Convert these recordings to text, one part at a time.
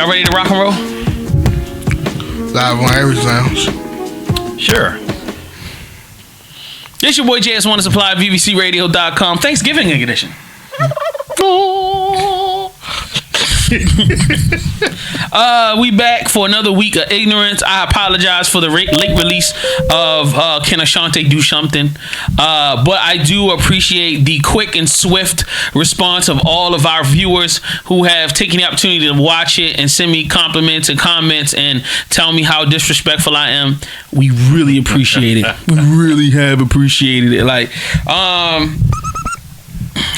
Y'all ready to rock and roll? Live on Aries Lounge. Sure. It's your boy JS Tha Supplier, VVCRadio.com. Thanksgiving edition. We back for another week of ignorance. I apologize for the late release of Can Ashante Do Something, but I do appreciate the quick and swift response of all of our viewers who have taken the opportunity to watch it and send me compliments and comments and tell me how disrespectful I am. We really appreciate it. We really have appreciated it. Like,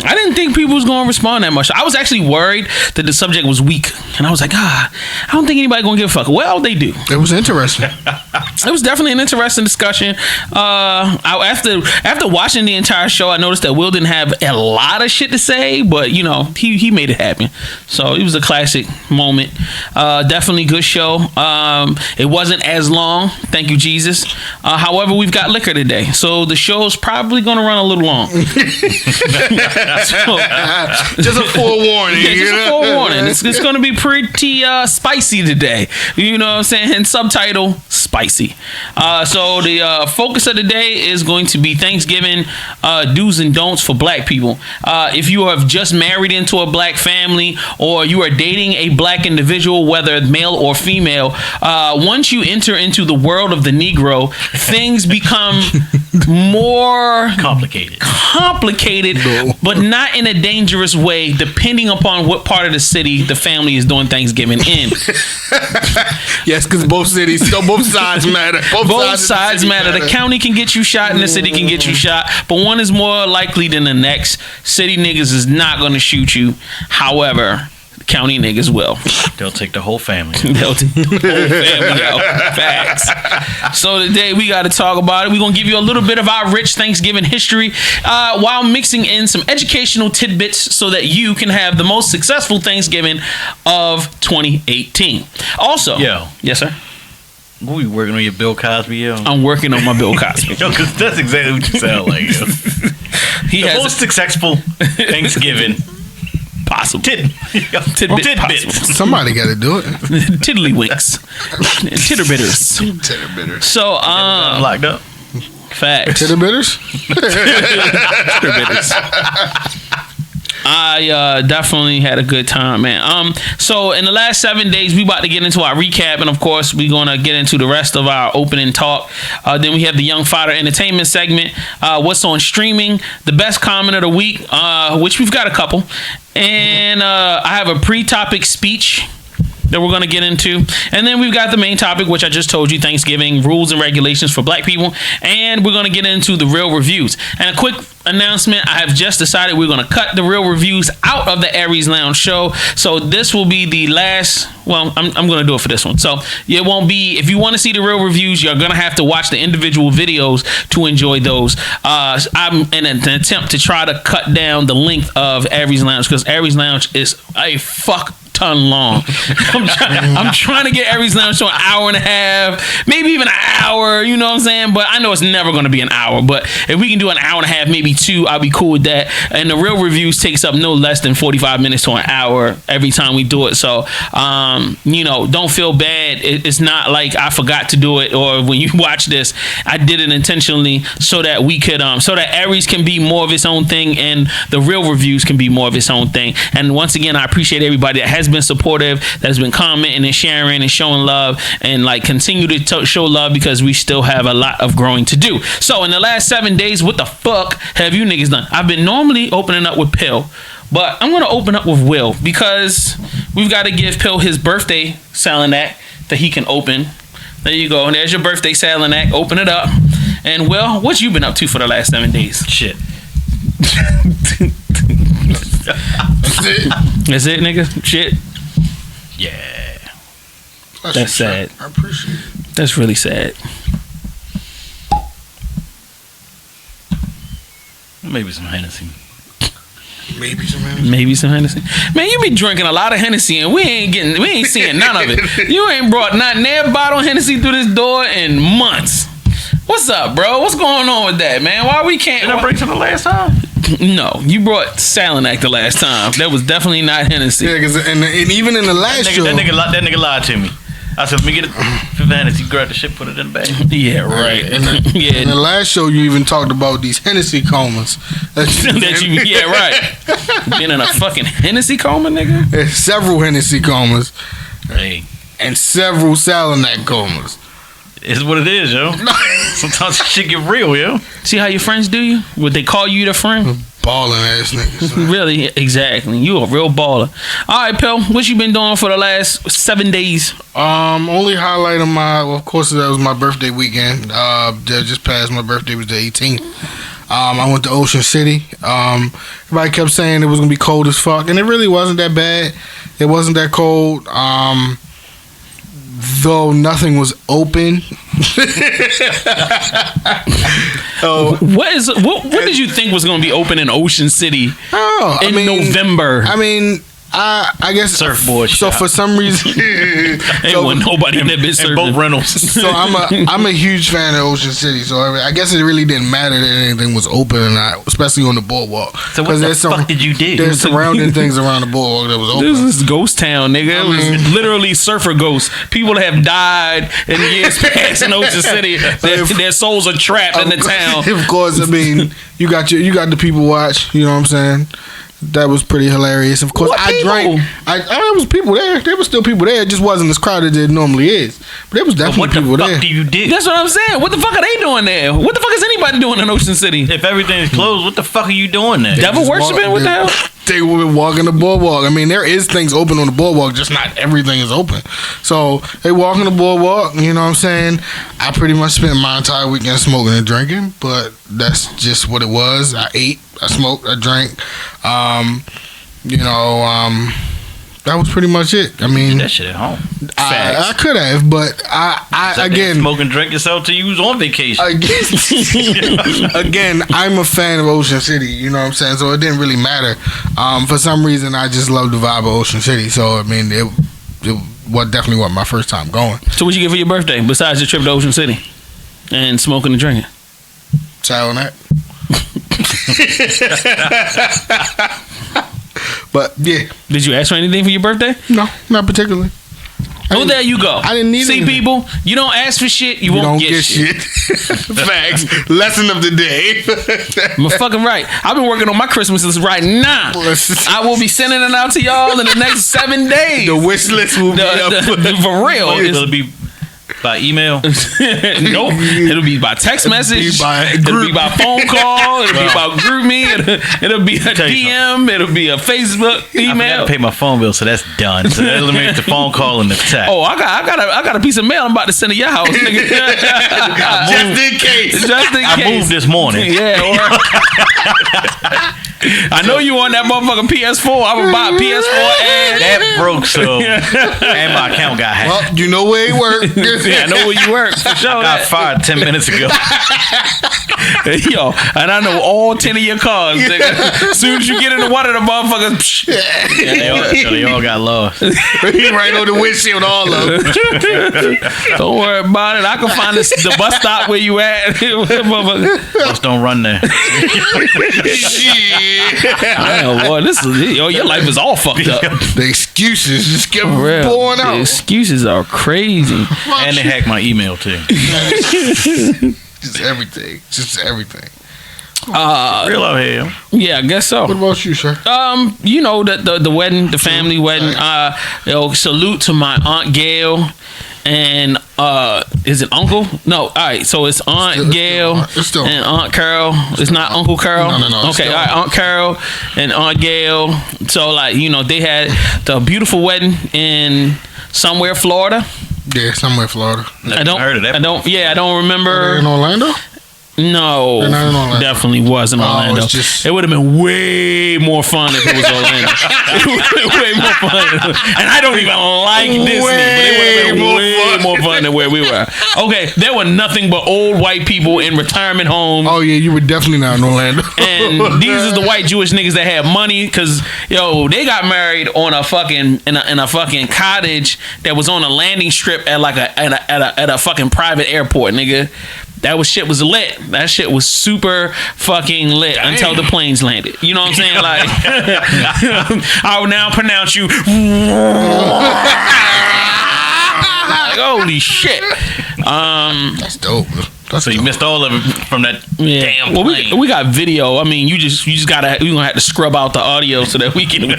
I didn't think people was going to respond that much. I was actually worried that the subject was weak. And I was like, I don't think anybody going to give a fuck. Well, they do. It was interesting. It was definitely an interesting discussion. After watching the entire show, I noticed that Will didn't have a lot of shit to say, but, you know, he made it happen. So it was a classic moment. Definitely good show. It wasn't as long. Thank you, Jesus. However, we've got liquor today. So the show's probably going to run a little long. Just a forewarning. Yeah, just a forewarning. It's going to be pretty spicy today. You know what I'm saying? And subtitle, spicy. So the focus of the day is going to be Thanksgiving do's and don'ts for black people. If you have just married into a black family or you are dating a black individual, whether male or female, once you enter into the world of the Negro, things become more complicated, but not in a dangerous way, depending upon what part of the city the family is doing Thanksgiving in. Yes, because both sides matter. Both sides matter. The county can get you shot and the city can get you shot, but one is more likely than the next. City niggas is not going to shoot you. However, county niggas will. They'll take the whole family. They'll take the whole family out. Facts. So today we got to talk about it. We're going to give you a little bit of our rich Thanksgiving history while mixing in some educational tidbits so that you can have the most successful Thanksgiving of 2018. Also, yes, sir. What, you working on your Bill Cosby, yo? I'm working on my Bill Cosby. Yo, because that's exactly what you sound like, yo. The most successful Thanksgiving possible. Tidbits. Somebody got to do it. Tiddlywinks. Titterbitters. Titterbitters. So, locked up. Facts. Titterbitters? Titterbitters. I definitely had a good time, man. So in the last 7 days, we about to get into our recap, and of course, we're gonna get into the rest of our opening talk. Then we have the Young Fodder entertainment segment, what's on streaming, the best comment of the week, which we've got a couple, and I have a PreTopic speech that we're going to get into. And then we've got the main topic, which I just told you, Thanksgiving, rules and regulations for black people. And we're going to get into the real reviews. And a quick announcement, I have just decided we're going to cut the real reviews out of the Aries Lounge show. So this will be the last, well, I'm going to do it for this one. So it won't be, if you want to see the real reviews, you're going to have to watch the individual videos to enjoy those. I'm in an attempt to try to cut down the length of Aries Lounge because Aries Lounge is a fuck ton long. I'm trying to get Aries Lounge to an hour and a half, maybe even an hour, you know what I'm saying? But I know it's never going to be an hour, but if we can do an hour and a half, maybe two, I'll be cool with that. And the real reviews takes up no less than 45 minutes to an hour every time we do it. So, you know, don't feel bad. It's not like I forgot to do it, or when you watch this, I did it intentionally so that we could, so that Aries can be more of its own thing and the real reviews can be more of its own thing. And once again, I appreciate everybody that has been supportive, that has been commenting and sharing and showing love, and like continue to show love because we still have a lot of growing to do. So in the last 7 days, what the fuck have you niggas done? I've been normally opening up with Pill, but I'm going to open up with Will because we've got to give Pill his birthday silent act that he can open. There you go. And there's your birthday silent act. Open it up. And Will, what you been up to for the last 7 days? Shit. That's it, nigga? Shit. Yeah. That's sad. I appreciate it. That's really sad. Maybe some Hennessy. Maybe some Hennessy. Maybe some Hennessy. Man, you be drinking a lot of Hennessy and we ain't seeing none of it. You ain't brought not a bottle of Hennessy through this door in months. What's up, bro? What's going on with that, man? Why we can't? Did I bring some the last time? No, you brought Salinak the last time. That was definitely not Hennessy. Yeah, and even in the last show, that nigga lied to me. I said, let me get it. Fifth Hennessy, grab the shit, put it in the bag. Yeah, right. In the last show, you even talked about these Hennessy comas. Yeah, right. Been in a fucking Hennessy coma, nigga? There's several Hennessy comas. Hey. And several Salinak comas. It's what it is, yo. Sometimes shit get real, yo. See how your friends do you? Would they call you their friend? Balling ass niggas. Really, exactly. You a real baller. All right, Pill. What you been doing for the last 7 days? Only highlight of of course, that was my birthday weekend. That just passed. My birthday was the 18th. I went to Ocean City. Everybody kept saying it was gonna be cold as fuck, and it really wasn't that bad. It wasn't that cold. Though nothing was open. What did you think was going to be open in Ocean City in November? I mean, I guess surfboard. So for some reason, ain't want nobody in that bitch surfing. Boat rentals. So I'm a huge fan of Ocean City. So I guess it really didn't matter that anything was open or not, especially on the boardwalk. So what the fuck did you do? There's surrounding things around the boardwalk that was open. This is ghost town, nigga. It was literally surfer ghosts. People have died in years past in Ocean City. Their souls are trapped in the town. Of course, I mean you got the people watch. You know what I'm saying? That was pretty hilarious. Of course, I drank. There was people there. There was still people there. It just wasn't as crowded as it normally is. But there was definitely people there. What the fuck do you do? That's what I'm saying. What the fuck are they doing there? What the fuck is anybody doing in Ocean City? If everything is closed, what the fuck are you doing there? Devil worshiping? What the hell? They were walking the boardwalk. I mean, there is things open on the boardwalk, just not everything is open. So they walk on the boardwalk. You know what I'm saying? I pretty much spent my entire weekend smoking and drinking, but that's just what it was. I ate, I smoked, I drank. That was pretty much it. I mean, that shit at home. I could have, but I again smoke and drink yourself till you was on vacation. Again, I'm a fan of Ocean City. You know what I'm saying? So it didn't really matter. For some reason, I just love the vibe of Ocean City. So I mean, it was definitely my first time going. So what you get for your birthday besides the trip to Ocean City and smoking and drinking? Salinak. But yeah. Did you ask for anything for your birthday? No, not particularly. Well, there you go. I didn't need See, anything. People, you don't ask for shit, you won't get shit. Facts. Lesson of the day. I'm fucking right. I've been working on my Christmas list right now. I will be sending it out to y'all in the next 7 days. The wish list will be up. For real. Will it be by email? Nope. It'll be by text message. It'll be by phone call. It'll be by group me. It'll be a DM. It'll be a Facebook email. I forgot to pay my phone bill, so that's done. So that eliminates the phone call and the text. Oh, I got a piece of mail I'm about to send to your house, nigga. Just in case. I moved this morning. Yeah. I know you want that motherfucking PS4. I would buy a PS4 and that broke, so and my account got hacked. Well, you know where he worked. Yeah, I know where you work. For sure. I got fired 10 minutes ago. Yo, and I know all 10 of your cars, nigga. As soon as you get into one of the motherfuckers, they all got lost. Right on the windshield, all of them. Don't worry about it. I can find the bus stop where you at. Bus don't run there. Damn, boy, your life is all fucked up. The excuses just kept pouring out. The excuses are crazy. And they hacked my email too. Just everything. Real out here. Yeah, I guess so. What about you, sir? You know, the wedding, the family wedding. Salute to my Aunt Gail and is it Uncle? No, all right. So it's Aunt Gail and Aunt Carol. It's not Uncle Carol. No. Okay, all right. Aunt Carol and Aunt Gail. So they had the beautiful wedding in somewhere Florida. Yeah, somewhere Florida. I don't heard of that. I don't remember. In Orlando? No, definitely wasn't Orlando. It would have been way more fun if it was Orlando. It would have been way more fun. And I don't even like Disney, but it would have been way more fun than where we were. Okay, there were nothing but old white people in retirement homes. Oh yeah, you were definitely not in Orlando. And these is the white Jewish niggas that had money because they got married on a fucking in a fucking cottage that was on a landing strip at a fucking private airport, nigga. That shit was lit. That shit was super fucking lit until the planes landed. You know what I'm saying? Like, I will now pronounce you. Like, holy shit. That's dope. So you missed all of it from that damn plane. Well, we got video. I mean, you just gotta, we're gonna have to scrub out the audio so that we can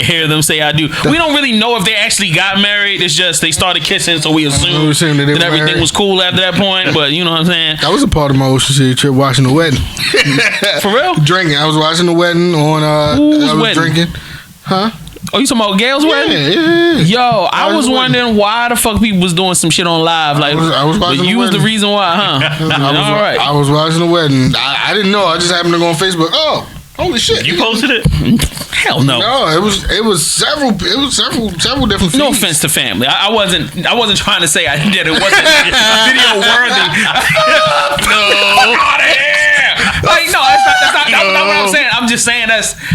hear them say I do. We don't really know if they actually got married. It's just they started kissing, so we assumed that everything was cool after that point. But you know what I'm saying? That was a part of my Ocean City trip, watching the wedding. For real? Drinking. I was watching the wedding on. I was wedding? drinking. Huh? Oh, you talking about Gail's wedding? Yeah. Yo, I was wondering why the fuck people was doing some shit on live. Like, I was watching you was the reason why, huh? All right. I was watching the wedding. I didn't know. I just happened to go on Facebook. Oh, holy shit! You posted it? Hell no. No, it was several different feeds. No offense to family. I wasn't trying to say I did. It wasn't video worthy. No. Like, no, that's not what I'm saying. I'm just saying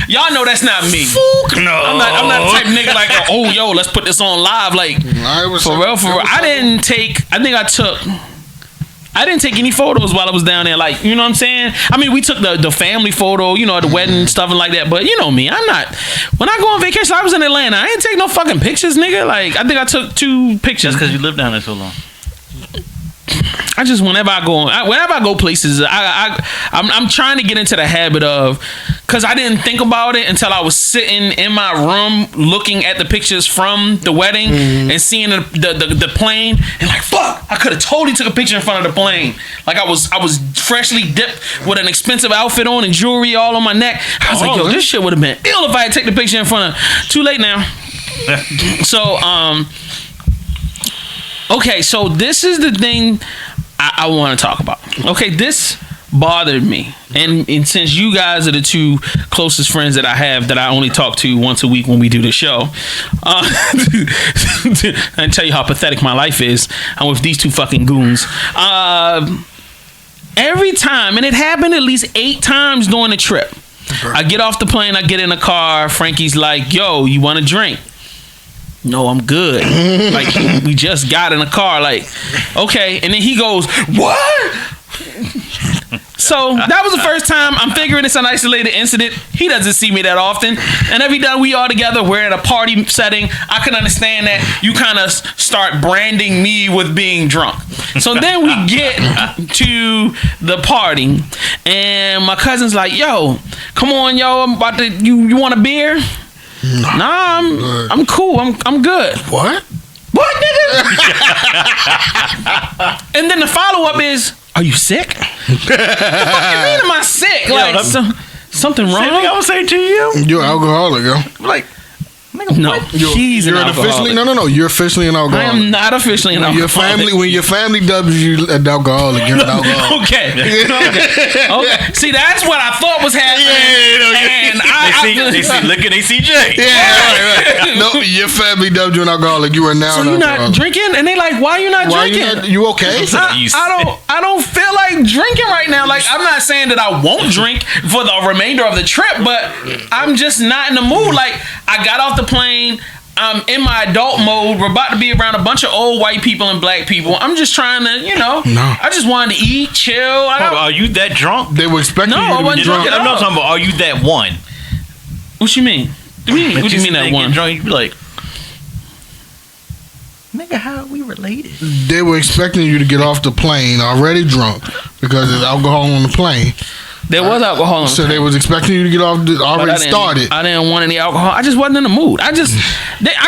y'all know that's not me. Fuck no. I'm not the type of nigga like, oh, yo, let's put this on live. Like, for real. I didn't take any photos while I was down there. Like, you know what I'm saying? I mean, we took the family photo, you know, at the wedding, stuff and like that. But you know me, I'm not. When I go on vacation, I was in Atlanta. I ain't take no fucking pictures, nigga. Like, I think I took 2 pictures. Just because you lived down there so long. I just whenever I go places, I'm trying to get into the habit of, because I didn't think about it until I was sitting in my room looking at the pictures from the wedding and seeing the plane and like, fuck, I could have totally took a picture in front of the plane. Like I was freshly dipped with an expensive outfit on and jewelry all on my neck. I was like, yo, this shit would have been ill if I had taken the picture in front of. Too late now. So okay, so this is the thing I want to talk about. Okay, this bothered me. And since you guys are the 2 closest friends that I have that I only talk to once a week when we do the show, and tell you how pathetic my life is, I'm with these 2 fucking goons. Every time, and it happened at least 8 times during the trip, I get off the plane, I get in the car, Frankie's like, yo, you want a drink? No, I'm good. Like, we just got in the car. Like, okay. And then he goes, what? So that was the first time. I'm figuring it's an isolated incident. He doesn't see me that often. And every time we all together, we're at a party setting, I can understand that you kind of start branding me with being drunk. So then we get to the party, and my cousin's like, yo, come on, yo, I'm about to, you want a beer? Nah, I'm cool. I'm good. What, nigga? And then the follow up is, are you sick? What the fuck you mean am I sick? Like, something wrong? Same thing I would say to you. You're an alcoholic, yo. Like, no, he's an alcoholic. No. You're officially an alcoholic. I am not officially an alcoholic. When your family dubs you an alcoholic, you're an alcoholic. Okay. See, that's what I thought was happening. And they see looking, they see Jay. Right. No, your family dubbed you an alcoholic. You are now. So you're not drinking, and they like, why you not drinking? You okay? I don't feel like drinking right now. Like, I'm not saying that I won't drink for the remainder of the trip, but I'm just not in the mood. Like, I got off the plane, I'm in my adult mode. We're about to be around a bunch of old white people and black people. I'm just trying to, I just wanted to eat, chill. Are you that drunk? They were expecting you to be drunk. I'm not talking about, are you that one? What you mean? What do you mean that one? Drunk, you be like, nigga, how are we related? They were expecting you to get off the plane already drunk because there's alcohol on the plane. There was alcohol on the plane. So they was expecting you to get off already started. I didn't want any alcohol. I just wasn't in the mood. I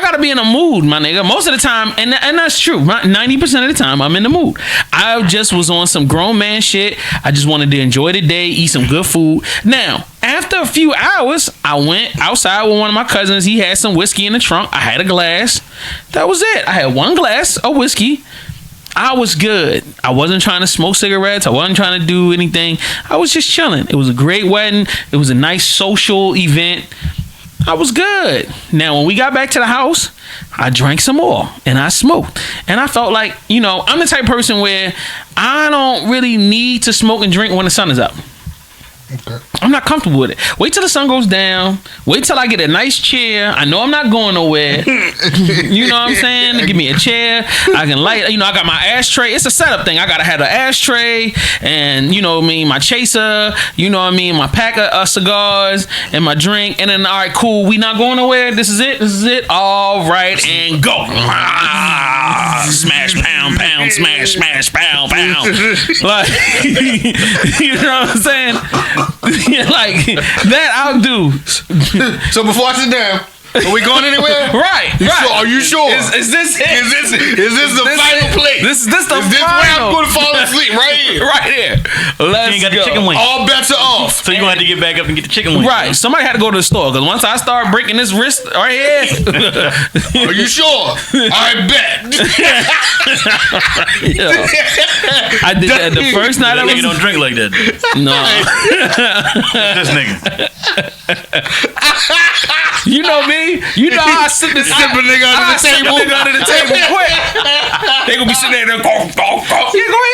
gotta be in a mood, my nigga. Most of the time, and that's true. 90% of the time, I'm in the mood. I just was on some grown man shit. I just wanted to enjoy the day, eat some good food. Now, after a few hours, I went outside with one of my cousins. He had some whiskey in the trunk. I had a glass. That was it. I had one glass of whiskey. I was good. I wasn't trying to smoke cigarettes. I wasn't trying to do anything. I was just chilling. It was a great wedding. It was a nice social event. I was good. Now, when we got back to the house, I drank some more and I smoked. And I felt like, I'm the type of person where I don't really need to smoke and drink when the sun is up. Okay. I'm not comfortable with it. Wait till the sun goes down. Wait till I get a nice chair. I know I'm not going nowhere. You know what I'm saying? Give me a chair. I can light. You know, I got my ashtray. It's a setup thing. I gotta have an ashtray, and you know what I mean, my chaser. You know what I mean, my pack of cigars and my drink. And then all right, cool. We not going nowhere. This is it. This is it. All right, and go. Smash, pound, pound, smash, smash, pound, pound. Like, you know what I'm saying? Like that I'll do. So before I sit down, are we going anywhere? Right. Sure? Are you sure? Is this it? Is this the final place? This the is this where I'm going to fall asleep? Right here. Right here. Let's you ain't got go. the chicken wing. All bets are off. So you gonna have to get back up and get the chicken wing. Right. Somebody had to go to the store because once I start breaking this wrist right here. Are you sure? I bet. Yeah. I did that the first night I was. You don't drink like that. No. This nigga. You know me. You know how I sit this Simple nigga under the table. under the table quick. They gonna be sitting there go. Yeah, go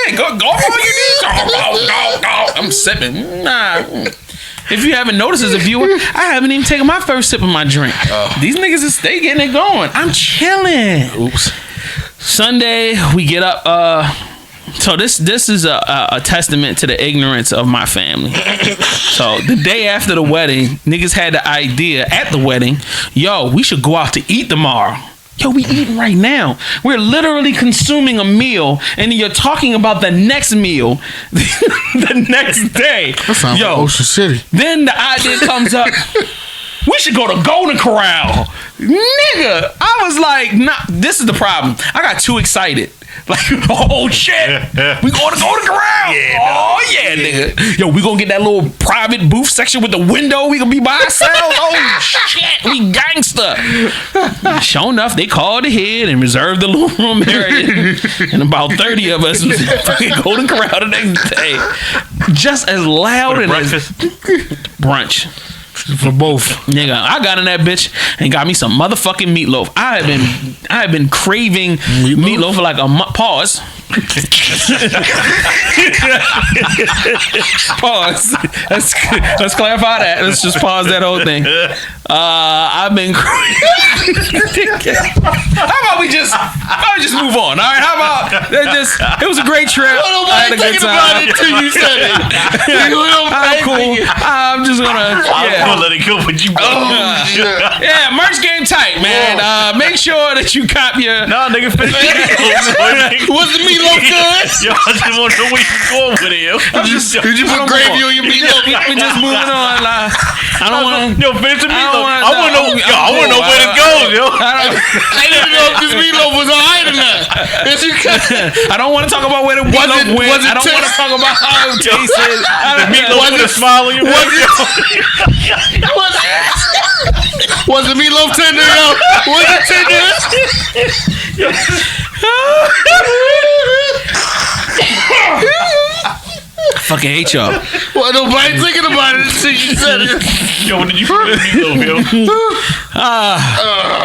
ahead. Go all you need. Go. I'm sipping. Nah. If you haven't noticed as a viewer, I haven't even taken my first sip of my drink. These niggas is stay getting it going. I'm chilling. Oops. Sunday, we get up. So this is a testament to the ignorance of my family. So the day after the wedding, niggas had the idea at the wedding, yo, we should go out to eat tomorrow. Yo, we eating right now. We're literally consuming a meal, and you're talking about the next meal the next day. That sounds like Ocean City. Then the idea comes up, we should go to Golden Corral. Nigga, I was like, nah, this is the problem. I got too excited. Like, oh shit, we going to Golden Corral. Yeah, oh yeah, nigga. Yo, we gonna get that little private booth section with the window. We gonna be by ourselves. Oh shit, we gangster. Sure enough, they called ahead and reserved the little room area, and about 30 of us was at fucking Golden Corral the next day, just as loud and breakfast. Brunch. For both. Nigga, I got in that bitch and got me some motherfucking meatloaf. I have been craving meatloaf for like a month. Pause. Pause. Let's clarify that. Let's just pause that whole thing. I've been how about we just move on? All right, how about it was a great trip. I had a good time. About it till you said it. I'm cool. I'm just gonna I'll let it go, but you yeah, merch game tight, man. Make sure that you cop your nigga finish What's the meatloaf good? Yo, I just want to know where you going with it, yo. Did you put gravy on your meatloaf? We just moving on. I don't want to. Yo, finish the meatloaf. I want to know. Yo, I want to know where it goes, yo. I didn't know if this meatloaf was alright or not. I don't want to talk about where the meatloaf went. I don't want to talk about how it tasted. The meatloaf with a smile on your face. Was the meatloaf tender, yo? Was it tender? Fucking hate y'all. Well, nobody thinking about it until you said it. Yo, when did you put that meatloaf, yo?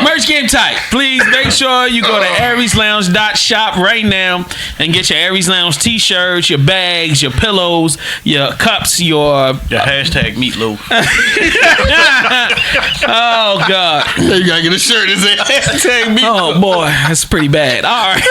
Merch game tight. Please make sure you go to arieslounge.shop right now and get your Aries Lounge t-shirts, your bags, your pillows, your cups, your hashtag meatloaf. Oh God. You gotta get a shirt that say hashtag meatloaf. Oh boy, that's pretty bad. All right.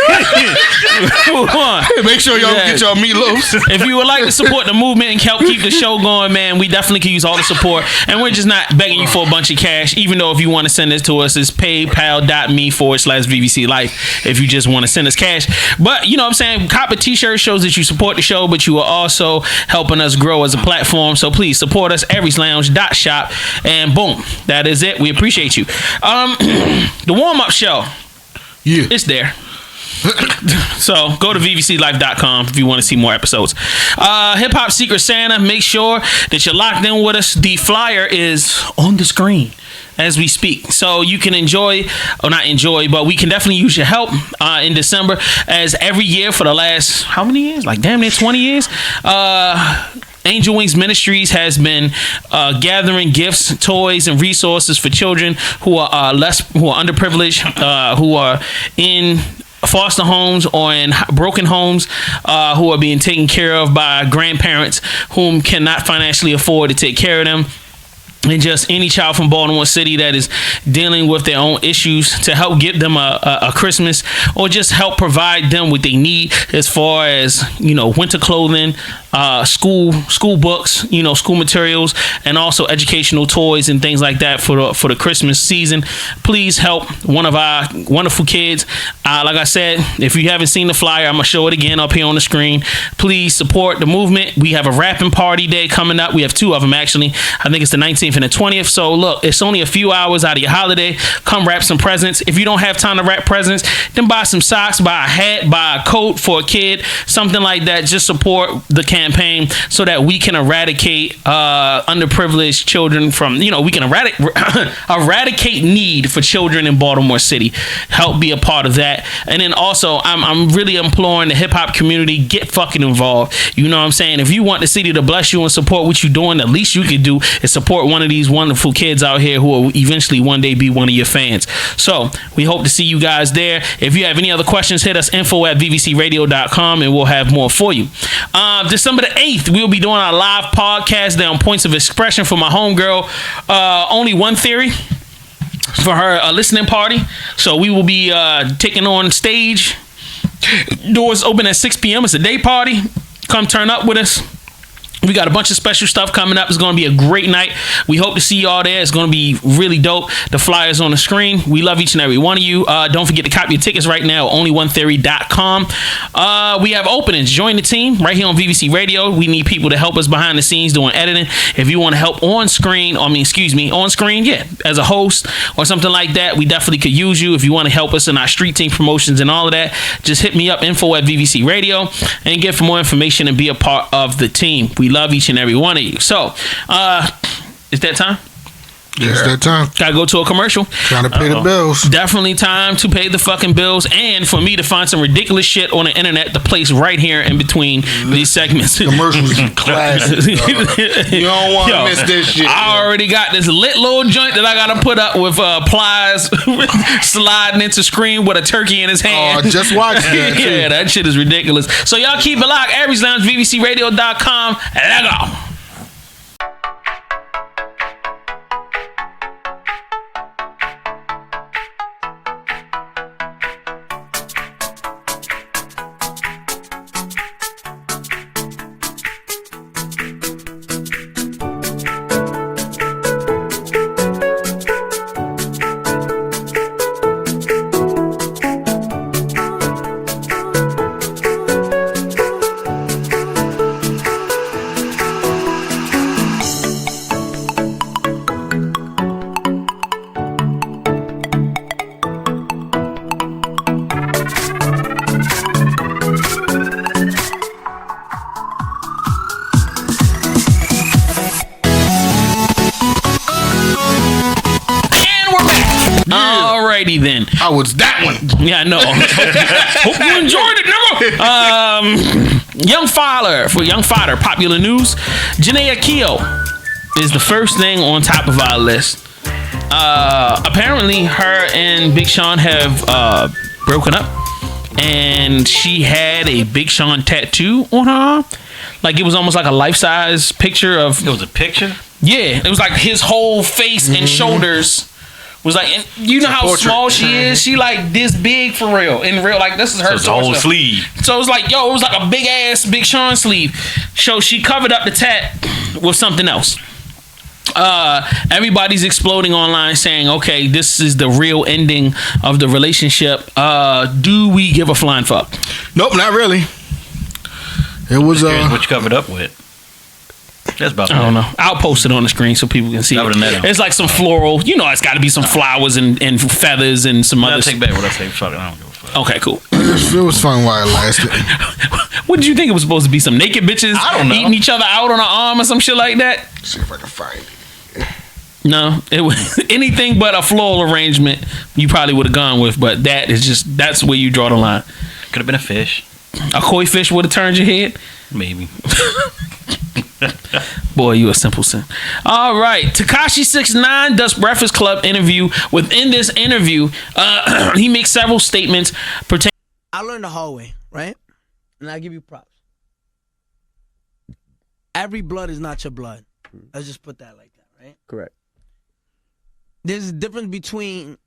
Move on. Make sure y'all get y'all meatloafs. If you would like to support the movement and help keep the show going, man, we definitely can use all the support. And we're just not begging you for a bunch of cash, even though if you want to send this to us, it's paypal.me/VVC Life if you just want to send us cash. But you know what I'm saying? Cop a t-shirt shows that you support the show, but you are also helping us grow as a platform. So please support us, arieslounge.shop. And boom, that is it. We appreciate you. The warm-up show. Yeah. It's there. So go to vvclife.com if you want to see more episodes. Hip Hop Secret Santa, make sure that you're locked in with us. The flyer is on the screen as we speak, so you can enjoy, or not enjoy, but we can definitely use your help in December, as every year for the last how many years, like damn near 20 years, Angel Wings Ministries has been gathering gifts, toys, and resources for children who are underprivileged, who are in foster homes or in broken homes who are being taken care of by grandparents whom cannot financially afford to take care of them. And just any child from Baltimore City that is dealing with their own issues, to help get them a Christmas, or just help provide them what they need as far as, winter clothing, school books, school materials, and also educational toys and things like that for the Christmas season. Please help one of our wonderful kids. Like I said, if you haven't seen the flyer, I'm gonna show it again up here on the screen. Please support the movement. We have a rapping party day coming up. We have 2 of them actually. I think it's the 19th and the 20th. So look, it's only a few hours out of your holiday. Come wrap some presents. If you don't have time to wrap presents, then buy some socks, buy a hat, buy a coat for a kid, something like that. Just support the campaign so that we can eradicate underprivileged children from, we can eradicate need for children in Baltimore City. Help be a part of that. And then also, I'm really imploring the hip hop community, get fucking involved. You know what I'm saying? If you want the city to bless you and support what you're doing, the least you can do is support one of these wonderful kids out here who will eventually one day be one of your fans. So we hope to see you guys there. If you have any other questions, hit us info@vvcradio.com and we'll have more for you. December the 8th, we'll be doing our live podcast down Points of Expression for my homegirl, Only One Theory, for her listening party. So we will be taking on stage. Doors open at 6 p.m. It's a day party. Come turn up with us. We got a bunch of special stuff coming up. It's going to be a great night. We hope to see you all there. It's going to be really dope. The flyer's on the screen. We love each and every one of you. Don't forget to copy your tickets right now at onlyonetheory.com. We have openings. Join the team right here on VVC Radio. We need people to help us behind the scenes doing editing. If you want to help on screen, as a host or something like that, we definitely could use you. If you want to help us in our street team promotions and all of that, just hit me up, info@VVC Radio, and get for more information and be a part of the team. We love each and every one of you. So, it's that time? Yeah, it's that time. Gotta go to a commercial. Trying to pay the bills. Definitely time to pay the fucking bills, and for me to find some ridiculous shit on the internet to place right here in between these segments. Commercials are classic. You don't want to miss this shit. I already got this lit little joint that I gotta put up with plies sliding into screen with a turkey in his hand. Oh, just watch that. Yeah, that shit is ridiculous. So y'all keep it locked. Aries Lounge, VVCRadio.com. Let go. Then how was that one? Yeah, I know. Hope you enjoyed it, nigga. Young Fodder, popular news. Jhene is the first thing on top of our list. Apparently, her and Big Sean have broken up, and she had a Big Sean tattoo on her arm. Like it was almost like a life-size picture of. It was a picture. Yeah, it was like his whole face and shoulders. Was like, and you know how small she is. She like this big for real. In real, like this is her whole sleeve. So it was like, it was like a big ass Big Sean sleeve. So she covered up the tat with something else. Everybody's exploding online saying, okay, this is the real ending of the relationship. Do we give a flying fuck? Nope, not really. It was what you covered up with. That's about. I don't know. I'll post it on the screen so people can see it. It's like some floral. It's got to be some flowers and feathers and some other. I'll take back what I say. Fuck it. I don't give a fuck. Okay, cool. It was fun while it lasted. What did you think it was supposed to be? Some naked bitches I don't know. eating each other out on an arm or some shit like that? See if I can find it. No, it was anything but a floral arrangement. You probably would have gone with, but that's where you draw the line. Could have been a fish. A koi fish would have turned your head. Maybe. Boy, you a simple sin. All right. Takashi 6ix9ine does Breakfast Club interview. Within this interview, he makes several statements pertaining I learned the hard way, right? And I give you props. Every blood is not your blood. Let's just put that like that, right? Correct. There's a difference between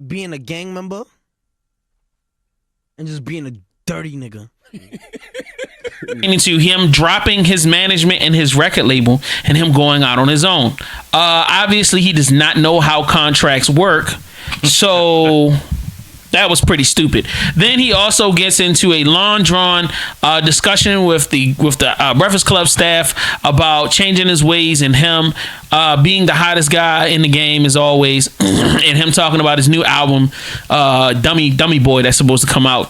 being a gang member and just being a dirty nigga. Into him dropping his management and his record label and him going out on his own. Obviously, he does not know how contracts work, so that was pretty stupid. Then he also gets into a long-drawn discussion with the Breakfast Club staff about changing his ways and him being the hottest guy in the game as always, and him talking about his new album, Dummy Boy, that's supposed to come out.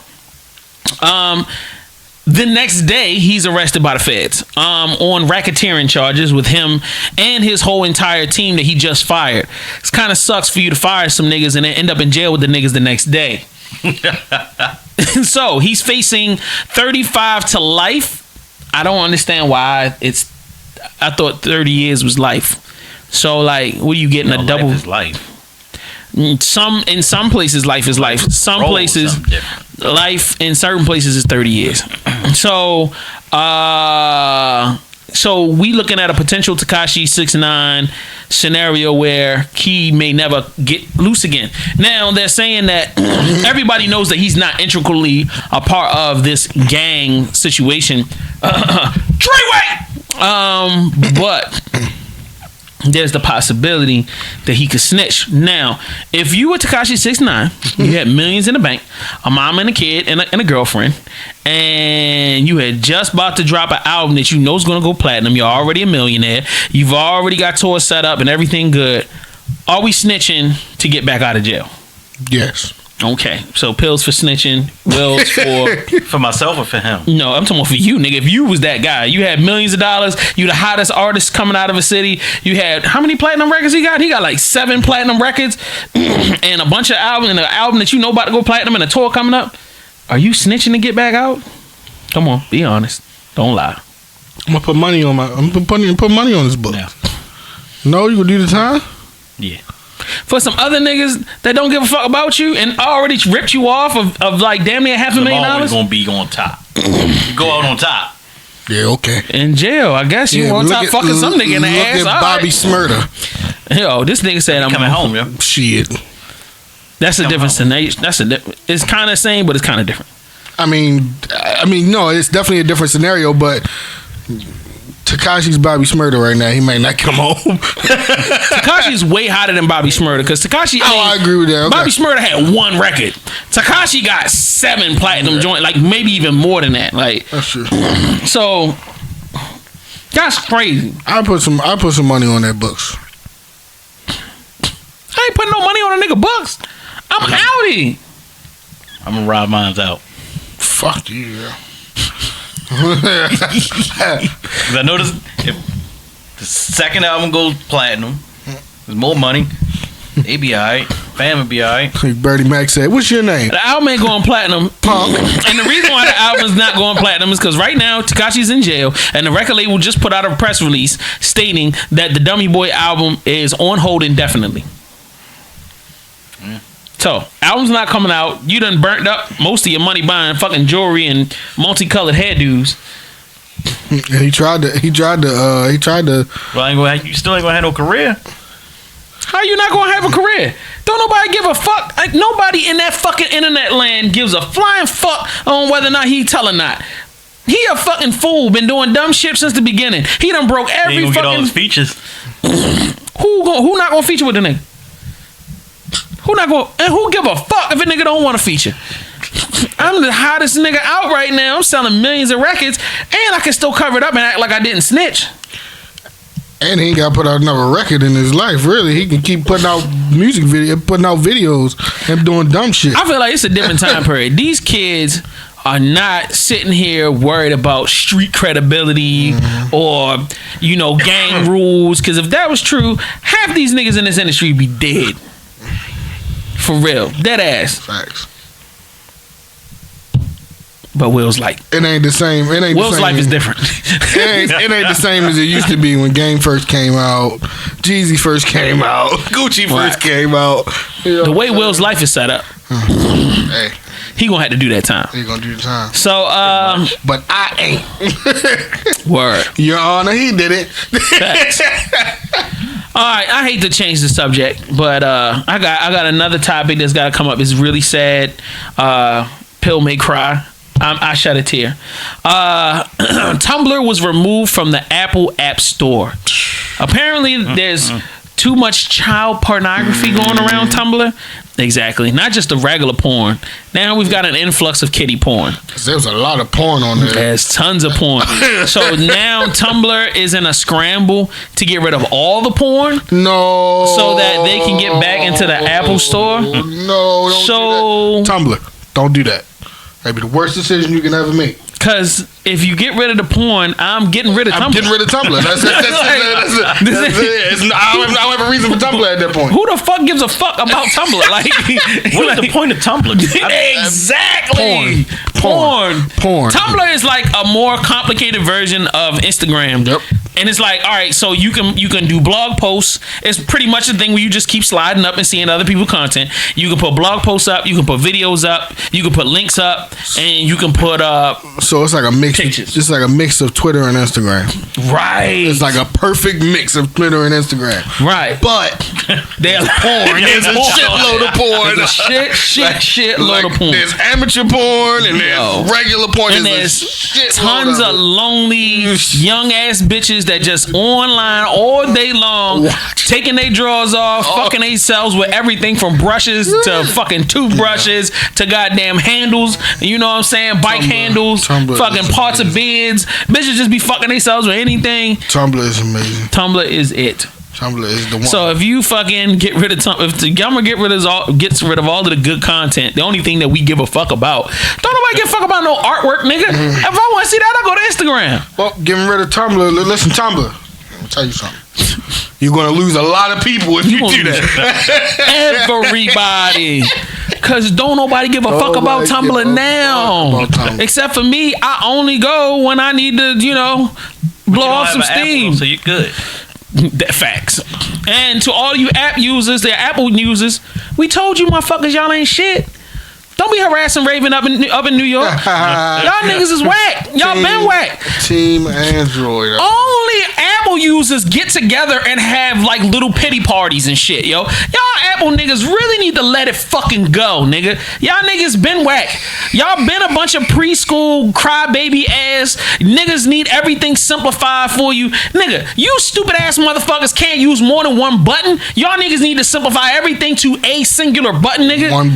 The next day, he's arrested by the feds on racketeering charges with him and his whole entire team that he just fired. It kind of sucks for you to fire some niggas and then end up in jail with the niggas the next day. So he's facing 35 to life. I don't understand why I thought 30 years was life. So like, what are you getting, a double? Life is life. In some places life is life. Some places life in certain places is 30 years. So we looking at a potential Takashi 6ix9ine scenario where he may never get loose again. Now they're saying that everybody knows that he's not intricately a part of this gang situation. But there's the possibility that he could snitch. Now, if you were Takashi 6ix9ine, you had millions in the bank, a mom and a kid and a girlfriend, and you had just about to drop an album that you know is going to go platinum, you're already a millionaire, you've already got tours set up and everything good, are we snitching to get back out of jail? Yes. Okay, so pills for snitching, wills for myself or for him? No, I'm talking about for you, nigga. If you was that guy, you had millions of dollars, you the hottest artist coming out of a city, you had, how many platinum records he got? He got like 7 platinum records and a bunch of albums, and an album that you know about to go platinum and a tour coming up. Are you snitching to get back out? Come on, be honest. Don't lie. I'm gonna put money on put money on this book. Yeah. No, you gonna do the time? Yeah. For some other niggas that don't give a fuck about you and already ripped you off of like damn near $500,000. Always gonna be on top. You go out on top. Yeah, okay. In jail, I guess you on top fucking some nigga in the ass. Look at Bobby Smurda. Yo, this nigga said I'm coming home, yo. Shit. That's a different scenario. It's kind of the same, but it's kind of different. I mean, no, it's definitely a different scenario, but Takashi's Bobby Smurda right now. He might not come home. Takashi's way hotter than Bobby Smurda because Takashi. I agree with that. Okay. Bobby Smurda had 1 record. Takashi got 7 platinum joint, like maybe even more than that. Like that's true. So that's crazy. I put some money on that books. I ain't putting no money on a nigga books. I'm outie. I'm gonna rob mines out. Fuck you. Because I noticed if the second album goes platinum, there's more money. They be alright. Family be alright. Like Bertie Mac said, "What's your name?" The album ain't going platinum, punk. And the reason why the album's not going platinum is because right now Takashi's in jail, and the record label just put out a press release stating that the Dummy Boy album is on hold indefinitely. So, album's not coming out. You done burnt up most of your money buying fucking jewelry and multicolored hairdos. And he tried to. Well, you still ain't gonna have no career. How you not gonna have a career? Don't nobody give a fuck. Like, nobody in that fucking internet land gives a flying fuck on whether or not he tell or not. He a fucking fool. Been doing dumb shit since the beginning. He done broke every fucking. Get all his features. Who not gonna feature with the nigga? Who give a fuck if a nigga don't want to feature? I'm the hottest nigga out right now. I'm selling millions of records, and I can still cover it up and act like I didn't snitch. And he ain't got to put out another record in his life. Really, he can keep putting out putting out videos and doing dumb shit. I feel like it's a different time period. These kids are not sitting here worried about street credibility or gang rules. Because if that was true, half these niggas in this industry would be dead. For real. Dead ass. Facts. But Will's like, it ain't the same. Will's life is different. It ain't the same as it used to be when Game first came out, Jeezy first came out, Gucci first came out. The way Will's life is set up. Hey. he gonna have to do that time. He gonna do the time. So, but I ain't. Word. Your Honor, he did it. Facts. All right, I hate to change the subject, but I got another topic that's got to come up. It's really sad. Pill may cry. I shed a tear. Tumblr was removed from the Apple App Store. Apparently, there's too much child pornography going around Tumblr. Exactly. Not just the regular porn. Now we've got an influx of kiddie porn. There's a lot of porn on there. There's tons of porn. So now Tumblr is in a scramble to get rid of all the porn. No. So that they can get back into the Apple Store. No, don't do that. Tumblr, don't do that. That'd be the worst decision you can ever make. Because if you get rid of the porn, I'm getting rid of Tumblr. I'm getting rid of Tumblr. That's it. I don't have a reason for Tumblr at that point. Who the fuck gives a fuck about Tumblr? Like, what is the point of Tumblr? Exactly. Porn. Tumblr is like a more complicated version of Instagram. Yep. And it's like, all right, so you can do blog posts. It's pretty much a thing where you just keep sliding up and seeing other people's content. You can put blog posts up, you can put videos up, you can put links up, and you can put so it's like a mix. Pictures. It's like a mix of Twitter and Instagram. Right. It's like a perfect mix of Twitter and Instagram. Right. But there's porn. There's a shitload of porn. There's a shitload of porn. There's amateur porn and there's regular porn. And there's tons of lonely young ass bitches that just online all day long, taking their drawers off, fucking themselves with everything from brushes to fucking toothbrushes to goddamn handles. You know what I'm saying? Bike handles, fucking parts of beds. Bitches just be fucking themselves with anything. Tumblr is amazing. Tumblr is it. Tumblr is the one. So if you fucking get rid of Tumblr, if the government gets rid of all of the good content, the only thing that we give a fuck about, don't nobody give a fuck about no artwork, nigga. If I want to see that, I go to Instagram. Well, getting rid of Tumblr. Listen, Tumblr. Let me tell you something. You're gonna lose a lot of people if you do that. Everybody. Cause don't nobody give a fuck about Tumblr now. Except for me, I only go when I need to, blow off some steam. So you're good. Facts. And to all you app users, the Apple users, we told you motherfuckers y'all ain't shit. Don't be harassing Raven up in New York. Y'all niggas is whack. Y'all been whack. Team Android. Only Apple users get together and have like little pity parties and shit, yo. Y'all Apple niggas really need to let it fucking go, nigga. Y'all niggas been whack. Y'all been a bunch of preschool crybaby ass niggas. Need everything simplified for you, nigga. You stupid ass motherfuckers can't use more than one button. Y'all niggas need to simplify everything to a singular button, nigga. One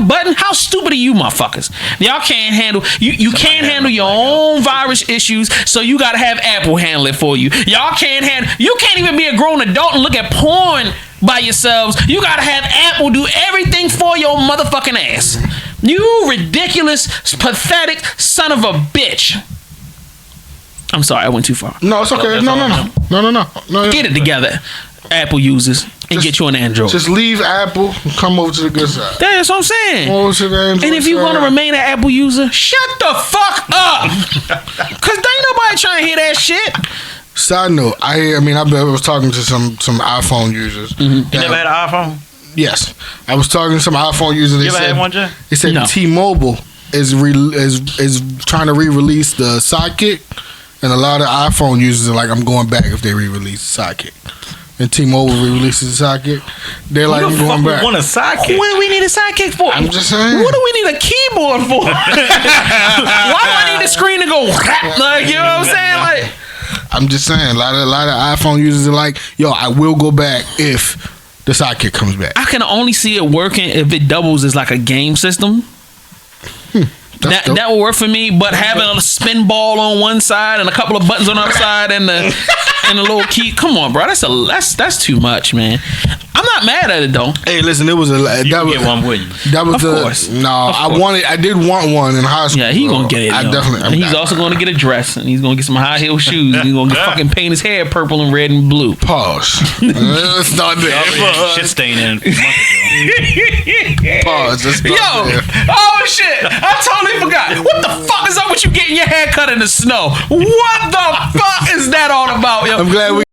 button. How stupid are you motherfuckers? Y'all can't handle you can't handle your own virus issues, so you gotta have Apple handle it for you. You can't even be a grown adult and look at porn by yourselves. You gotta have Apple do everything for your motherfucking ass. You ridiculous, pathetic son of a bitch. I'm sorry, I went too far. No, it's okay. No. Get it together, Apple users, and get you an Android. Just leave Apple and come over to the good side. That's what I'm saying. Over to the Android and if you're side. gonna remain an Apple user, shut the fuck up. Cause there ain't nobody trying to hear that shit. Side note, I was talking to some iPhone users. Mm-hmm. You never had an iPhone? Yes, I was talking to some iPhone users. You ever had one, Jay? They said T-Mobile is trying to re-release the Sidekick, and a lot of iPhone users are like, I'm going back if they re-release the Sidekick. And T-Mobile re-releases the Sidekick. They're like, I'm going back. Want a sidekick? What do we need a sidekick for? I'm just saying. What do we need a keyboard for? Why do I need the screen to go rap? Like, you know what I'm saying? Like, I'm just saying, a lot of iPhone users are like, yo, I will go back if the Sidekick comes back. I can only see it working if it doubles as like a game system. That will work for me, but having a spin ball on one side and a couple of buttons on the other side and the little key, come on, bro, that's too much, man. I'm not mad at it though. Hey, listen, it was get one, wouldn't you? That was of course. No, I did want one in high school. Yeah, he's gonna get it. I definitely. And he's also gonna get a dress, and he's gonna get some high heel shoes. And he's gonna fucking paint his hair purple and red and blue. Pause. Let's not there. Shit stain in. Pause. Oh shit! I totally forgot. What the fuck is up with you getting your hair cut in the snow? What the fuck is that all about, yo? I'm glad we.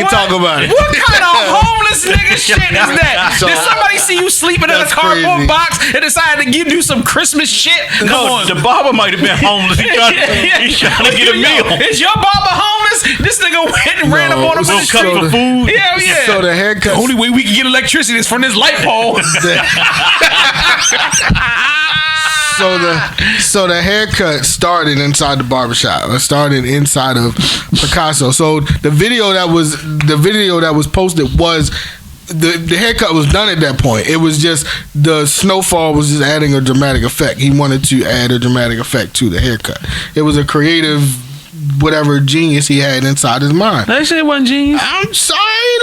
can talk about it. What kind of homeless nigga shit is that? So- Did somebody see you sleeping in a That's cardboard crazy. box and decided to give you some Christmas shit? Come on. The barber might have been homeless. He's trying to get a meal. Is your barber homeless? This nigga went and ran up on him so in the street. the- food. Hell yeah. So the haircut. The only way we can get electricity is from this light pole. So the haircut started inside the barbershop. It started inside of Picasso. So the video that was posted was the haircut was done at that point. It was just the snowfall was just adding a dramatic effect. He wanted to add a dramatic effect to the haircut. It was a creative whatever genius he had inside his mind. That shit wasn't genius. I'm sorry,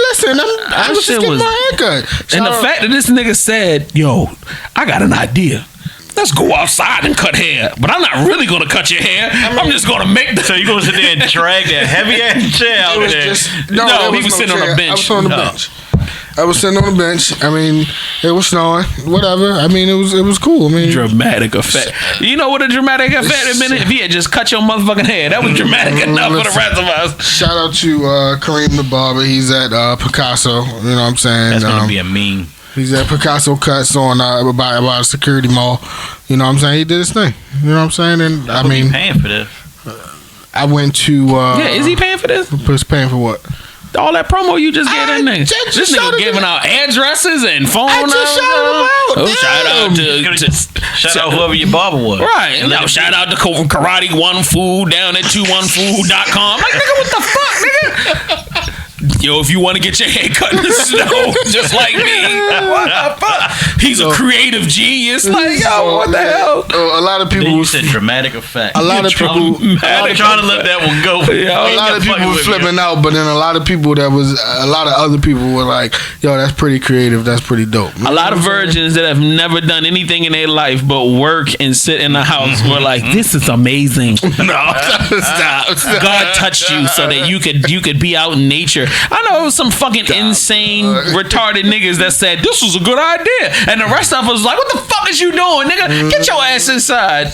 listen, I was just getting my haircut. And the fact that this nigga said, yo, I got an idea. Let's go outside and cut hair. But I'm not really going to cut your hair. I'm just going to make the... So you going to sit there and drag that heavy ass chair out there? No, he was sitting on a bench. I was on the bench. I was sitting on the bench. I mean, it was snowing. Whatever. I mean, it was cool. I mean, dramatic effect. You know what a dramatic effect would have been? If he had just cut your motherfucking hair. That was dramatic enough for the rest of us. Shout out to Kareem the barber. He's at Picasso. You know what I'm saying? That's going to be a meme. He's at Picasso Cuts on by a security mall. You know what I'm saying? He did his thing. You know what I'm saying? And I mean, paying for this. I went to. Is he paying for this? Who's paying for what? All that promo you just gave that nigga. This nigga giving out addresses and phone numbers. Shout out Shout out whoever your barber was. Right. No, shout out to Karate One Food down at 21food.com. Like, nigga, what the fuck, nigga? Yo, if you want to get your hair cut in the snow, just like me, what the fuck? He's a creative genius. Like, yo, what the hell? A lot of people. Then you said dramatic effect. A lot of people. I'm trying to let that one go. A lot of people were flipping out, but then a lot of other people were like, "Yo, that's pretty creative. That's pretty dope." A lot of virgins that have never done anything in their life but work and sit in the house were like, "This is amazing." No, stop. God touched you so that you could be out in nature. I know it was some fucking insane, retarded niggas that said this was a good idea, and the rest of us was like, "What the fuck is you doing, nigga? Get your ass inside."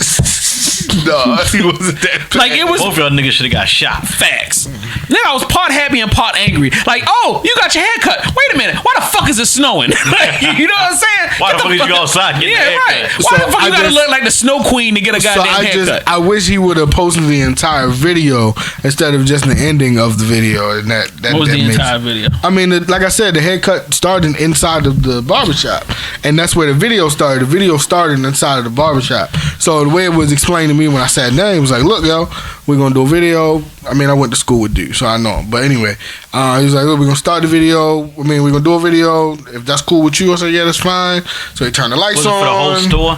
No, he wasn't that. Like it was. Both of y'all niggas should have got shot. Facts. Nigga, I was part happy and part angry. Like, oh, you got your hair cut. Wait a minute. Why the fuck is it snowing? Like, you know what I'm saying? Why the fuck did you go outside? Yeah, right. Why the fuck you gotta look like the snow queen to get a goddamn haircut? I wish he would have posted the entire video instead of just the ending of the video. And that what was the entire video? I mean, like I said, the haircut started inside of the barbershop, and that's where the video started. The video started inside of the barbershop. So the way it was explained to me when I sat down, he was like, "Look, yo, we're gonna do a video." I mean, I went to school with dude, so I know him. But anyway, he was like, "Look, we're gonna start the video. I mean, we're gonna do a video. If that's cool with you," I said, "Yeah, that's fine." So he turned the lights on. Was it for the whole store,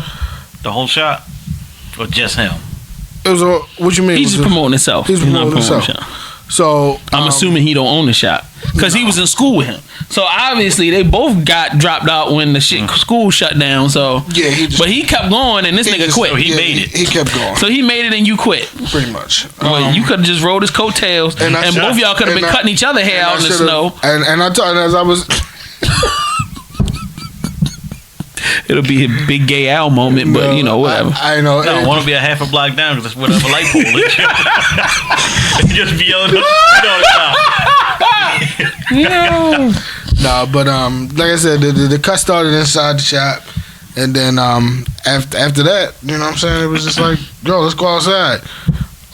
the whole shop, or just him? It was a. What you mean? He's just promoting himself. He's promoting himself. So I'm assuming he don't own the shop because he was in school with him. So obviously they both got dropped out when the school shut down. So yeah, but he kept going and this nigga quit. So he made it. He kept going. So he made it and you quit. Pretty much. Well, you could have just rode his coattails and both y'all could have been cutting each other hair out in the snow. And I told him as I was. It'll be a big gay Al moment, but you know, whatever. I know. No, I want to be a half a block down because that's whatever light pole is. Just be yelling. No, but like I said, the cut started inside the shop, and then after that, you know what I'm saying, it was just like, yo, let's go outside.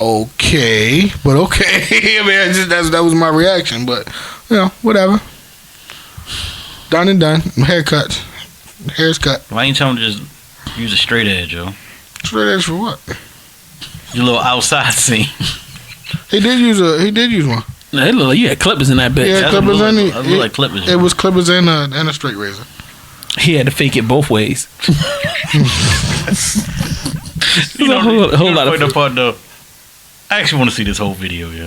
Okay, but okay. I mean, that was my reaction, but you know, whatever. Done and done. Haircut. Hair's cut. Why ain't you tell him to just use a straight edge, yo? Straight edge for what? Your little outside scene. He did use one. No, it looked like you had clippers in that bitch. Yeah, clippers in it. It looked like clippers. It was clippers and a straight razor. He had to fake it both ways. You know, a whole lot of the part though. I actually want to see this whole video, yo.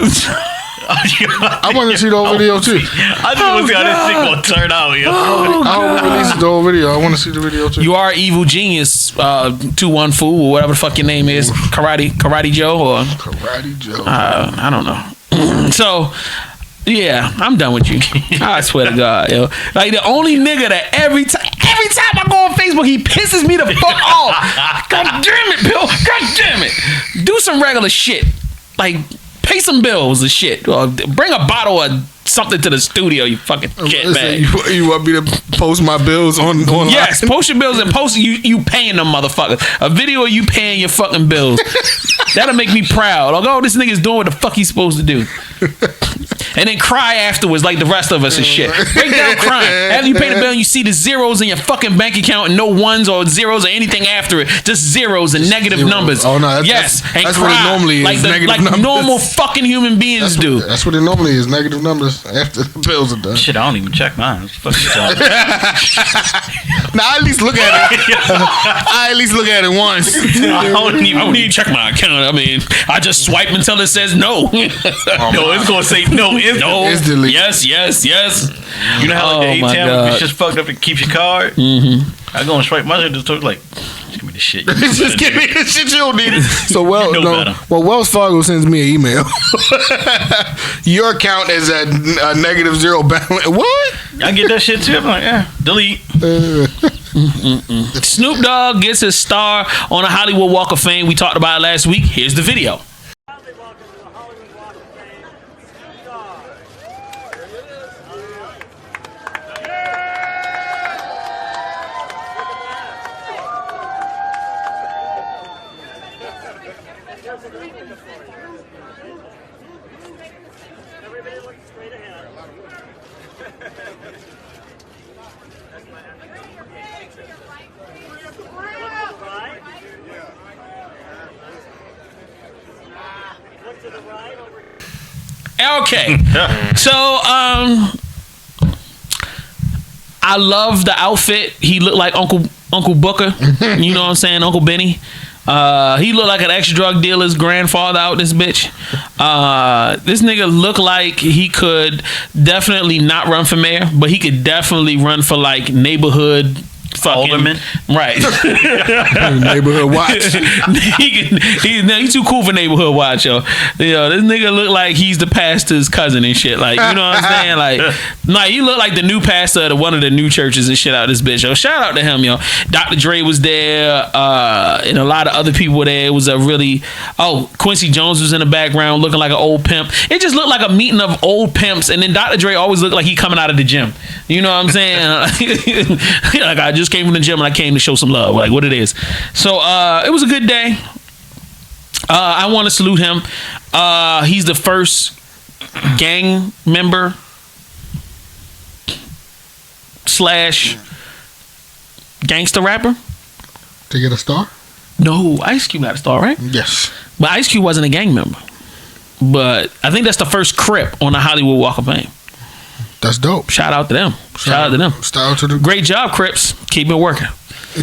I want to see the whole video too. I just want to see how this shit gonna turn out, yo. I hope we release the whole video. I want to see the video too. You are evil genius, 21 Fool or whatever the fuck your name is, Karate Joe or Karate Joe. I don't know. So. Yeah, I'm done with you. I swear to God, yo. Like the only nigga that every time I go on Facebook, he pisses me the fuck off. God damn it, Bill. God damn it. Do some regular shit. Like pay some bills and shit. Or bring a bottle of something to the studio, you fucking shitbag. You want me to post my bills online? Yes, post your bills and post you paying them motherfuckers. A video of you paying your fucking bills. That'll make me proud. Like, oh, this nigga's doing what the fuck he's supposed to do. And then cry afterwards like the rest of us and shit. Break down crying. After you pay the bill and you see the zeros in your fucking bank account and no ones or zeros or anything after it. Just zeros and negative numbers. Oh, no. That's what it normally is. Like negative numbers. Normal fucking human beings do. That's what it normally is. Negative numbers after the bills are done. Shit, I don't even check mine. Fuck Nah, I at least look at it. I at least look at it once. I don't even check my account. I mean, I just swipe until it says no. No, it's gonna say no. No. Instantly. Yes. You know how like the ATM is just fucked up and keeps your card? Mm-hmm. I go and swipe my shit just like, just give me the shit. Just give me the shit you don't need. So Wells Fargo sends me an email. Your account is at a negative zero balance. What? I get that shit too. I'm like, delete. Snoop Dogg gets his star on a Hollywood Walk of Fame. We talked about it last week. Here's the video. Okay, so I love the outfit. He looked like Uncle Booker. You know what I'm saying, Uncle Benny. He looked like an ex-drug dealer's grandfather out this bitch. This nigga looked like he could definitely not run for mayor, but he could definitely run for like neighborhood fucking alderman. Right. Neighborhood watch. He's too cool for neighborhood watch, yo. This nigga look like he's the pastor's cousin and shit. Like, you know what I'm saying? Like, he look like the new pastor of one of the new churches and shit out this bitch, yo. Shout out to him, yo. Dr. Dre was there, and a lot of other people were there. It was a really Quincy Jones was in the background looking like an old pimp. It just looked like a meeting of old pimps, and then Dr. Dre always looked like he coming out of the gym. You know what I'm saying? Like, I just came from the gym and I came to show some love, like what it is. So it was a good day. I want to salute him. He's the first gang member / gangster rapper to get a star. No, Ice Cube got a star, right? Yes, but Ice Cube wasn't a gang member. But I think that's the first Crip on the Hollywood Walk of Fame. That's dope. Shout out to them. Shout out to them. Shout out to the great job, Crips. Keep it working.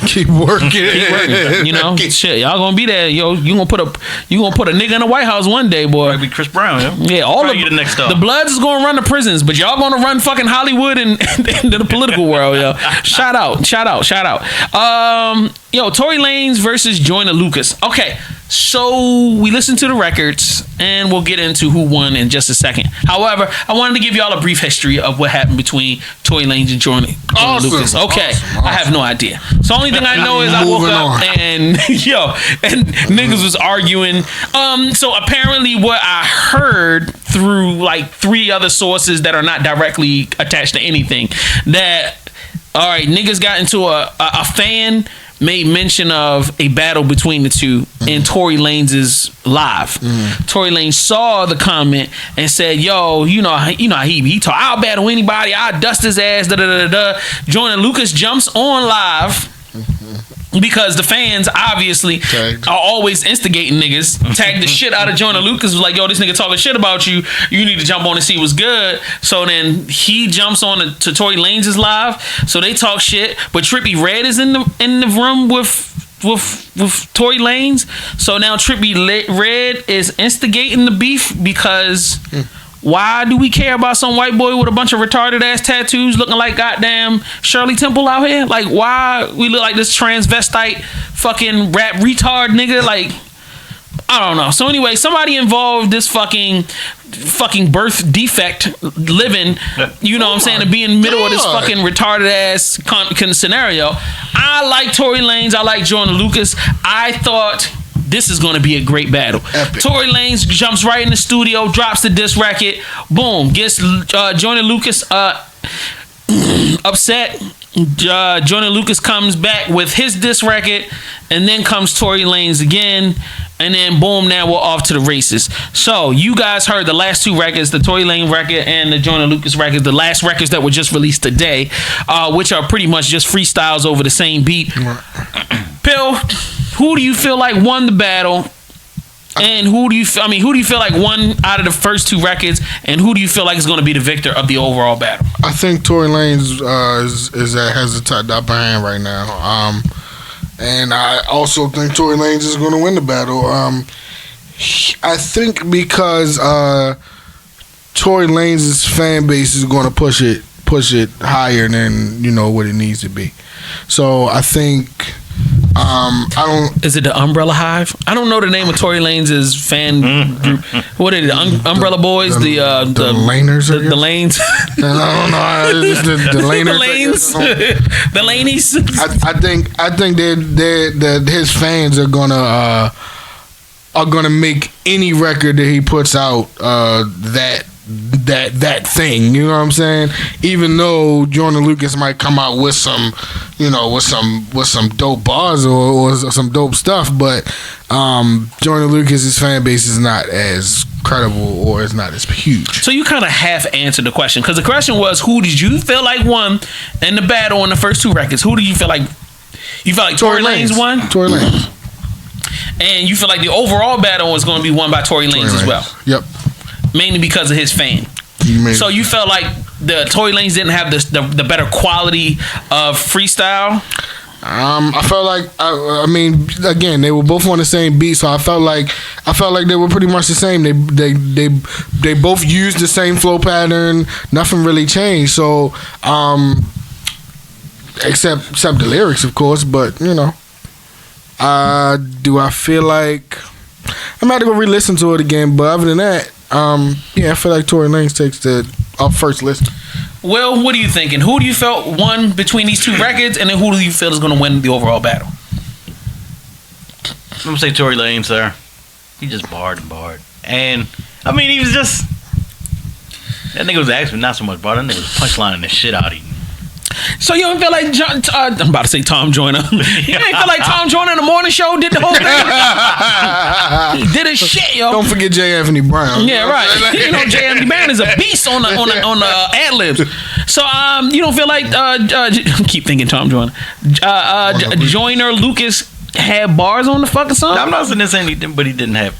Keep working. Keep working. You know, shit. Y'all gonna be there, yo. You gonna put a nigga in the White House one day, boy. Might be Chris Brown, yo. Yeah, all of the next up. The Bloods is gonna run the prisons, but y'all gonna run fucking Hollywood and the political world, yo. Shout out. Yo, Tory Lanez versus Joyner Lucas. Okay, so we listened to the records and we'll get into who won in just a second. However, I wanted to give y'all a brief history of what happened between Tory Lanez and Joyner Lucas. Okay, awesome. I have no idea. So the only thing I know is I woke up and niggas was arguing. So apparently what I heard through like 3 other sources that are not directly attached to anything, that all right, niggas got into a fan made mention of a battle between the two in Tory Lanez's live. Tory Lanez saw the comment and said, "Yo, you know how he talk. I'll battle anybody. I'll dust his ass." Joyner Lucas jumps on live. Because the fans obviously are always instigating niggas. Tagged the shit out of Joyner Lucas. Was like, yo, this nigga talking shit about you. You need to jump on and see what's good. So then he jumps on to Tory Lanez's live. So they talk shit. But Trippie Redd is in the room with Tory Lanez. So now Trippie Redd is instigating the beef because why do we care about some white boy with a bunch of retarded ass tattoos looking like goddamn Shirley Temple out here? Like, why we look like this transvestite fucking rap retard nigga? Like, I don't know. So anyway, somebody involved this fucking birth defect living, you know what I'm saying, to be in the middle of this fucking retarded ass scenario. I like Tory Lanez. I like Joyner Lucas. I thought this is going to be a great battle. Epic. Tory Lanez jumps right in the studio, drops the diss record, boom, gets Joyner Lucas upset. Joyner Lucas comes back with his diss record, and then comes Tory Lanez again, and then boom, now we're off to the races. So you guys heard the last two records, the Tory Lanez record and the Joyner Lucas record, the last records that were just released today, which are pretty much just freestyles over the same beat. Pill, who do you feel like won the battle? And who do you feel like won out of the first two records, and who do you feel like is going to be the victor of the overall battle? I think Tory Lanez has the upper hand right now. And I also think Tory Lanez is going to win the battle. I think because Tory Lanez's fan base is going to push it higher than what it needs to be. So I think I don't. Is it the Umbrella Hive? I don't know the name of Tory Lanez's fan group. What are the Umbrella Boys? The Laners? The Lanes? I don't know. The Laners. The Laneys? I think that his fans are gonna make any record that he puts out that thing, you know what I'm saying? Even though Joyner Lucas might come out with some dope bars or some dope stuff, but Joyner Lucas's fan base is not as credible or is not as huge. So you kind of half answered the question, because the question was, who did you feel like won in the battle on the first two records? Who do you feel like? You felt like Tory Lanez won? Tory Lanez. And you feel like the overall battle was going to be won by Tory Lanez as well? Yep. Mainly because of his fame. So you felt like the Tory Lanez didn't have the better quality of freestyle? I felt like I mean, again, they were both on the same beat, so I felt like they were pretty much the same. They both used the same flow pattern. Nothing really changed. So except the lyrics, of course. But do I feel like I'm about to go re-listen to it again? But other than that, I feel like Tory Lanez takes the first list. Well, what are you thinking? Who do you felt won between these two records, and then who do you feel is going to win the overall battle? I'm gonna say Tory Lanez, sir. He just barred. And I mean, he was just, that nigga was actually not so much barred. That nigga was punchlining the shit out of him. So you don't feel like I'm about to say Tom Joyner. You ain't feel like Tom Joyner in the morning show did the whole thing? He did his shit, yo. Don't forget J. Anthony Brown. Yeah, right. J. Anthony Brown is a beast on the ad libs. So you don't feel like keep thinking Tom Joyner. Joyner Lucas had bars on the fucking song. No, I'm not saying this anything, but he didn't have.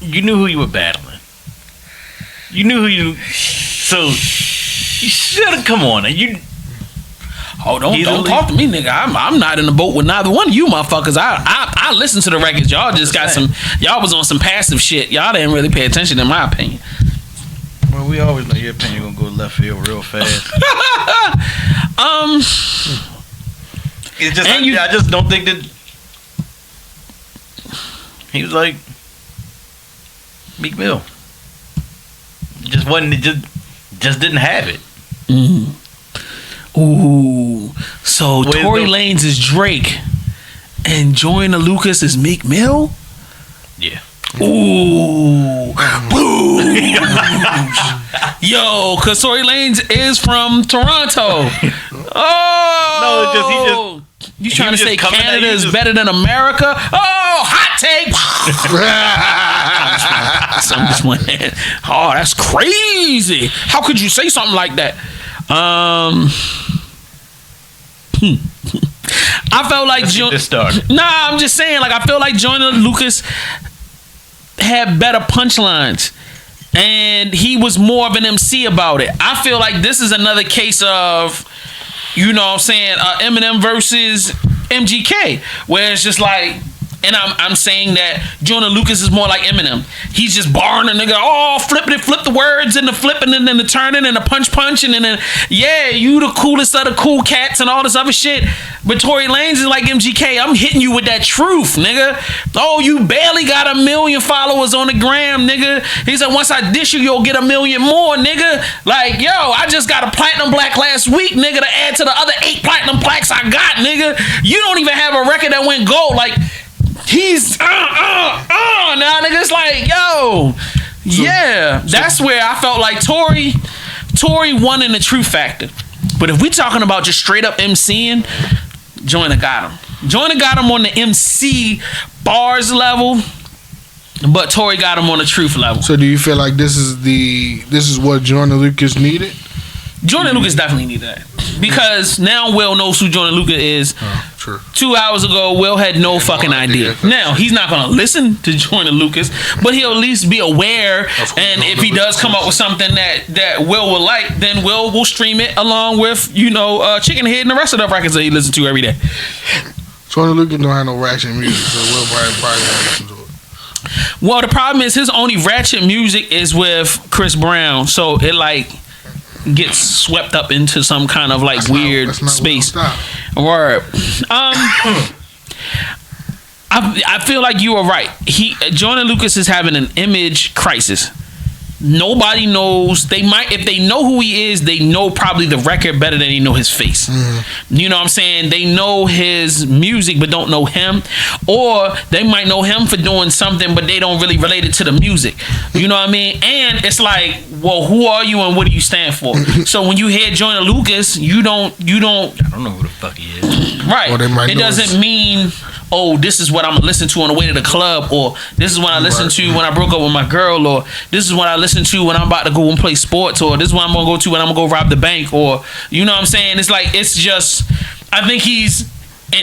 You knew who you were battling. You knew who you. So you should have come on. You. Oh, don't talk to me, nigga. I'm not in the boat with neither one of you motherfuckers. I listen to the records. Y'all just got some. Y'all was on some passive shit. Y'all didn't really pay attention, in my opinion. Well, we always know your opinion gonna go left field real fast. It's just I just don't think that he was like Meek Mill. Just wasn't. Just didn't have it. Mm-hmm. Ooh. So Tory Lanez is Drake, and Joyner Lucas is Meek Mill. Yeah. Ooh. Yo, cause Tory Lanez is from Toronto. Oh. No, you trying to say Canada is better than America? Oh, hot take. I'm just wondering. Oh, that's crazy. How could you say something like that? I felt like I'm just saying, like, I feel like Joyner Lucas had better punchlines, and he was more of an MC about it. I feel like this is another case of, you know what I'm saying, Eminem versus MGK, where it's just like, and I'm saying that Joyner Lucas is more like Eminem. He's just barring a nigga, flip the words and the flipping and then the turning and the punching and then, yeah, you the coolest of the cool cats and all this other shit. But Tory Lanez is like MGK. I'm hitting you with that truth, nigga. Oh, you barely got 1 million followers on the gram, nigga. He said, once I dish you, you'll get 1 million more, nigga. Like, yo, I just got a platinum black last week, nigga, to add to the other 8 platinum plaques I got, nigga. nigga, you don't even have a record that went gold. Like, he's now nigga, it's like, yo, yeah. That's where I felt like Tory won in the Truth Factor. But if we talking about just straight up MCing, Joyner got him. Joyner got him on the MC bars level, but Tory got him on the truth level. So do you feel like this is what Joyner Lucas needed? Joyner Lucas definitely needed that. Because now Will knows who Joyner Lucas is. Oh, true. 2 hours ago, Will had no fucking idea. Now, he's not going to listen to Joyner Lucas, but he'll at least be aware. And if he does come up with something that Will will like, then Will stream it along with, Chicken Head and the rest of the records that he listens to every day. Joyner Lucas don't have no ratchet music, so Will probably won't listen to it. Well, the problem is his only ratchet music is with Chris Brown, so it gets swept up into some kind of weird space. Word. I feel like you are right. Joyner Lucas is having an image crisis. Nobody knows. They might, if they know who he is, they know probably the record better than they know his face. You know what I'm saying? They know his music but don't know him, or they might know him for doing something but they don't really relate it to the music. You know what I mean? And it's like, well, who are you and what do you stand for? So when you hear Joyner Lucas, you don't. I don't know who the fuck he is. Right. It doesn't mean, oh, this is what I'm gonna listen to on the way to the club, or this is what I listen to when I broke up with my girl, or this is what I listen to when I'm about to go and play sports, or this is what I'm gonna go to when I'm gonna go rob the bank, or you know what I'm saying? It's like, it's just, I think he's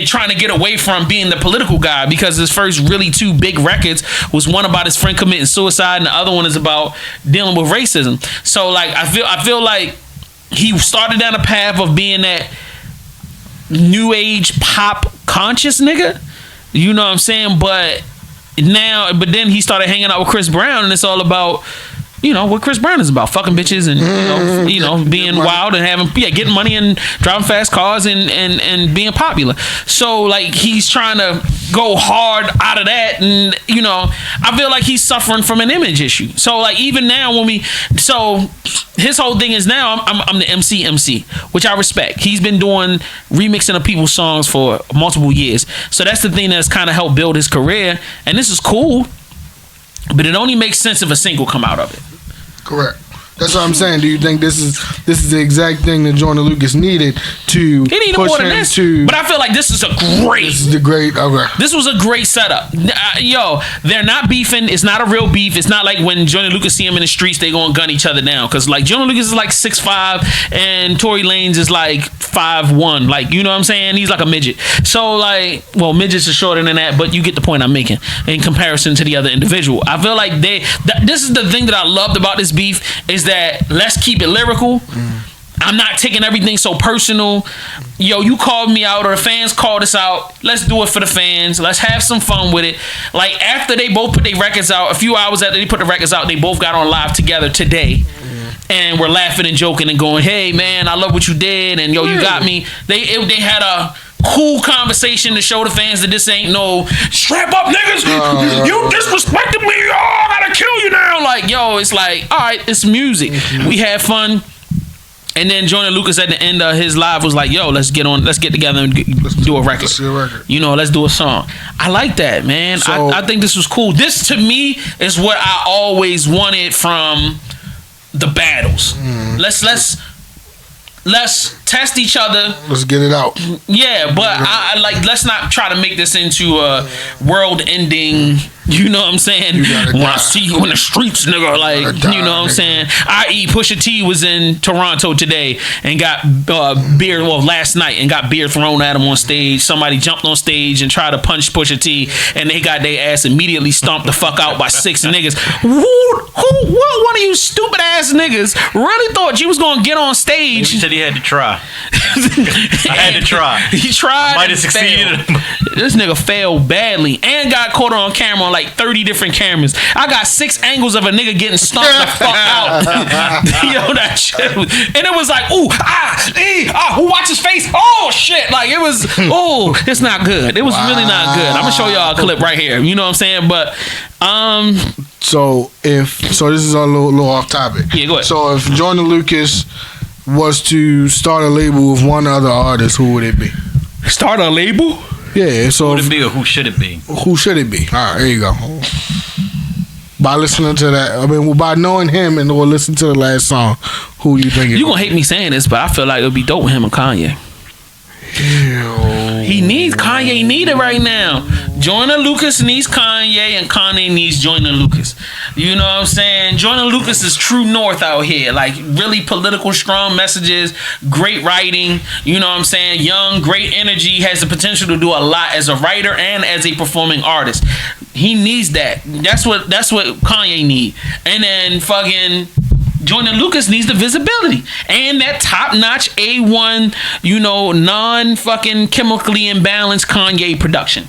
trying to get away from being the political guy, because his first really 2 big records was one about his friend committing suicide and the other one is about dealing with racism. So I feel like he started down a path of being that new age pop conscious nigga. You know what I'm saying? But then he started hanging out with Chris Brown, and it's all about, what Chris Brown is about, fucking bitches and being wild and getting money and driving fast cars and being popular. So he's trying to go hard out of that, and I feel like he's suffering from an image issue. So even now his whole thing is now I'm the MC, which I respect. He's been doing remixing of people's songs for multiple years, so that's the thing that's kind of helped build his career, and this is cool. But it only makes sense if a single come out of it. Correct. That's what I'm saying. Do you think this is the exact thing that Joyner Lucas needed to he needed push more than him this? to? But I feel like this is okay. This was a great setup. They're not beefing. It's not a real beef. It's not like when Joyner Lucas see him in the streets, they gonna gun each other down. Because Joyner Lucas is 6'5" and Tory Lanez is 5'1". You know what I'm saying? He's like a midget. So midgets are shorter than that, but you get the point I'm making in comparison to the other individual. I feel like this is the thing that I loved about this beef, is that let's keep it lyrical. I'm not taking everything so personal. You called me out, or the fans called us out. Let's do it for the fans. Let's have some fun with it. After they both put their records out, a few hours after they put the records out, they both got on live together today. And we're laughing and joking and going, hey man, I love what you did, and you got me. They had a cool conversation to show the fans that this ain't no strap up niggas. You disrespected me. Oh, I gotta kill you now. It's all right, it's music. We had fun. And then Joyner Lucas at the end of his live was like, yo, let's get together and do a record. Let's do a record. Let's do a song. I like that, man. So, I think this was cool. This to me is what I always wanted from the battles. Let's test each other. Let's get it out. Yeah, but I let's not try to make this into a world-ending. You know what I'm saying? When I see you in the streets, nigga, you know what I'm saying? I.e. Pusha T was in Toronto today and got beer, last night, and got beer thrown at him on stage. Somebody jumped on stage and tried to punch Pusha T, and they got their ass immediately stomped the fuck out by 6 niggas. What one of you stupid ass niggas really thought you was gonna get on stage? He said he had to try. I had to try. He tried. Might have succeeded. This nigga failed badly and got caught on camera on 30 different cameras. I got 6 angles of a nigga getting stomped the fuck out. That shit. And it was who watch his face? Oh shit. It was, it's not good. It was really not good. I'm gonna show y'all a clip right here. You know what I'm saying? But so this is a little off topic. Yeah, go ahead. So if Joyner Lucas was to start a label with one other artist, who would it be? Start a label? Yeah. So Would it be or who should it be? who should it be? All right, there you go. By listening to that, I mean, by knowing him and or listening to the last song, who you think? You gonna hate me saying this, but I feel like it'll be dope with him and Kanye. He needs Kanye. Need it right now. Joyner Lucas needs Kanye, and Kanye needs Joyner Lucas. You know what I'm saying? Joyner Lucas is true north out here. Like really political, strong messages, great writing. You know what I'm saying? Young, great energy, has the potential to do a lot as a writer and as a performing artist. He needs that. That's what Kanye need. And then fucking Joyner Lucas needs the visibility and that top-notch A1, you know, non-fucking chemically imbalanced Kanye production.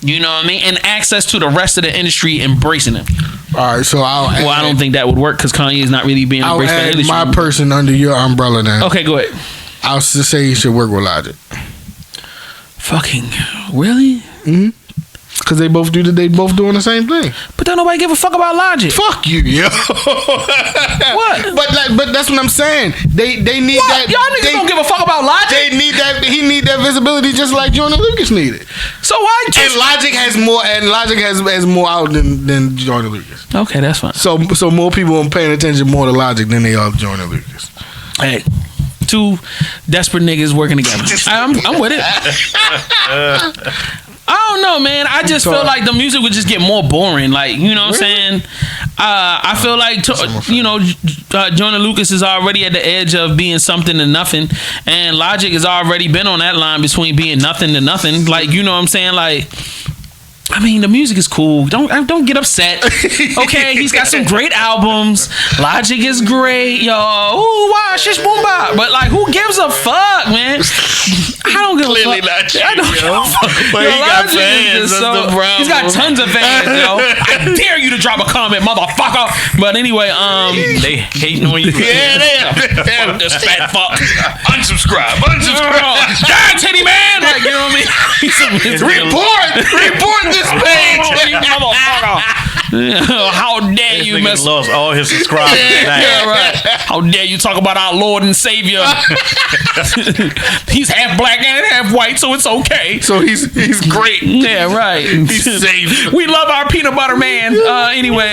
You know what I mean? And access to the rest of the industry embracing him. All right, so I don't think that would work because Kanye is not really being embraced by the industry. my person under your umbrella now. Okay, go ahead. I'll just say he should work with Logic. Fucking really? Mm-hmm. Because they both doing the same thing. But don't nobody give a fuck about Logic. Fuck you, yo. What? But that's what I'm saying. They need What? that. Y'all niggas don't give a fuck about Logic? They need that. He need that visibility just like Joyner Lucas needed. So why? And Logic has more. And Logic has more out than Joyner Lucas. Okay, that's fine. So more people are paying attention more to Logic than they are to Joyner Lucas. Hey, two desperate niggas working together. I'm with it. I don't know, man. I just feel like the music would just get more boring. Like, you know what I'm saying? I feel like, Joyner Lucas is already at the edge of being something to nothing. And Logic has already been on that line between being nothing to nothing. Like, you know what I'm saying? Like, I mean, the music is cool. Don't get upset. Okay, he's got some great albums. Logic is great, yo. Ooh, wow, shish boom bop. But like, who gives a fuck, man? I don't give a fuck. Clearly not you, I don't give a fuck. But Yo, he got Logic is fans. just That's the problem. He's got tons of fans, yo. I dare you to drop a comment, motherfucker. But anyway, They hating on you. Yeah, they are. fuck this fat fuck. Unsubscribe. Die, titty man. Like, you know what I mean? Report this page. Motherfucker. How dare This you nigga mess lost all his subscribers. Yeah, right. How dare you talk about our Lord and Savior? He's half black and half white, so it's okay. So he's great. Yeah, right. He's safe. We love our peanut butter man. Anyway,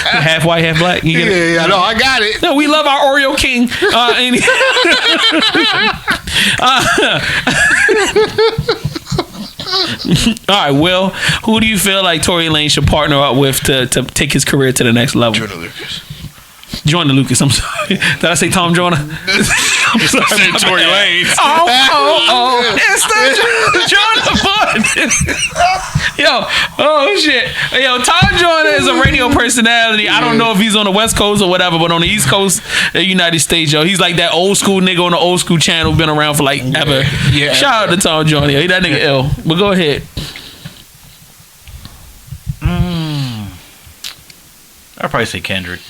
half white, half black. You get it? Yeah, I know. I got it. No, we love our Oreo King. All right, Will, who do you feel like Tory Lanez should partner up with to take his career to the next level? Joyner Lucas. Joyner Lucas, I'm sorry. Did I say Tom Joyner? I'm sorry. I said Tory Lanez. Oh. It's the Joyner Bud. Yo, oh shit. Yo, Tom Joyner is a radio personality. I don't know if he's on the West Coast or whatever, but on the East Coast of the United States, yo, he's like that old school nigga on the old school channel, been around for like ever. Yeah. Shout out to Tom Joyner. Yo, that nigga ill. But go ahead. I'd probably say Kendrick.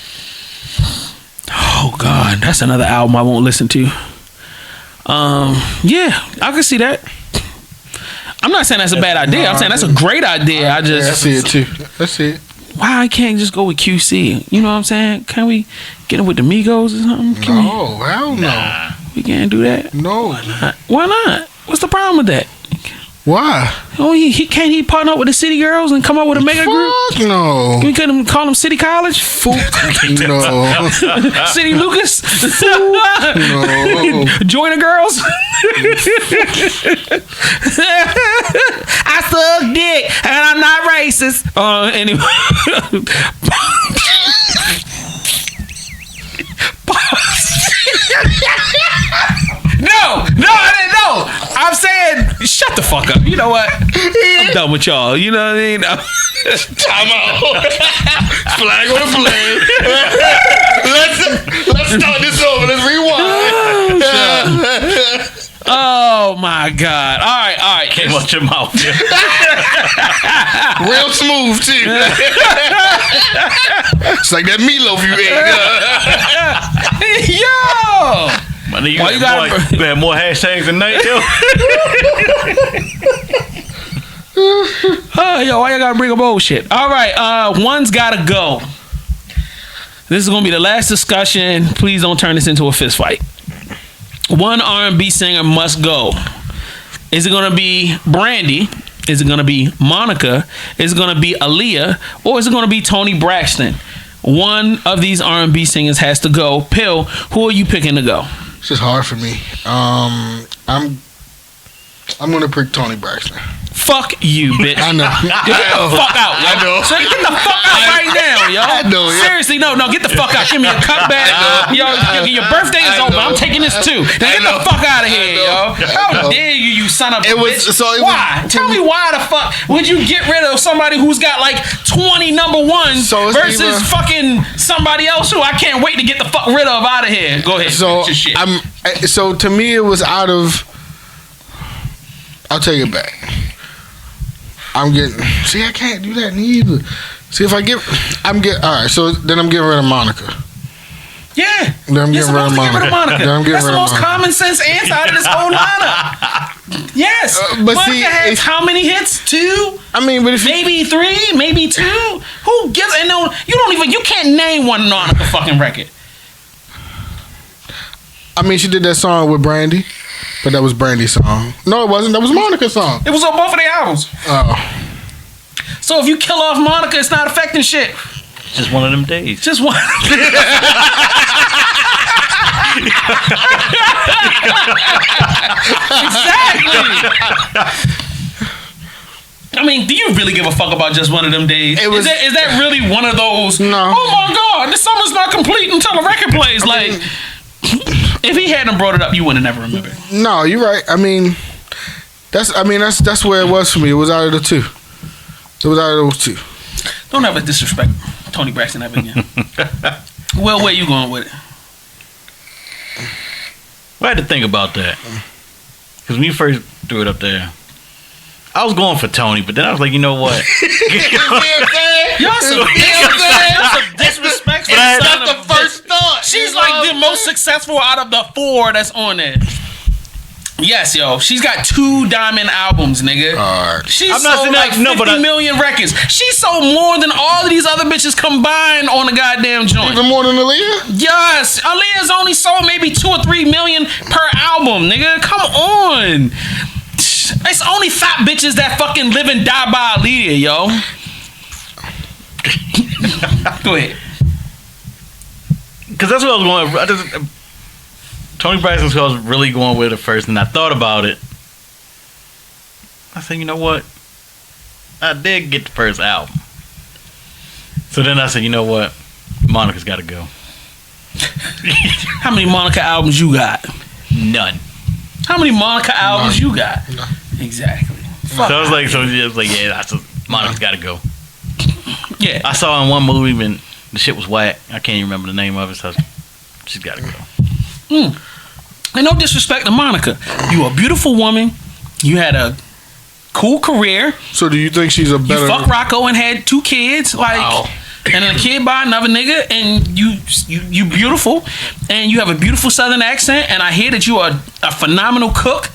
Oh God, that's another album I won't listen to. Yeah, I can see that. I'm not saying that's a bad idea. I'm saying that's a great idea. I see it too. I see it. Why I can't just go with QC? You know what I'm saying? Can we get it with the Migos or something? No, hell no. We can't do that. No. Why not? What's the problem with that? Why? Oh, he can't he partner up with the City Girls and come up with a mega group? Fuck no. We couldn't call them City College? No. City Lucas? No. Joyner Girls? I suck dick and I'm not racist. Anyway. No, I didn't know. I'm saying, shut the fuck up. You know what? I'm done with y'all. You know what I mean? Time out. Flag on the play. Let's start this over. Let's rewind. Oh my God. All right. Came out your mouth. Real smooth too. It's like that meatloaf you ate. Yo. Why you got more hashtags than that, yo? Yo, why you gotta bring up bullshit? All right, one's gotta go. This is gonna be the last discussion. Please don't turn this into a fist fight. one R&B singer must go. Is it gonna be Brandy? Is it gonna be Monica? Is it gonna be Aaliyah? Or is it gonna be Toni Braxton? One of these R&B singers has to go. Pill, who are you picking to go? It's just hard for me. I'm gonna pick Toni Braxton. Fuck you, bitch. I know. Get the fuck out, yo. I know. So get the fuck out right now, yo. I know, yeah. Seriously, no, get the fuck out. Give me a cut back. Yo, your birthday is over. I'm taking this too. Now get the fuck out of here, yo. How dare you son of a bitch. Why? Tell me why the fuck would you get rid of somebody who's got like 20 number ones versus fucking somebody else who I can't wait to get the fuck rid of out of here. Go ahead. So your shit. So to me, it was out of. I'll take it back. I'm getting. See, I can't do that neither. See, if I get, all right. So then I'm getting rid of Monica. Yeah. Then I'm getting rid of Monica. That's the most common sense answer out of this whole lineup. Yes. But Monica see, has how many hits? 2? I mean, but if maybe 3, maybe 2. Who gives? And no, you can't name one Monica fucking record. I mean, she did that song with Brandy, but that was Brandy's song. No, it wasn't. That was Monica's song. It was on both of their albums. Oh. So if you kill off Monica, it's not affecting shit. Just one of them days. Just one. Exactly. I mean, do you really give a fuck about just one of them days? Is that really one of those? No. Oh my God, the summer's not complete until the record plays. Like, if he hadn't brought it up, you wouldn't have never remembered. No, you're right. I mean, that's where it was for me. It was out of the two. It was out of those two. Don't ever disrespect Toni Braxton ever again. Well, where you going with it? I had to think about that. Because when you first threw it up there, I was going for Toni, but then I was like, you know what? Y'all some disrespectful. That's the first thought. She's like the most successful out of the 4 that's on there. Yes, yo. She's got 2 diamond albums, nigga. Alright. She sold like 50 million records. She sold more than all of these other bitches combined on the goddamn joint. Even more than Aaliyah? Yes. Aaliyah's only sold maybe 2 or 3 million per album, nigga. Come on. It's only fat bitches that fucking live and die by Aaliyah, yo. Go ahead. Because that's what I was going. Toni Braxton's who I was really going with at first, and I thought about it. I said, you know what? I did get the first album. So then I said, you know what? Monica's got to go. How many Monica albums you got? None. How many Monica albums you got? No. Exactly. So I was like, yeah, Monica's got to go. Yeah. I saw in one movie when the shit was whack. I can't even remember the name of it, so she's got to go. And no disrespect to Monica. You a beautiful woman. You had a cool career. So do you think she's a better... You fucked Rocco and had 2 kids. Like, and then a kid by another nigga. And you beautiful. And you have a beautiful southern accent. And I hear that you are a phenomenal cook.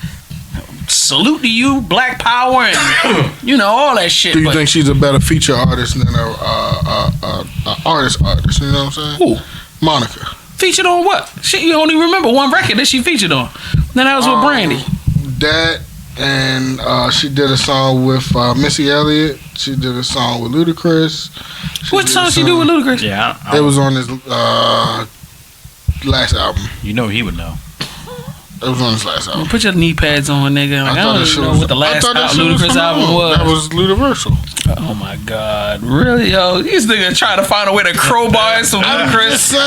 Salute to you, Black Power, and all that shit. Do you think she's a better feature artist than a artist? You know what I'm saying? Who? Monica. Featured on what? You only remember one record that she featured on. Then that was with Brandy. That, and she did a song with Missy Elliott. She did a song with Ludacris. What song she do with Ludacris? Yeah. It was on his last album. You know he would know. It was on his last album. Put your knee pads on, nigga. Like, I don't even know what the last Ludacris album was. That was Ludiversal. Oh my God. Really, yo? These niggas trying to find a way to crowbar some Ludacris in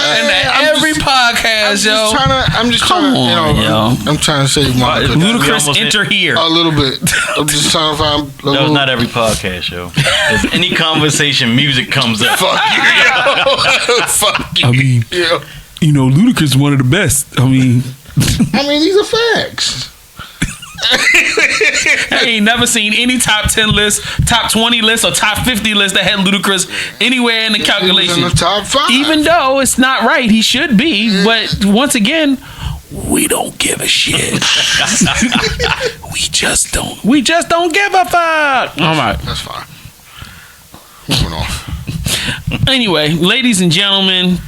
every podcast, yo. I'm just trying to save Monica. Ludacris enter here. A little bit. I'm just trying to find That was not every podcast, yo. If any conversation, music comes up. Fuck you, yo. Fuck you. I mean, Ludacris is one of the best. I mean, these are facts. I ain't never seen any top 10 list, top 20 list, or top 50 list that had Ludacris anywhere in the calculation. He was in the top 5. Even though it's not right, he should be. But once again, we don't give a shit. We just don't give a fuck. All right. That's fine. Moving on. Anyway, ladies and gentlemen,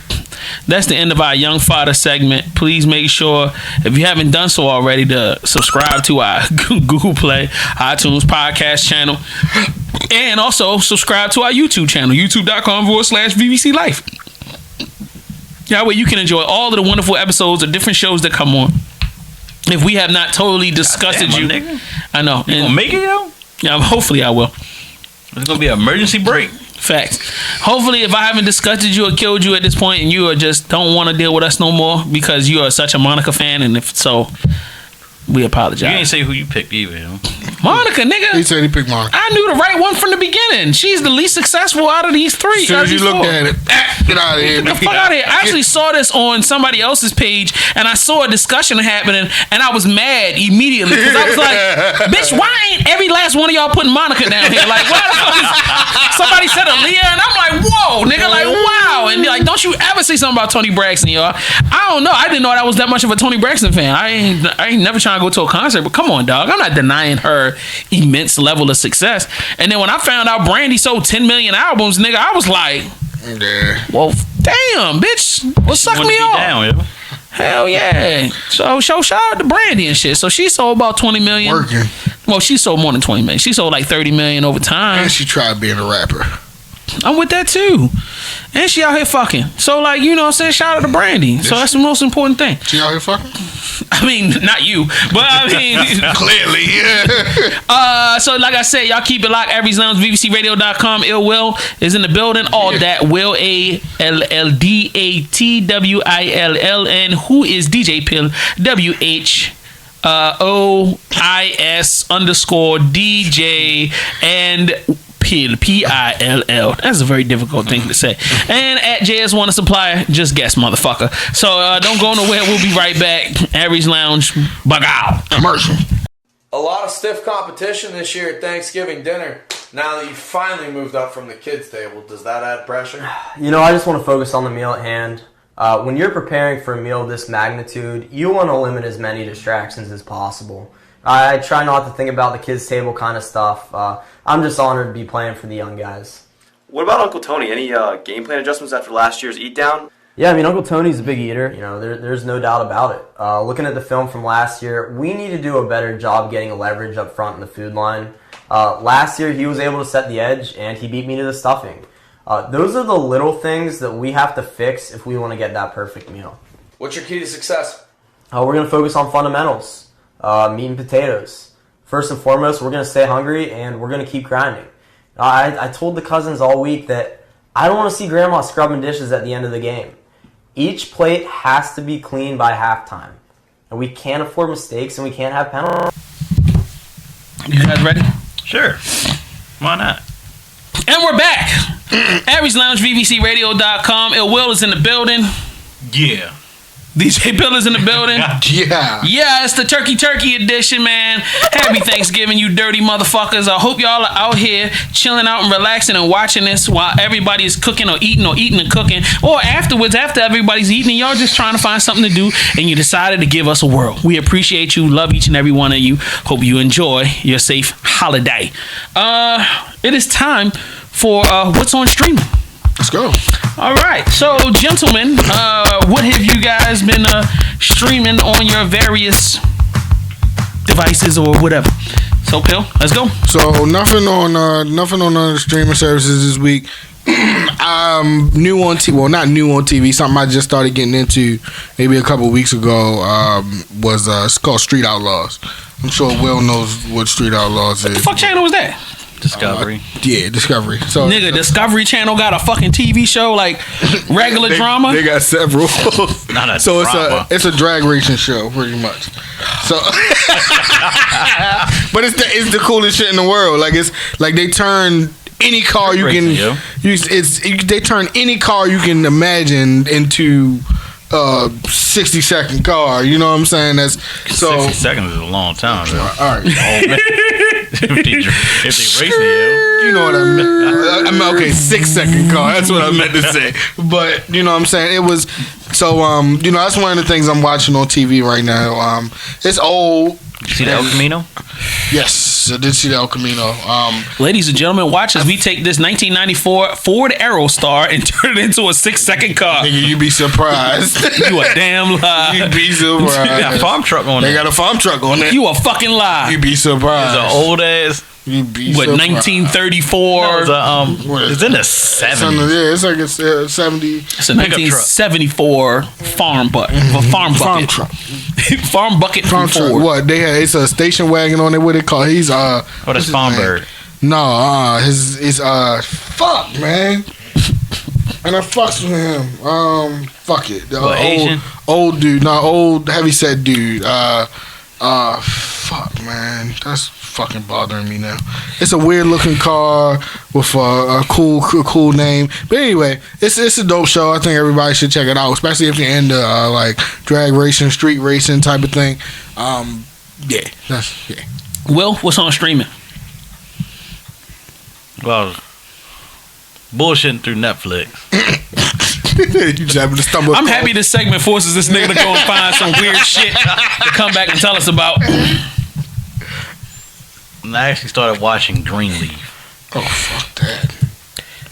that's the end of our Young Fodder segment. Please make sure, if you haven't done so already, to subscribe to our Google Play, iTunes podcast channel, and also subscribe to our YouTube channel, youtube.com/VVC Life. That way you can enjoy all of the wonderful episodes of different shows that come on. If we have not totally disgusted you, nigga. I know. You gonna make it, yo? Yeah, hopefully I will. It's gonna be an emergency break. Facts. Hopefully, if I haven't disgusted you or killed you at this point, and you are just don't want to deal with us no more because you are such a Monica fan, and if so, we apologize. You ain't say who you picked either, you know? Monica, nigga. He said he picked Monica. I knew the right one from the beginning. She's the least successful out of these three. As soon as you looked at it, get out of here. Get the fuck out of here. I actually saw this on somebody else's page, and I saw a discussion happening, and I was mad immediately because I was like, bitch, why ain't every last one of y'all putting Monica down here? Like, why the fuck is... Somebody said Aaliyah, and I'm like, whoa, nigga, like, wow. And like, don't you ever say something about Toni Braxton, y'all. I don't know. I didn't know I was that much of a Toni Braxton fan. I ain't never trying to go to a concert, but come on, dog. I'm not denying her immense level of success. And then when I found out Brandy sold 10 million albums, nigga, I was like, Yeah. well, damn, bitch, well, suck me off. Down, yo. Hell yeah. So shout out to Brandy and shit. So she sold about 20 million. Working. Well, she sold more than 20 million. She sold like 30 million over time. And she tried being a rapper. I'm with that too. And she out here fucking. So like, you know what I'm saying? Shout out to Brandy. So that's the most important thing. She out here fucking? I mean, not you, but I mean Clearly, yeah. so like I said, y'all keep it locked. Aries Lounge, VVCRadio.com. Ill Will is in the building. All that Will, ALLDATWILL, and who is DJ Pill, WHOIS_DJ and Pill, PILL. That's a very difficult thing to say. And at JS Wanna Supplier, just guess, motherfucker. So don't go nowhere. We'll be right back. Aries Lounge, bug-ow. Commercial. A lot of stiff competition this year at Thanksgiving dinner. Now that you finally moved up from the kids' table, does that add pressure? You know, I just want to focus on the meal at hand. When you're preparing for a meal of this magnitude, you want to limit as many distractions as possible. I try not to think about the kids' table kind of stuff. I'm just honored to be playing for the young guys. What about Uncle Tony? Any game plan adjustments after last year's eat down? Yeah, I mean, Uncle Tony's a big eater. You know, there's no doubt about it. Looking at the film from last year, we need to do a better job getting leverage up front in the food line. Last year, he was able to set the edge, and he beat me to the stuffing. Those are the little things that we have to fix if we want to get that perfect meal. What's your key to success? We're going to focus on fundamentals, meat and potatoes. First and foremost, we're going to stay hungry, and we're going to keep grinding. I told the cousins all week that I don't want to see Grandma scrubbing dishes at the end of the game. Each plate has to be clean by halftime. And we can't afford mistakes, and we can't have penalties. You guys ready? Sure. Why not? And we're back. Aries Lounge, VVCRadio.com. Ill Will is in the building. Yeah. DJ Pill is in the building. Yeah. Yeah, it's the Turkey edition, man. Happy Thanksgiving, you dirty motherfuckers. I hope y'all are out here chilling out and relaxing and watching this while everybody is cooking or eating and cooking. Or afterwards, after everybody's eating, and y'all just trying to find something to do, and you decided to give us a whirl. We appreciate you. Love each and every one of you. Hope you enjoy your safe holiday. It is time for What's on Streaming. Let's go. All right, so gentlemen, what have you guys been streaming on your various devices or whatever? So, Pill, let's go. So nothing on the streaming services this week. New on TV. Well, not new on TV. Something I just started getting into maybe a couple weeks ago. Was it's called Street Outlaws. I'm sure Will knows what Street Outlaws is. What the fuck channel was that? Discovery. Yeah, Discovery. So Nigga, Discovery Channel got a fucking TV show like regular drama. They got several. Not a So drama. it's a drag racing show, pretty much. So, but it's the coolest shit in the world. Like it's like they turn any car you can use. They turn any car you can imagine into 60-second car. You know what I'm saying? That's so. 60 seconds is a long time, though. All right. if they race it, You know what I meant. I mean, okay, 6-second car. That's what I meant to say. But you know what I'm saying. It was so. You know, that's one of the things I'm watching on TV right now. It's old. You see the El Camino? Yes. Yes, I did see the El Camino. Ladies and gentlemen, watch as we take this 1994 Ford Aerostar and turn it into a 6-second car. Nigga, you be surprised. You a damn lie. You be surprised. They got a farm truck on They there. got a farm truck on there. You a fucking lie. You be surprised. It's an old ass. You be What, surprised. 1934? No, it's in the It's in 70s. the- yeah, it's like it's 70. It's a 1974 farm bucket. Farm Farm bucket. truck. Farm bucket Farm from truck. Ford. What they had? It's a station wagon on there. What they call? He's Oh, that's what's his Farm name? Bird. No, his fuck man. And I fucks with him. Fuck it. The What, Asian? old dude, not old heavyset dude. Fuck man, that's fucking bothering me now. It's a weird looking car with a cool name. But anyway, it's a dope show. I think everybody should check it out, especially if you're into like drag racing, street racing type of thing. Yeah. Will, what's on streaming? Well, bullshitting through Netflix. You just having to stumble. I'm happy this segment forces this nigga to go and find some weird shit to come back and tell us about. And I actually started watching Greenleaf. Oh fuck that.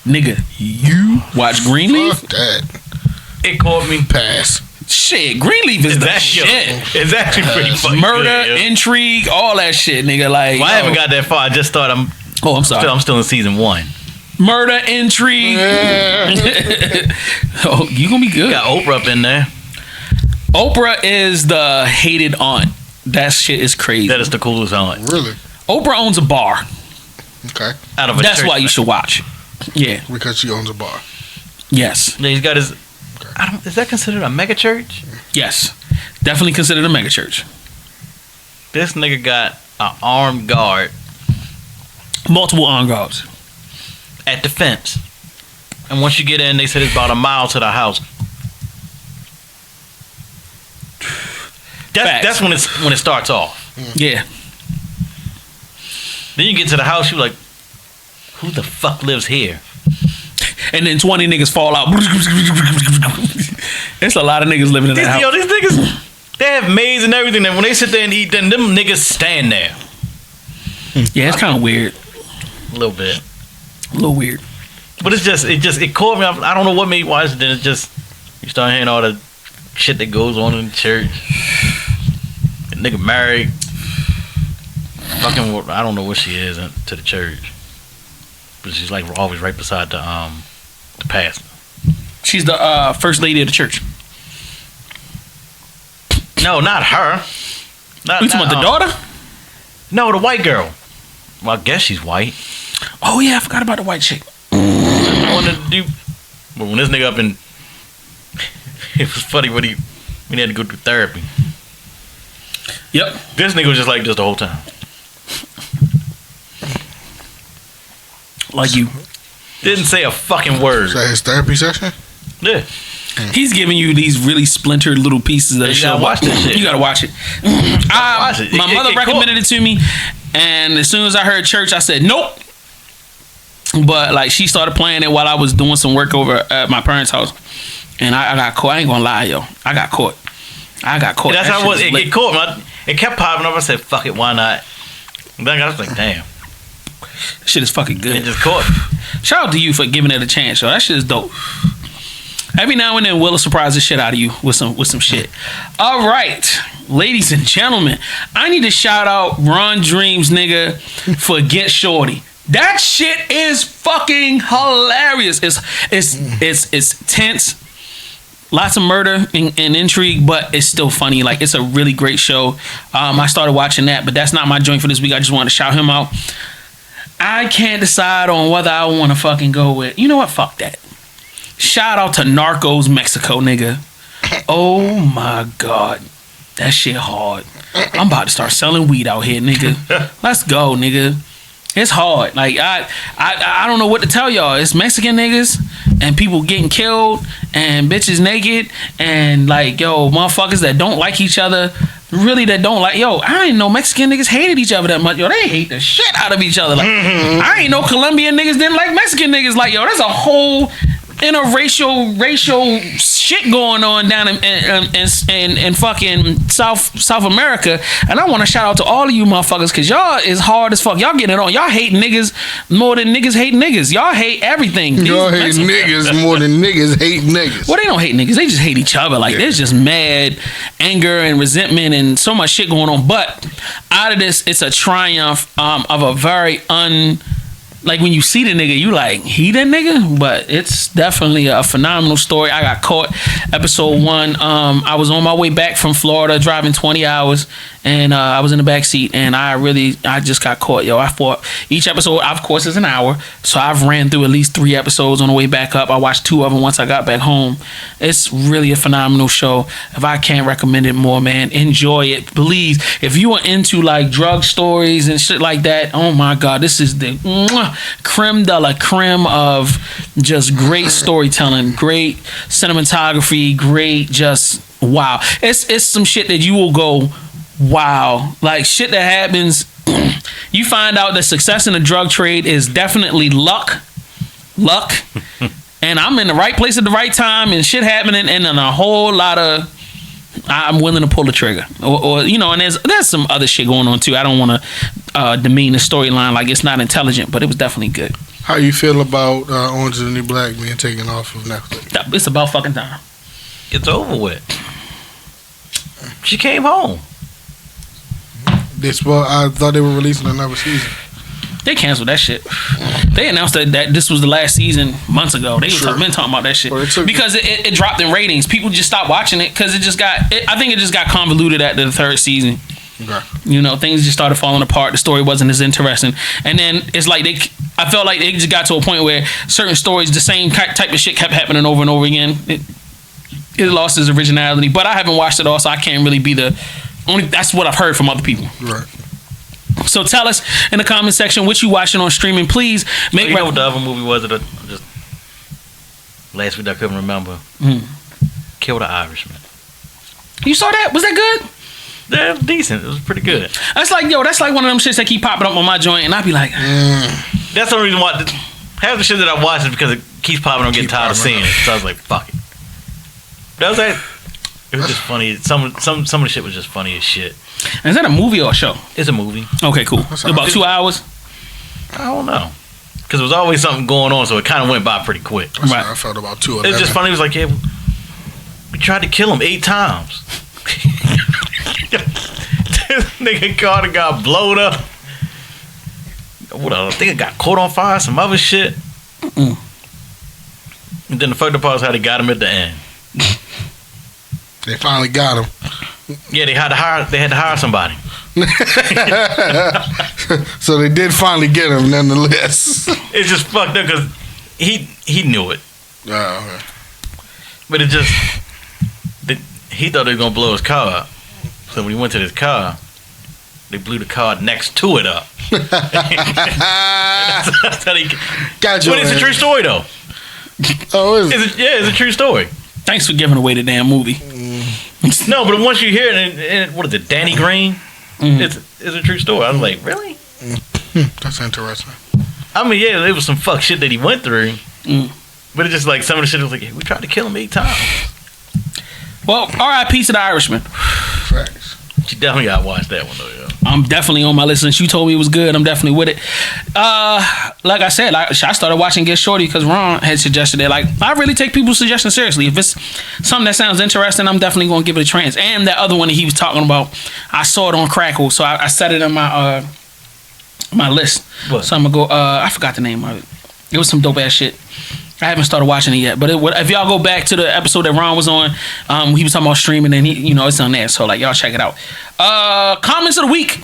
Nigga, you watch Greenleaf? Fuck that. It caught me. Pass. Shit, Greenleaf is the actually, shit. it's actually pretty fucking Murder, good, yo. intrigue, all that shit, nigga. Like, Well, I haven't got that far. I just thought I'm I'm still in season 1. Murder, intrigue. Oh, you gonna be good. Got Oprah up in there. Oprah is the hated aunt. That shit is crazy. That is the coolest aunt. Really? Oprah owns a bar. Okay. Out of a That's church. why you should watch. Yeah. Because she owns a bar. Yes. Yeah, he's got his. Is that considered a mega church? Yes. Definitely considered a megachurch. This nigga got an armed guard Multiple armed guards. at the fence, and once you get in, they said it's about a mile to the house. That's when it starts off. Yeah. Then you get to the house, you're like, who the fuck lives here? And then 20 niggas fall out. There's a lot of niggas living in that house. Yo, these niggas, they have maids and everything. And when they sit there and eat, then them niggas stand there. Yeah, it's kind of weird. A little bit. A little weird. But it caught me. I don't know what made me watch it. Then it just, you start hearing all the shit that goes on in the church. The nigga married. Fucking, I don't know what she is to the church. But she's like always right beside the pastor. She's the first lady of the church. No, not her. You talking about the daughter? No, the white girl. Well, I guess she's white. Oh, yeah, I forgot about the white chick. I wanted to do. But when this nigga up in. It was funny when he had to go through therapy. Yep. This nigga was just like this the whole time. Like you. Didn't say a fucking word. Is that his therapy session? Yeah. He's giving you these really splintered little pieces of the You show. gotta watch this shit. You gotta watch it. Watch it. My mother recommended it to me, and as soon as I heard church, I said nope. But like she started playing it while I was doing some work over at my parents' house, and I got caught. I ain't gonna lie, yo. I got caught. That's That's That how it was. shit It caught me. It kept popping up. I said, fuck it, why not? And then I was like, damn. Shit is fucking It good. just caught me. Shout out to you for giving it a chance, yo. That shit is dope. Every now and then, Will will surprise the shit out of you with some shit. All right, ladies and gentlemen, I need to shout out Ron Dreams, nigga, for Get Shorty. That shit is fucking hilarious. It's tense, lots of murder and intrigue, but it's still funny. Like, it's a really great show. I started watching that, but that's not my joint for this week. I just wanted to shout him out. I can't decide on whether I want to fucking go with. You know what? Fuck that. Shout out to Narcos Mexico, nigga. Oh my god, that shit hard. I'm about to start selling weed out here, nigga. Let's go, nigga. It's hard. Like I don't know what to tell y'all. It's Mexican niggas and people getting killed and bitches naked and like yo motherfuckers that don't like each other. Really, that don't like yo. I didn't know Mexican niggas hated each other that much. Yo, they hate the shit out of each other. Like I ain't know Colombian niggas didn't like Mexican niggas. Like yo, there's a whole in a racial shit going on down in fucking South America, and I want to shout out to all of you motherfuckers because y'all is hard as fuck. Y'all getting it on. Y'all hate niggas more than niggas hate niggas. Y'all hate everything. Y'all hate niggas more than niggas hate niggas. Well, they don't hate niggas. They just hate each other. Like there's just mad anger and resentment and so much shit going on. But out of this, it's a triumph of a very like when you see the nigga, you like, he that nigga? But it's definitely a phenomenal story. I got caught episode 1. I was on my way back from Florida driving 20 hours and I was in the back seat and I just got caught. Yo, I thought each episode, of course, is an hour. So I've ran through at least 3 episodes on the way back up. I watched 2 of them once I got back home. It's really a phenomenal show. If I can't recommend it more, man, enjoy it. Please, if you are into like drug stories and shit like that, oh my God, this is the creme de la creme of just great storytelling, great cinematography, great just wow. It's some shit that you will go, wow. Like shit that happens, you find out that success in the drug trade is definitely luck. And I'm in the right place at the right time and shit happening and then a whole lot of I'm willing to pull the trigger, or you know, and there's some other shit going on too. I don't want to demean the storyline like it's not intelligent, but it was definitely good. How you feel about Orange is the New Black being taken off of Netflix? It's about fucking time. It's over with. She came home. I thought they were releasing another season. They canceled that shit. They announced that this was the last season months ago. They been talking about that shit because it dropped in ratings. People just stopped watching it because I think it just got convoluted at the 3rd season. Okay. You know, things just started falling apart. The story wasn't as interesting, and then it's like I felt like they just got to a point where certain stories, the same type of shit kept happening over and over again. It lost its originality. But I haven't watched it all, so I can't really be that's what I've heard from other people. Right. So tell us in the comment section what you watching on streaming. Please make. You know what the other movie was? Just last week I couldn't remember. Kill the Irishman. You saw that? Was that good? Yeah, it was decent. It was pretty good. That's like one of them shits that keep popping up on my joint, and I be like, That's the only reason why half the shit that I watch is because it keeps popping. I'm getting tired of seeing it, so I was like, fuck it. That was like. It was just funny. Some of the shit was just funny as shit. Is that a movie or a show? It's a movie. Okay, cool. About 2 hours? I don't know. Because there was always something going on, so it kind of went by pretty quick. That's right. I felt about 2 of them. It's just funny. It was like, yeah, we tried to kill him 8 times. This nigga Carter got blown up. I think it got caught on fire, some other shit. And then the fucked up part is how they got him at the end. They finally got him. Yeah, they had to hire somebody. So they did finally get him, nonetheless. It's just fucked up because he knew it. Oh, okay. But it just he thought they were gonna blow his car up. So when he went to his car, they blew the car next to it up. That's how they got you. But it's a true story though. Oh, is it? It's a true story. Thanks for giving away the damn movie. No, but once you hear it, and what is it, Danny Green? It's a true story. I was like, really? That's interesting. I mean, yeah, there was some fuck shit that he went through, but it's just like some of the shit was like, we tried to kill him 8 times. Well, R.I.P. to the Irishman. Facts. You definitely gotta watch that one though, yo. I'm definitely on my list. Since you told me it was good, I'm definitely with it. Like I said, I started watching Get Shorty because Ron had suggested it. Like, I really take people's suggestions seriously. If it's something that sounds interesting, I'm definitely gonna give it a chance. And that other one that he was talking about, I saw it on Crackle, so I set it on my my list. What? So I'm gonna go. I forgot the name of it. It was some dope ass shit. I haven't started watching it yet, but if y'all go back to the episode that Ron was on, he was talking about streaming, and it's on there. So like, y'all check it out. Comments of the week.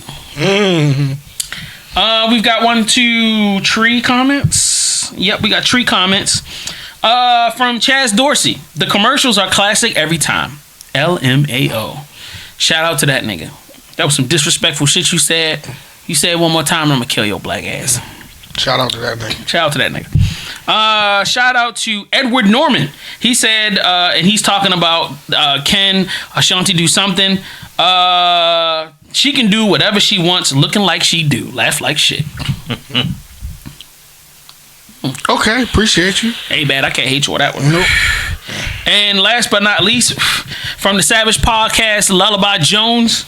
We've got 1, 2, 3 comments. Yep, we got 3 comments. From Chaz Dorsey. The commercials are classic every time. LMAO. Shout out to that nigga. That was some disrespectful shit you said. You say it one more time, and I'm gonna kill your black ass. Shout out to that nigga. Shout out to that nigga. Shout out to Edward Norman. He said, and he's talking about can Ashanti do something? She can do whatever she wants, looking like she do. Laugh like shit. Okay, appreciate you. Hey, bad. I can't hate you with that one. Nope. And last but not least, from the Savage Podcast, Lullaby Jones.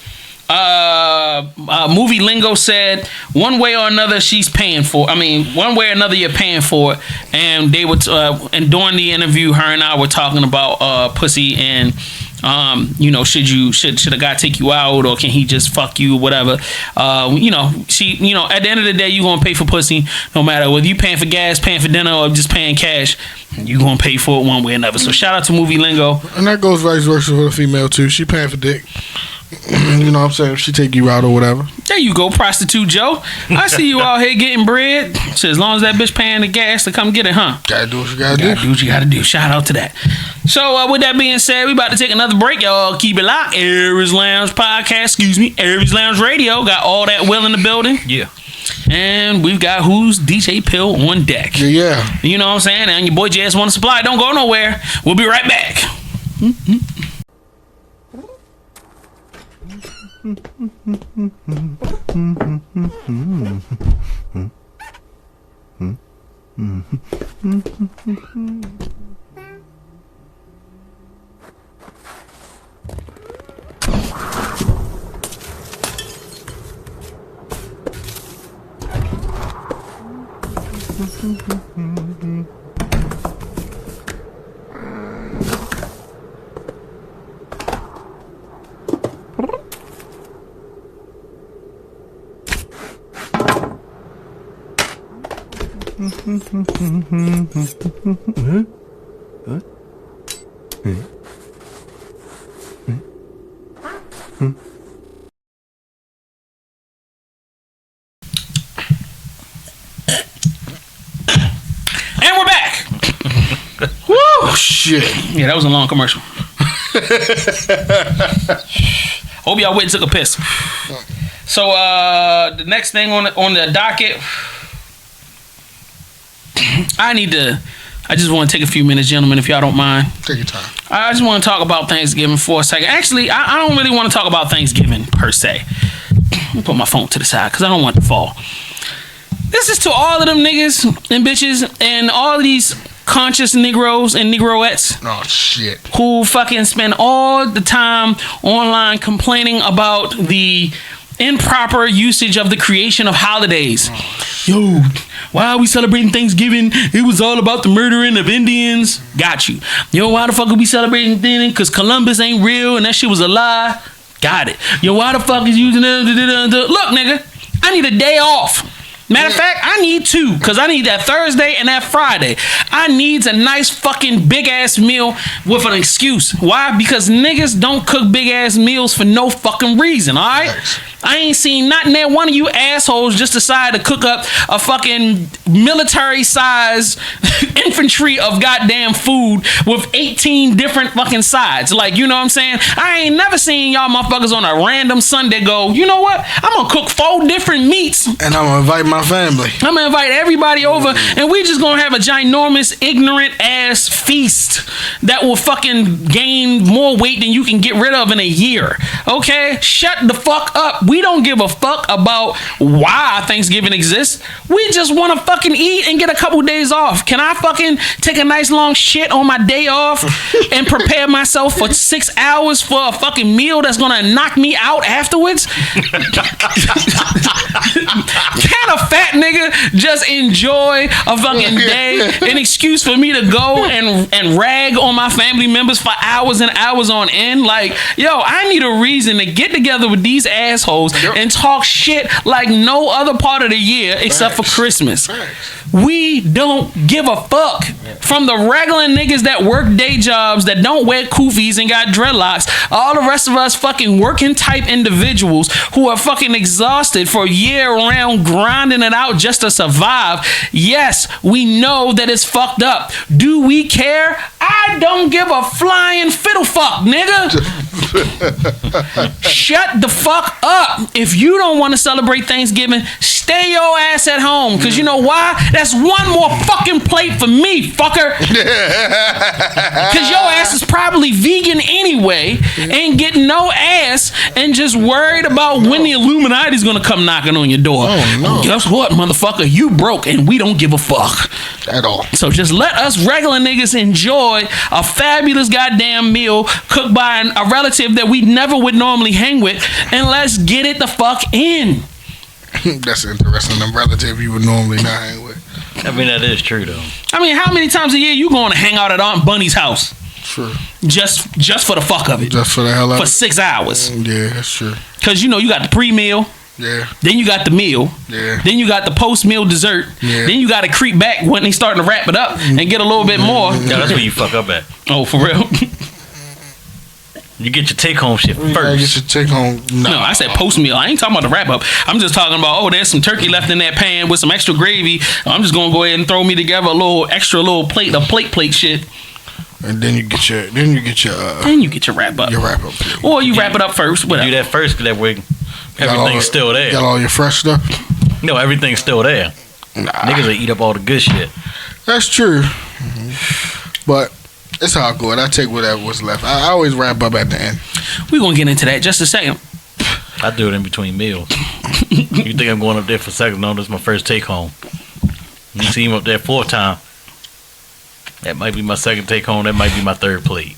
Movie Lingo said, one way or another she's paying for. I mean, one way or another you're paying for it. And they would, and during the interview, her and I were talking about pussy and. You know, should a guy take you out, or can he just fuck you, whatever? You know, at the end of the day, you gonna pay for pussy, no matter whether you paying for gas, paying for dinner, or just paying cash. You gonna pay for it one way or another. So shout out to Movie Lingo. And that goes vice versa for the female too. She paying for dick. You know what I'm saying? If she take you out or whatever. There you go, prostitute Joe. I see you out here getting bread. So as long as that bitch paying the gas to come get it, huh? Gotta do what you gotta do. Do what you gotta do. Shout out to that. So with that being said, we about to take another break, y'all. Keep it locked. Aries Lounge Podcast, Aries Lounge Radio. Got all that will in the building. Yeah. And we've got Who's DJ Pill on deck. Yeah. You know what I'm saying? And your boy JS Wanna Supply. Don't go nowhere. We'll be right back. Mm-hmm. And we're back. Woo! Shit. Yeah, that was a long commercial. Hope y'all went and took a piss. So the next thing on the docket, I just want to take a few minutes, gentlemen, if y'all don't mind. Take your time. I just want to talk about Thanksgiving for a second. Actually, I don't really want to talk about Thanksgiving per se. Let me put my phone to the side because I don't want it to fall. This is to all of them niggas and bitches and all of these conscious Negroes and Negroettes. Oh, shit. Who fucking spend all the time online complaining about the improper usage of the creation of holidays. Yo, why are we celebrating Thanksgiving? It was all about the murdering of Indians. Got you. Yo, why the fuck are we celebrating Thanksgiving? Because Columbus ain't real and that shit was a lie. Got it. Yo, why the fuck is using it? Look, nigga, I need a day off. Matter of fact, I need two, because I need that Thursday and that Friday. I need a nice fucking big ass meal with an excuse. Why? Because niggas don't cook big ass meals for no fucking reason, alright? Nice. I ain't seen not near one of you assholes just decide to cook up a fucking military size infantry of goddamn food with 18 different fucking sides. Like, you know what I'm saying? I ain't never seen y'all motherfuckers on a random Sunday go, you know what? I'm gonna cook 4 different meats. And I'm gonna invite my family. I'm gonna invite everybody over and we just gonna have a ginormous, ignorant ass feast that will fucking gain more weight than you can get rid of in a year. Okay? Shut the fuck up. We don't give a fuck about why Thanksgiving exists. We just want to fucking eat and get a couple days off. Can I fucking take a nice long shit on my day off and prepare myself for 6 hours for a fucking meal that's gonna knock me out afterwards? Can a fat nigga just enjoy a fucking day? An excuse for me to go and rag on my family members for hours and hours on end? Like, yo, I need a reason to get together with these assholes and talk shit like no other part of the year except for Christmas. We don't give a fuck. From the regular niggas that work day jobs that don't wear koofies and got dreadlocks, all the rest of us fucking working type individuals who are fucking exhausted for year round grinding it out just to survive. Yes, we know that it's fucked up. Do we care? I don't give a flying fiddle fuck, nigga. Shut the fuck up. If you don't want to celebrate Thanksgiving, stay your ass at home. Because you know why? That's one more fucking plate for me, fucker. Because your ass is probably vegan anyway, ain't getting no ass, and just worried about when the Illuminati's gonna come knocking on your door. Oh, no. Guess what, motherfucker? You broke, and we don't give a fuck. At all. So just let us regular niggas enjoy a fabulous goddamn meal cooked by a relative that we never would normally hang with, and let's get it the fuck in. That's interesting. A relative you would normally not hang with. I mean, that is true, though. I mean, how many times a year you going to hang out at Aunt Bunny's house? True. Just for the fuck of it. Just for the hell of For it. 6 hours. Yeah, that's true. Because, you know, you got the pre-meal. Yeah. Then you got the meal. Yeah. Then you got the post-meal dessert. Yeah. Then you got to creep back when they starting to wrap it up and get a little bit more. Yeah, that's where you fuck up at. Oh, for real? You get your take-home shit You gotta first. get your take home. No, I said post-meal. I ain't talking about the wrap-up. I'm just talking about, oh, there's some turkey left in that pan with some extra gravy. I'm just going to go ahead and throw me together a little extra little plate of plate shit. And then you get your Then you get your wrap-up. your wrap up plate. Or you wrap it up first. Whatever. Do that first, 'cause that way everything's still there. Got all your fresh stuff. No, everything's still there. Nah, Niggas will eat up all the good shit. that's true. But it's all good. I take whatever was left. I always wrap up at the end. We're going to get into that just a second. I do it in between meals. You think I'm going up there for seconds? No, this is my first take home. You see him up there 4th time. That might be my second take home. That might be my 3rd plate.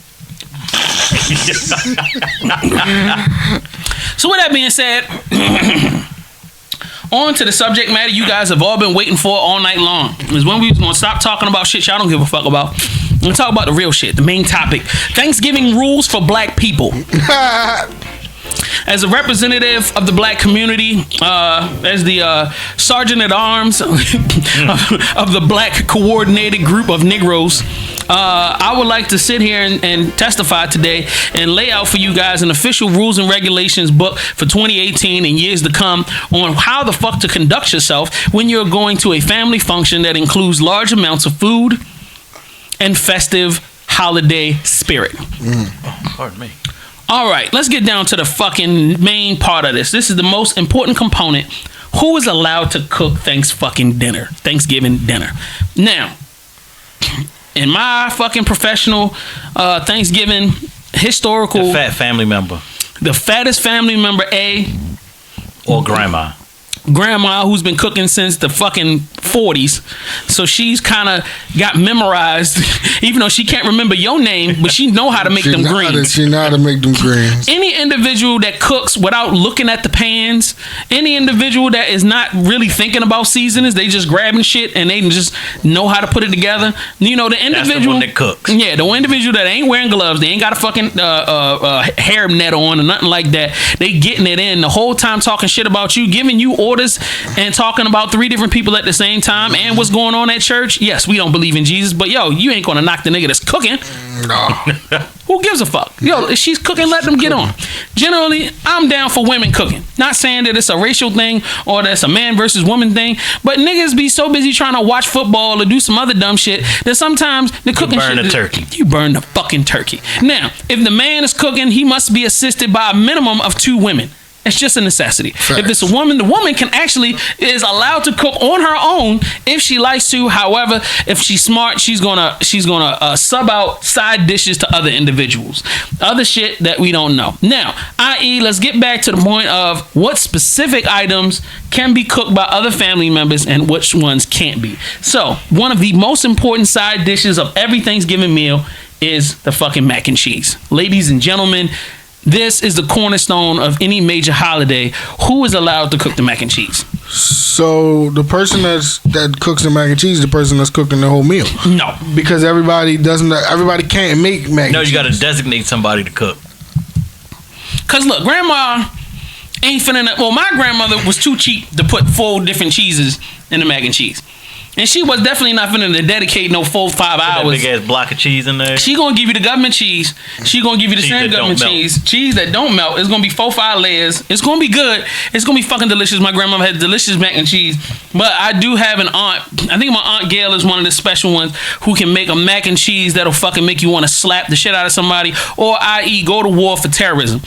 So with that being said, on to the subject matter you guys have all been waiting for all night long. Is when we was going to stop talking about shit y'all don't give a fuck about and talk about the real shit, the main topic. Thanksgiving rules for black people. As a representative of the black community, as the sergeant at arms of the black coordinated group of Negroes, I would like to sit here and testify today and lay out for you guys an official rules and regulations book for 2018 and years to come on how the fuck to conduct yourself when you're going to a family function that includes large amounts of food and festive holiday spirit. Pardon me. All right, let's get down to the fucking main part of this. This is the most important component. Who is allowed to cook Thanksgiving dinner? Now, in my fucking professional Thanksgiving historical, The fat family member. the fattest family member, Or grandma. grandma, who's been cooking since the fucking 40s, so she's kind of got memorized, even though she can't remember your name, but she know how to make them greens. She know how to make them greens. Any individual that cooks without looking at the pans, any individual that is not really thinking about seasonings, they just grabbing shit and they just know how to put it together. You know, the individual That's the one that cooks. Yeah, the one individual that ain't wearing gloves, they ain't got a fucking hair net on or nothing like that. They getting it in the whole time, talking shit about you, giving you orders and talking about 3 different people at the same time and what's going on at church. Yes, we don't believe in Jesus, but yo, you ain't gonna knock the nigga that's cooking. No. Who gives a fuck? Yo, if she's cooking, let them get on. Generally, I'm down for women cooking. Not saying that it's a racial thing or that's a man versus woman thing, but niggas be so busy trying to watch football or do some other dumb shit that sometimes the cooking burn shit... the turkey. You burn the fucking turkey. Now, if the man is cooking, he must be assisted by a minimum of 2 women. It's just a necessity. Facts. If it's a woman, the woman can actually is allowed to cook on her own if she likes to. However, if she's smart, she's gonna sub out side dishes to other individuals, other shit that we don't know. Now, i.e., let's get back to the point of what specific items can be cooked by other family members and which ones can't be. So, one of the most important side dishes of every Thanksgiving meal is the fucking mac and cheese. Ladies and gentlemen, this is the cornerstone of any major holiday. Who is allowed to cook the mac and cheese? So the person that cooks the mac and cheese is the person that's cooking the whole meal. No. Because everybody can't make mac and No, cheese. you got to designate somebody to cook. Because look, grandma ain't finna... Well, my grandmother was too cheap to put 4 different cheeses in the mac and cheese. And she was definitely not finna to dedicate no 4-5 hours. Big ass block of cheese in there. She gonna give you the government cheese. She gonna give you the Cheese same that government don't melt. cheese. Cheese that don't melt. It's gonna be 4-5 layers. It's gonna be good. It's gonna be fucking delicious. My grandmother had delicious mac and cheese. But I do have an aunt. I think my aunt Gail is one of the special ones who can make a mac and cheese that'll fucking make you want to slap the shit out of somebody, or i.e. go to war for terrorism.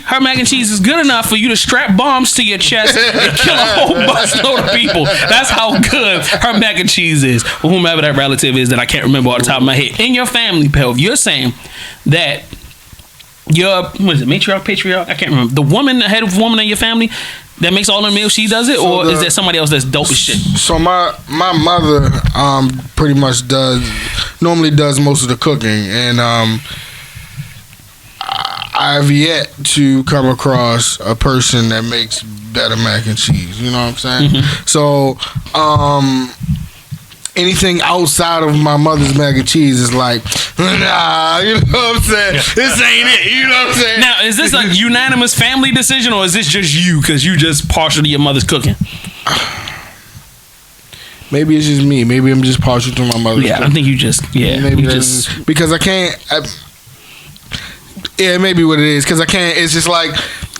Her mac and cheese is good enough for you to strap bombs to your chest and kill a whole busload of people. That's how good her mac and cheese is, or whomever that relative is that I can't remember off the top of my head. In your family, Pel, you're saying that your, what is it, matriarch, patriarch? I can't remember. The woman, the head of woman in your family that makes all the meals, she does it, or is there somebody else that's dope as shit? So my mother pretty much normally does most of the cooking, and I've yet to come across a person that makes better mac and cheese. You know what I'm saying? Mm-hmm. So anything outside of my mother's mac and cheese is like, nah, you know what I'm saying? This ain't it, you know what I'm saying? Now, is this a unanimous family decision, or is this just you because you just partial to your mother's cooking? Maybe it's just me. Maybe I'm just partial to my mother's Yeah, cooking. I think you just, Maybe you that's just, because I can't. Yeah, maybe what it is, because I can't. It's just like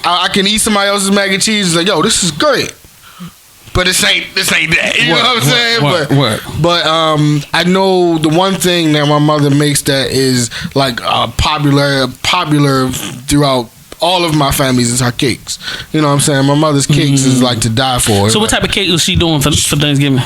I can eat somebody else's mac and cheese. It's like, yo, this is great. But this ain't that. You know what I'm saying? But I know the one thing that my mother makes that is like popular throughout all of my families is her cakes. You know what I'm saying? My mother's cakes is like to die for. So what type of cake is she doing for Thanksgiving?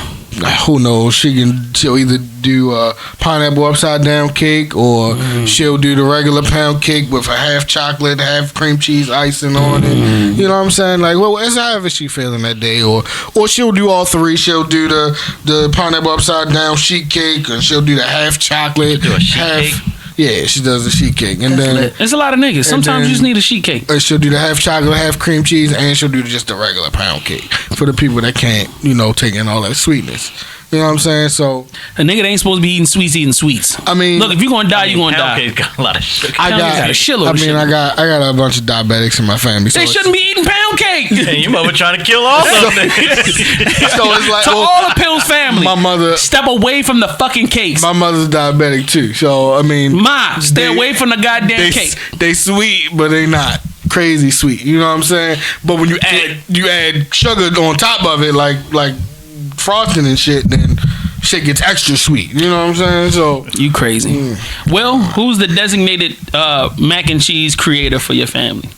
Who knows? She'll either do a pineapple upside down cake, or she'll do the regular pound cake with a half chocolate, half cream cheese icing on it. You know what I'm saying? Like, well, it's however she feeling that day, or she'll do all three. She'll do the pineapple upside down sheet cake, and she'll do the half chocolate, Do a sheet cake? Yeah, she does the sheet cake, and then It's a lot of niggas. Sometimes you just need a sheet cake. she'll do the half chocolate, half cream cheese, and she'll do just the regular pound cake for the people that can't, take in all that sweetness. You know what I'm saying? So A nigga that ain't supposed to be eating sweets. I mean, Look, if you're gonna die, you're gonna Pound die. cake got a lot of sugar. I Pound cake got a shitload of sugar. I got a bunch of diabetics in my family. So They shouldn't be eating pound cake. And your mother trying to kill all of them. So it's like, To all the Pills family, my mother, step away from the fucking cakes. my mother's diabetic too. So I mean, Ma, stay they- away from the goddamn they cake. they sweet, but they not crazy sweet. You know what I'm saying? But when you add sugar on top of it, like frosting and shit, then shit gets extra sweet. You know what I'm saying? So You crazy. Well, who's the designated mac and cheese creator for your family?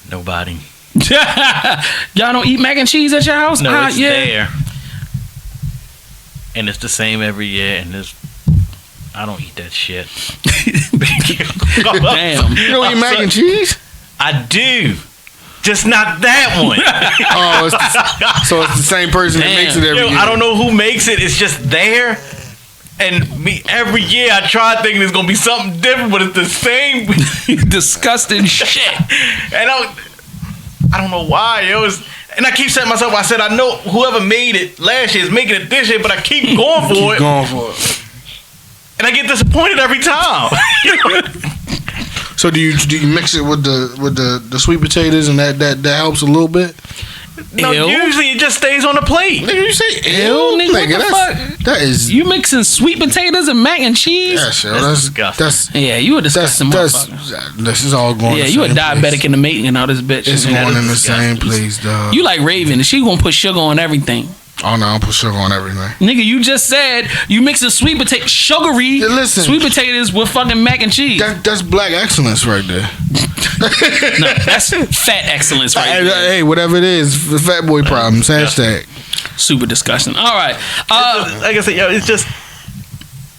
Nobody. Y'all don't eat mac and cheese at your house? No, it's there. And it's the same every year, and I don't eat that shit. Damn. you don't eat mac and cheese? I do. Just not that one. Oh, so it's the same person that makes it every Yo, year. I don't know who makes it. It's just there. And me every year I try thinking it's gonna be something different, but it's the same Disgusting shit. And I don't know why. And I keep saying to myself, I said I know whoever made it last year is making it this year, but I keep going for it. Going for it. And I get disappointed every time. So do you mix it with the sweet potatoes, and that helps a little bit? No, Ew. usually it just stays on the plate. Nigga, you say Ew, nigga, what the fuck? That is You mixing sweet potatoes and mac and cheese? that's disgusting. that's Yeah, you a disgusting that's motherfucker. this is all going. Yeah, the you a same diabetic place. in the making and all this bitch. It's Yeah. going in the disgusting. same place, dog. You like Raven, and she gonna put sugar on everything. Oh no, I don't put sugar on everything. Nigga, you just said you mix a sweet potato, sugary Yeah, listen. sweet potatoes with fucking mac and cheese. That's black excellence right there. No, that's fat excellence right Hey, there. hey, whatever it is, the fat boy problems. Hashtag. Super disgusting. All right. Like I said, yo, it's just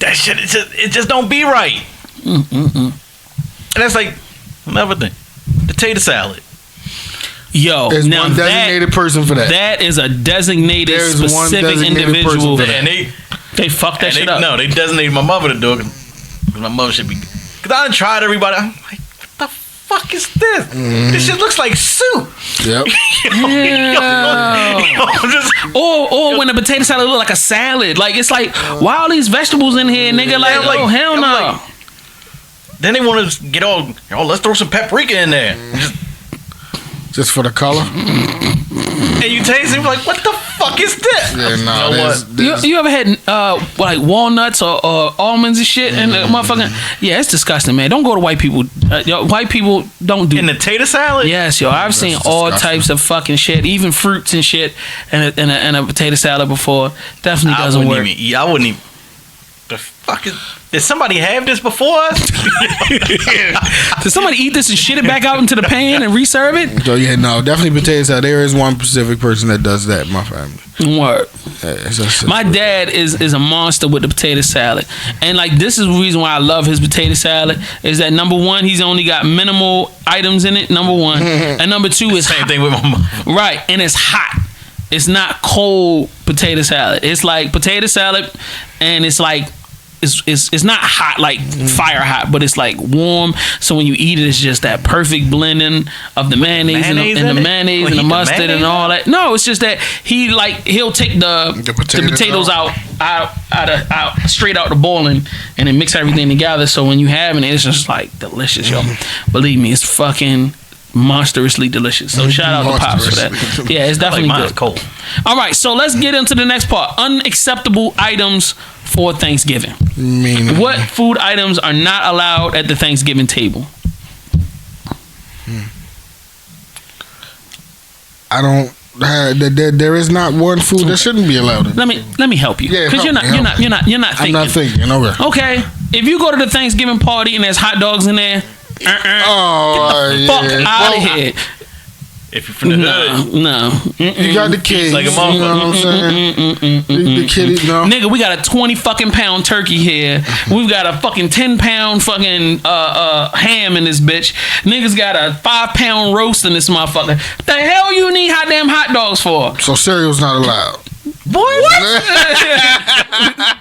that shit. It just don't be right. And that's like another thing. Potato salad. Yo, There's now one designated person for that. that is a designated There's one specific designated individual. person for And They fucked that shit up. No, they designated my mother to do it because my mother should be. Because I done tried everybody. I'm like, what the fuck is this? This shit looks like soup. Yep. I'm just, Or when the potato salad look like a salad. Like, it's like, why all these vegetables in here, nigga? Like, I'm like- oh, hell I'm no. like- then they want to get all, let's throw some paprika in there. Just for the color. And you taste it, you're like, what the fuck is this? Yeah, no, You know there's- You ever had like walnuts or almonds and shit and the motherfucking it's disgusting, man. Don't go to white people. White people don't do In the tater salad? Yes, yo, I've seen all types of fucking shit, even fruits and shit, and a potato salad before. Definitely doesn't work. I wouldn't even. The fuck is? Did somebody have this before us? Did somebody eat this and shit it back out into the pan and reserve it? So yeah, no, definitely potato salad. There is one specific person that does that in my family. What? Yeah, it's just- My dad is a monster with the potato salad, and like this is the reason why I love his potato salad. Is that number one, he's only got minimal items in it. Number one, and number two is Same thing with my mom. right, and it's hot. It's not cold potato salad. It's like potato salad, and it's like it's not hot like fire hot, but it's like warm. So when you eat it, it's just that perfect blending of the mayonnaise and the mayonnaise and the mustard and all that. No, it's just that he'll take the potatoes out straight out the boiling and then mix everything together. So when you having it, it's just like delicious, yo. Believe me, it's fucking monstrously delicious. So shout out to Pops for that. Yeah, it's definitely Mine's good. cold. All right, so let's get into the next part. Unacceptable items for Thanksgiving. What food items are not allowed at the Thanksgiving table? I don't. There is not one food that shouldn't be allowed. Let me help you. Yeah, Because you're not I'm not thinking. Okay. Okay, if you go to the Thanksgiving party and there's hot dogs in there, get the fuck out of here. If you're from the hood, No. You got the kids. like a you know what I'm saying? The kitty, no. Nigga, we got a 20 fucking pound turkey here. We've got a fucking 10 pound fucking ham in this bitch. Niggas got a 5 pound roast in this motherfucker. The hell you need damn hot dogs for? So cereal's not allowed. Boy, what?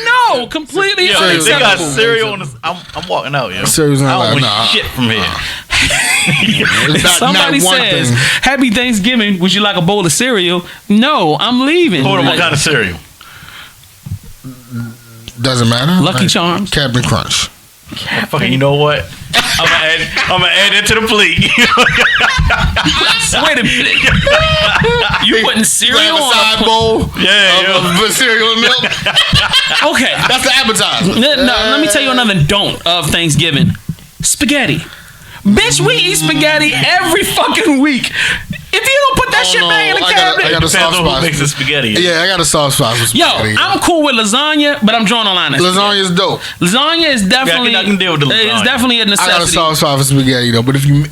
No, completely yeah, they got unacceptable. cereal on this. I'm walking out, yo. Cereal's not I don't allowed. want shit from here. It's not Somebody one says, thing. "Happy Thanksgiving. Would you like a bowl of cereal?" No, I'm leaving. Hold on, what Like, kind of cereal? Doesn't matter. Lucky Charms. Captain Crunch. Fucking, you know what? I'm gonna add it to the plate. Wait a minute. You putting cereal Grab a on side a bowl. Yeah, Of cereal and milk. Okay. That's the appetizer. No, let me tell you another don't of Thanksgiving. Spaghetti. Bitch, we eat spaghetti every fucking week. If you don't put that shit back in the cabinet. I got a soft Depends on who spot. makes the spaghetti. Yeah, I got a soft spot for Yo, spaghetti. I'm cool with lasagna, but I'm drawing a line. Lasagna is dope. Lasagna is definitely. I can deal with the It's lasagna. definitely a I got a necessity. soft spot for spaghetti though. But if you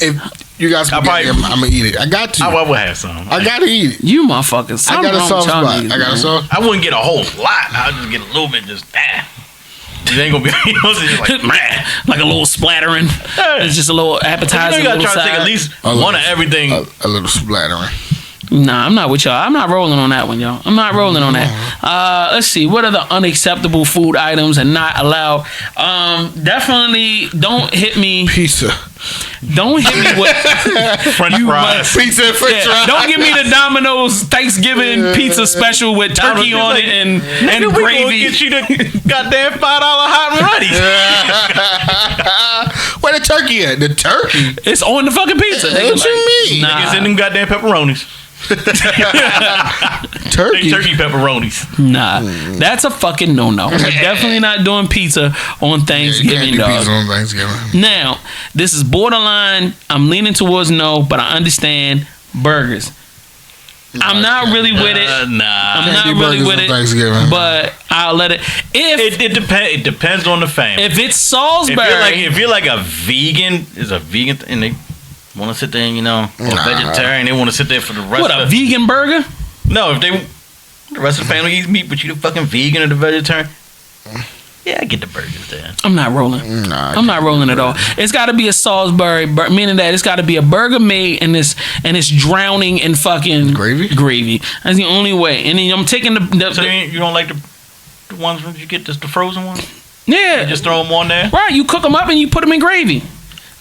got spaghetti, I'm gonna eat it. I got to. I would have some. I gotta eat it. You motherfuckers. I got a soft spot. I got a soft. I wouldn't get a whole lot. I'll just get a little bit. Just it ain't gonna be. You know, it's just like like a little splattering. It's just a little appetizer. you gotta little try to take side. at least A little- one of everything. A little splattering. Nah, I'm not with y'all. I'm not rolling on that one, y'all. I'm not rolling on that. Let's see. What are the unacceptable food items and not allowed? Definitely don't hit me. Pizza. Don't hit me with French fries. Pizza and French Yeah, fries. don't give me the Domino's Thanksgiving pizza special with turkey on it and Nigga, we gonna gravy. get you the goddamn $5 hot and ready. Where the turkey at? The turkey? It's on the fucking pizza. Nigga, What you mean? Niggas in Nah, them goddamn pepperonis. Turkey. Turkey pepperonis. nah, that's a fucking no-no. We're definitely not doing pizza on You Thanksgiving, can't do dog. pizza on Thanksgiving. Now, this is borderline. I'm leaning towards no, but I understand burgers. I'm not really with it. Nah. I'm not do really burgers with on it. Thanksgiving. But I'll let it. If It depends on the family. if it's Salisbury, If you're like a vegan, and they want to sit there, and, or vegetarian, they want to sit there for the rest. what a of vegan burger? No, if the rest of the family eats meat, but you the fucking vegan or the vegetarian. Yeah, I get the burgers there. I'm not rolling. Nah, I'm not rolling at all. It's got to be a Salisbury, meaning that it's got to be a burger made and it's drowning in fucking Gravy? Gravy. That's the only way. And then I'm taking the So you don't like the ones that you get, just the frozen ones? yeah, Just throw them on there. right. You cook them up and you put them in gravy,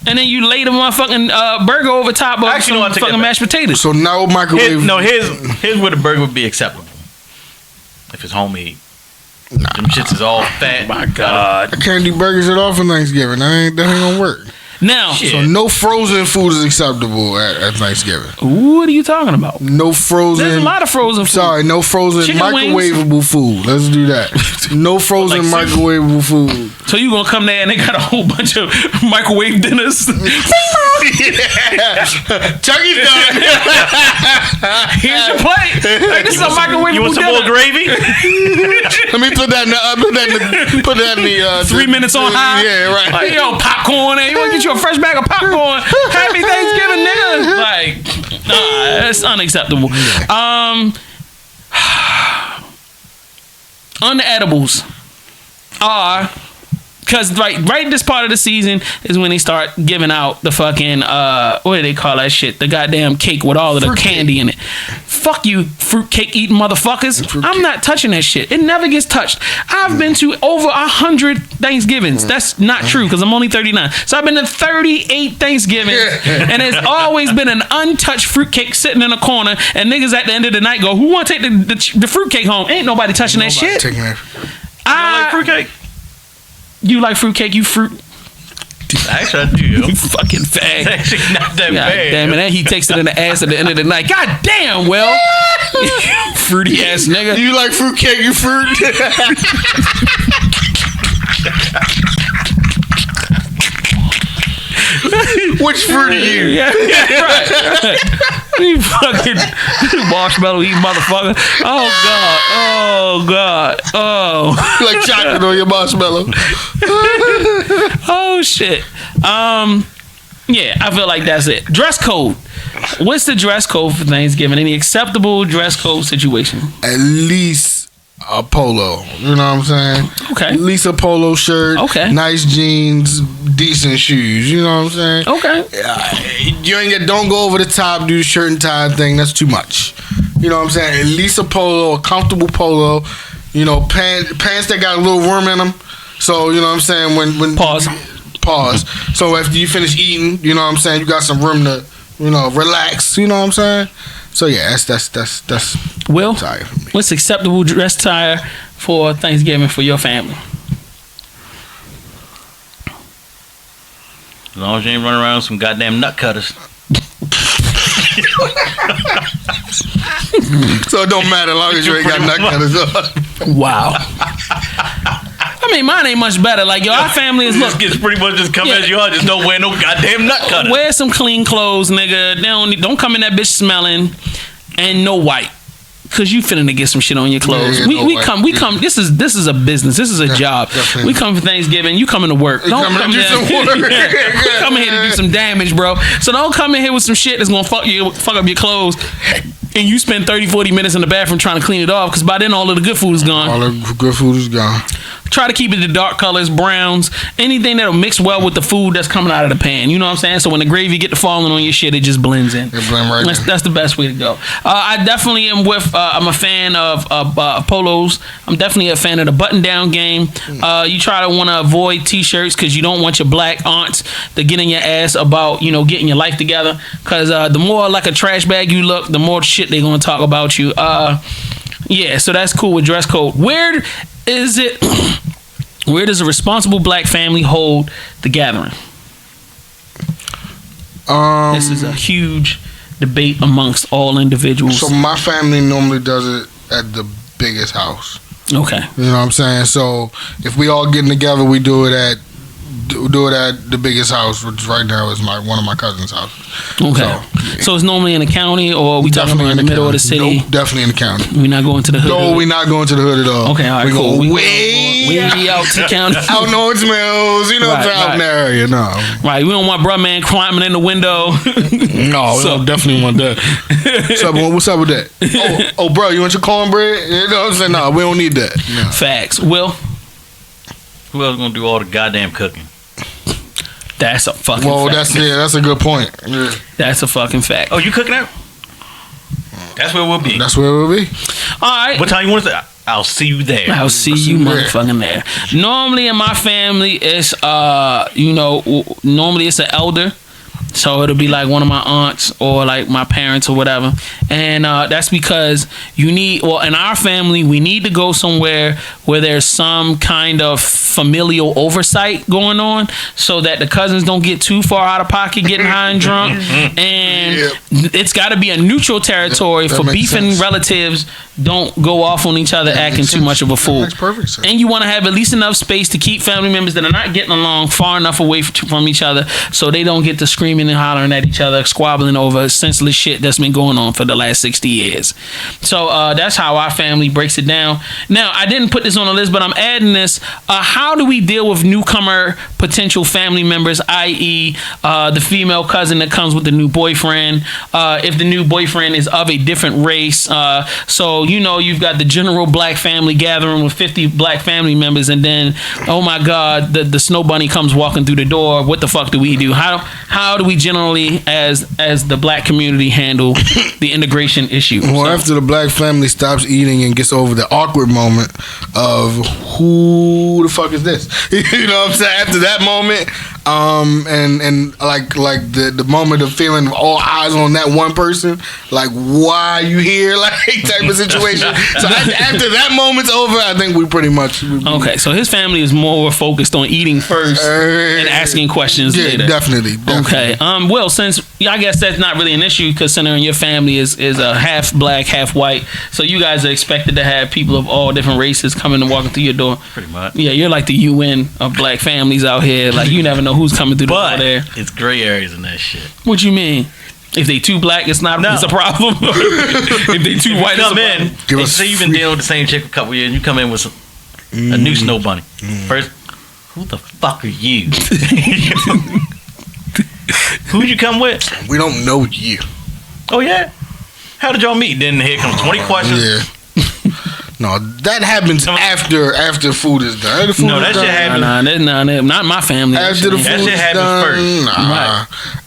and then you lay the motherfucking burger over top of Actually, no, I some take that fucking back. mashed potatoes. So no microwave. Here's where the burger would be acceptable. If it's homemade. Them shits is all fat. My God. I can't do burgers at all for Thanksgiving. That ain't gonna work. Now, So no frozen food is acceptable at Thanksgiving. what are you talking about? No frozen. There's a lot of frozen food. Sorry, no frozen Chicken microwavable food. Let's do that. No frozen Like microwavable food. So you gonna come there and they got a whole bunch of microwave dinners? Turkey's done. Here's your plate. Like, this is a microwavable You want some more dinner. gravy? Let me put that in the 3 minutes on high. Yeah, right. Like, yo, popcorn. And you want to get you a fresh bag of popcorn? Happy Thanksgiving, nigga. Like, nah, that's unacceptable. Unedibles are, because right this part of the season is when they start giving out the fucking what do they call that shit? The goddamn cake with all of the Fruit candy cake. in it. Fuck you, fruit cake eating motherfuckers. Fruit I'm cake. not touching that shit. It never gets touched. I've been to over 100 Thanksgivings. That's not true because I'm only 39. So I've been to 38 Thanksgivings, and there's always been an untouched fruit cake sitting in a corner. And niggas at the end of the night go, "Who want to take the fruit cake home?" Ain't nobody touching that shit. Taking that. I like fruitcake. You like fruitcake? You fruit. Actually, I do. You fucking It's fag. actually not that God bad. damn it. And he takes it in the ass at the end of the night. God damn, Will. Fruity ass nigga. You like fruit cake? You fruit? Which fruit are you? Yeah, right. You fucking marshmallow eating motherfucker. Oh, God. Oh, God. Oh. You like chocolate on your marshmallow? Oh, shit. Yeah, I feel like that's it. Dress code. What's the dress code for Thanksgiving? Any acceptable dress code situation? At least a polo. You know what I'm saying? Okay. At least a polo shirt. Okay. Nice jeans, decent shoes. You know what I'm saying? Okay. Don't go over the top, do the shirt and tie thing. That's too much. You know what I'm saying? At least a polo, a comfortable polo. You know, pants that got a little room in them. So you know what I'm saying? When Pause. So after you finish eating, you know what I'm saying, you got some room to, you know, relax. You know what I'm saying? So yeah, that's Will, sorry for me. what's acceptable dress attire for Thanksgiving for your family? As long as you ain't running around with some goddamn nut cutters. So it don't matter as long as you ain't got nut cutters on. Wow. I mean, mine ain't much better. Like, yo, our family is, look, It's pretty much just come Yeah. as you are. Just don't wear no goddamn nut cutters. wear some clean clothes, nigga. Don't come in that bitch smelling, and no white. Cause you finna get some shit on your clothes. Yeah, we no we white. come. This is a business. This is a job. definitely. We come for Thanksgiving. You coming to work. You coming to do here- some work. We come in here to do some damage, bro. So don't come in here with some shit that's gonna fuck up your clothes. And you spend 30, 40 minutes in the bathroom trying to clean it off. Cause by then all of the good food is gone. All the good food is gone. Try to keep it the dark colors, browns, anything that'll mix well with the food that's coming out of the pan. You know what I'm saying? So when the gravy get to falling on your shit, it just blends in. It blend right in. That's the best way to go. I definitely am with. I'm a fan of polos. I'm definitely a fan of the button-down game. You try to want to avoid t-shirts because you don't want your black aunts to get in your ass about getting your life together. Because the more like a trash bag you look, the more shit they're gonna talk about you. Yeah, so that's cool with dress code. Where does a responsible black family hold the gathering? This is a huge debate amongst all individuals. So my family normally does it at the biggest house. Okay. You know what I'm saying? So if we all getting together, we do it at the biggest house, which right now is one of my cousin's house. Okay. So it's normally in the county, or we talking about in the middle of the city? Nope, definitely in the county. We're not going to the hood. No, we're not going to the hood at all. Okay, all right, we cool. Go We way out to the county. out in Orange Mills, you know, Right, out in the right. area. No, Right, we don't want bruh man climbing in the window. no, we So- don't definitely want that. What's up with that? Oh, bro, you want your cornbread? You know what I'm saying? No, we don't need that. No. Facts. Will, Who else gonna do all the goddamn cooking? that's a fucking Well, fact. that's a good point. Yeah. That's a fucking fact. Oh, you cooking out? That's where we'll be. That's where we'll be. All right. What time you want to say? I'll see you there. I'll see you motherfucking there. Normally in my family, it's normally it's an elder So it'll be like one of my aunts or like my parents or whatever. And that's because you need, well, in our family, we need to go somewhere where there's some kind of familial oversight going on so that the cousins don't get too far out of pocket getting high and drunk. And it's got to be a neutral territory for beefing relatives don't go off on each other acting too much of a fool. Makes perfect sense. And you want to have at least enough space to keep family members that are not getting along far enough away from each other so they don't get to screaming and hollering at each other, squabbling over senseless shit that's been going on for the last 60 years. So that's how our family breaks it down. Now, I didn't put this on the list, but I'm adding this. How do we deal with newcomer potential family members, i.e. The female cousin that comes with the new boyfriend, if the new boyfriend is of a different race? So, you know, you've got the general black family gathering with 50 black family members, and then, oh my God, the snow bunny comes walking through the door. What the fuck do we do? How do we generally, as the black community, handle the integration issue? Well, after the black family stops eating and gets over the awkward moment of who the fuck is this? You know what I'm saying? After that moment, and like the moment of feeling all eyes on that one person, like, why are you here? Like, type of situation. So after that moment's over, I think we pretty much okay. So his family is more focused on eating first and asking questions later. Definitely. Okay. Well, since I guess that's not really an issue, considering your family is a half black, half white, so you guys are expected to have people of all different races coming and walking through your door. Pretty much. Yeah, you're like the UN of black families out here. Like, you never know who's coming through the door there. It's gray areas in that shit. What you mean? If they too black, it's not. It's a problem. If they too white, come it's a in. problem. They say you've been dealing with the same chick for a couple years, and you come in with a new snow bunny. First, who the fuck are you? Who'd you come with? We don't know you. Oh yeah. How did y'all meet? Then here comes 20 questions. Yeah. No, that happens after food is done. After food No, is that shit done, happens. Not my family. After the food That shit is happens done, first. nah.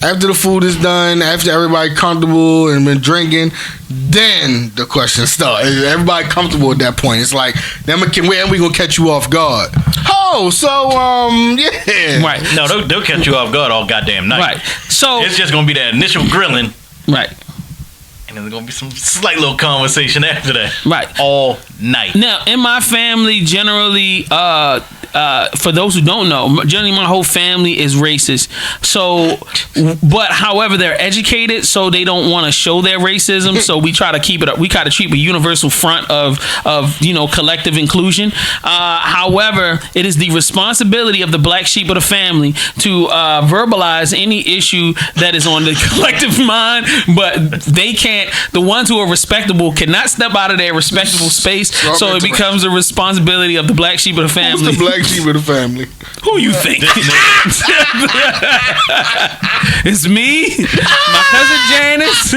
After the food is done, after everybody comfortable and been drinking, then the questions start. Everybody comfortable at that point. It's like, then we gonna catch you off guard. Oh, so yeah. Right. No, they'll catch you off guard all goddamn night. Right. So it's just gonna be that initial grilling. Right. And then there's gonna be some slight little conversation after that. Right. All night. Now, in my family, generally, for those who don't know, generally my whole family is racist. So, but however, they're educated, so they don't want to show their racism. So we try to keep it up. We try to keep a universal front of collective inclusion. However, it is the responsibility of the black sheep of the family to verbalize any issue that is on the collective mind, but they can't. The ones who are respectable cannot step out of their respectable space, so it becomes the responsibility of the black sheep of the family. Who's the black sheep of the family? Who you think? It's me, my cousin Janice,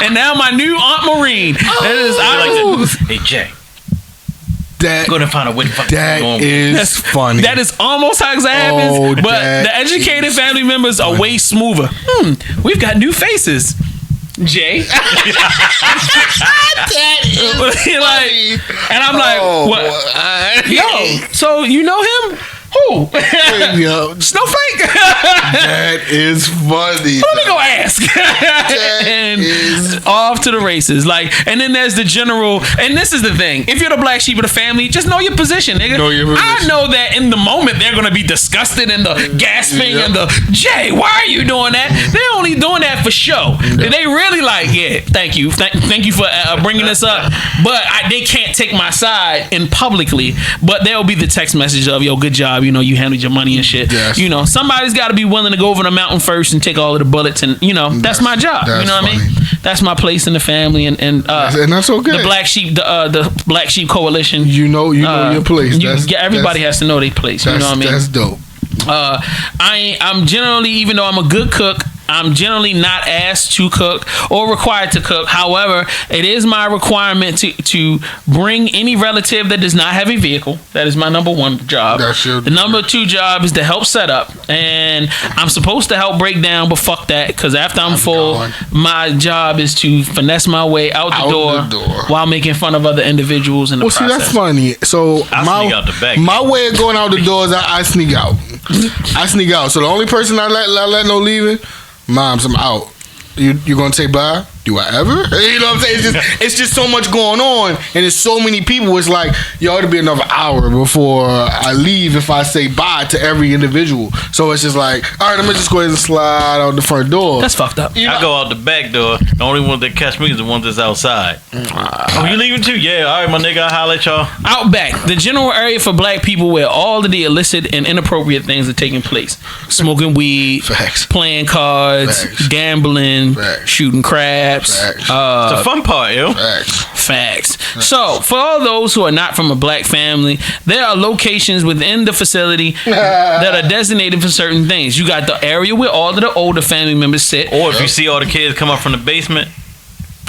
and now my new Aunt Maureen. Hey Jay, That, go to find a way to fuck is funny. That is almost how it happens, but the educated family members are way smoother. We've got new faces. Jay. That is funny. And I'm like, what? Yo, so you know him? Who? Snowflake? That is funny. Let me go ask. And off to the races. Like, and then there's the general, and this is the thing. If you're the black sheep of the family, just know your position, nigga. I know that in the moment they're gonna be disgusted and the gasping and the Jay, why are you doing that? They're only doing that for show. They really like, yeah, thank you for bringing this up. But they can't take my side in publicly. But there'll be the text message of, yo, good job. You know, you handled your money and shit. Yes. You know, somebody's got to be willing to go over the mountain first and take all of the bullets, and you know, that's my job. You know what I mean? That's my place in the family, and that's okay. The black sheep, the black sheep coalition. You know your place. Everybody has to know their place. You know what I mean? That's dope. I'm generally, even though I'm a good cook, I'm generally not asked to cook or required to cook. However, it is my requirement to bring any relative that does not have a vehicle. That is my number one job. The number two job is to help set up, and I'm supposed to help break down, but fuck that, because after I'm full, my job is to finesse my way out the door while making fun of other individuals in the process. See, that's funny. So I sneak out the back. My way of going out the door is I sneak out. I sneak out. So the only person I let know leaving, moms, I'm out. You gonna say bye? Do I ever? You know what I'm saying? It's just so much going on, and there's so many people. It's like, yo, it'll be another hour before I leave if I say bye to every individual. So it's just like, all right, I'm gonna just go ahead and slide out the front door. That's fucked up. I go out the back door. The only one that catch me is the one that's outside. Oh, you leaving too? Yeah, all right, my nigga, I'll holler at y'all. Out back, the general area for black people where all of the illicit and inappropriate things are taking place. Smoking weed, playing cards, gambling, shooting crabs. It's the fun part, yo. Facts. So, for all those who are not from a black family, there are locations within the facility that are designated for certain things. You got the area where all of the older family members sit. Or if you see all the kids come up from the basement,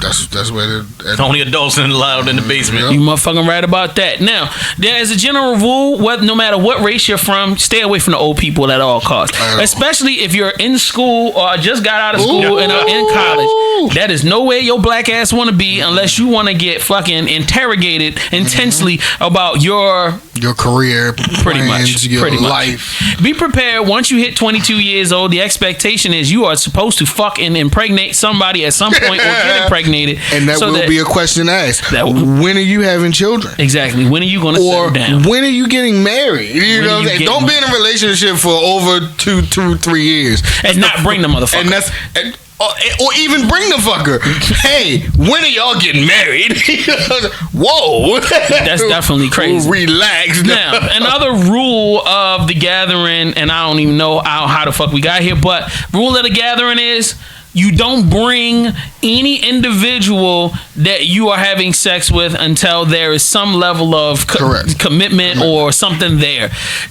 that's where it's only adults allowed in the basement. You motherfucking right about that. Now, there is a general rule: no matter what race you're from, stay away from the old people at all costs. Especially if you're in school or just got out of school and are in college. That is nowhere your black ass want to be unless you want to get fucking interrogated intensely about your career, pretty much, your life. Be prepared. Once you hit 22 years old, the expectation is you are supposed to fucking impregnate somebody at some point or get impregnated. And that will be a question asked. When are you having children? Exactly. When are you going to settle down? When are you getting married? You know what I'm saying? Don't be in a relationship for over 3 years and not bring the motherfucker. Or even bring the fucker. Hey, when are y'all getting married? Whoa. That's definitely crazy. Relax. Now, another rule of the gathering, and I don't even know how the fuck we got here, but rule of the gathering is you don't bring any individual that you are having sex with until there is some level of commitment or something there.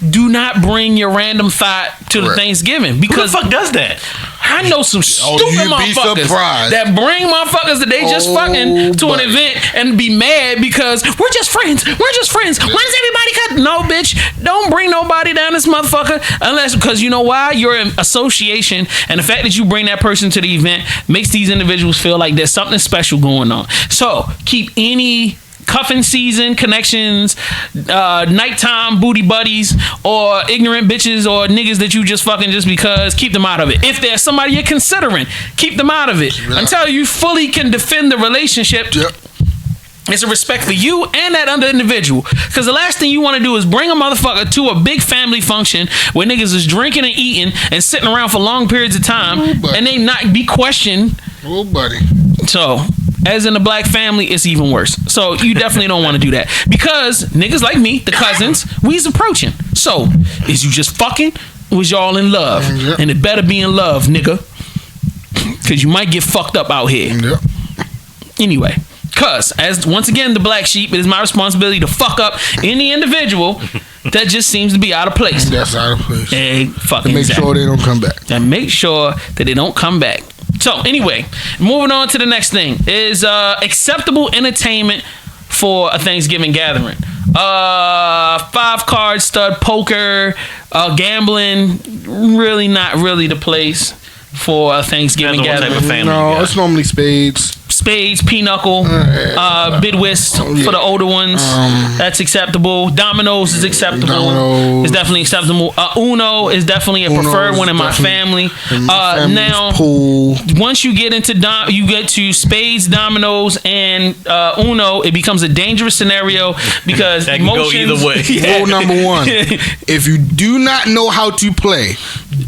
Do not bring your random thought to the Thanksgiving, because who the fuck does that? I know some stupid motherfuckers that bring motherfuckers that they just fucking to an event and be mad because we're just friends. We're just friends. When's everybody cut? No, bitch. Don't bring nobody down this motherfucker because you know why? You're an association, and the fact that you bring that person to the event makes these individuals feel like there's something special going on. So keep any cuffing season connections, nighttime booty buddies, or ignorant bitches or niggas that you just fucking just because, keep them out of it. If there's somebody you're considering, keep them out of it until you fully can defend the relationship. It's a respect for you and that other individual. Because the last thing you want to do is bring a motherfucker to a big family function where niggas is drinking and eating and sitting around for long periods of time and they not be questioned. Oh, buddy. So, as in the black family, it's even worse. So, you definitely don't want to do that. Because niggas like me, the cousins, we's approaching. So, is you just fucking? Or was y'all in love? And it better be in love, nigga. Because you might get fucked up out here. Anyway. Because, as once again, the black sheep, it is my responsibility to fuck up any individual that just seems to be out of place. That's out of place. Fucking make sure they don't come back. And make sure that they don't come back. So, anyway, moving on to the next thing is acceptable entertainment for a Thanksgiving gathering. 5-card stud poker, gambling, really not really the place for a Thanksgiving gathering. It's normally spades. Spades, pinochle, bidwist for the older ones. That's acceptable. Dominoes is acceptable. It's definitely acceptable. Uno is definitely a preferred one in my family. Now, once you get into you get to spades, dominoes, and Uno, it becomes a dangerous scenario because that can go either way. Rule number 1: if you do not know how to play,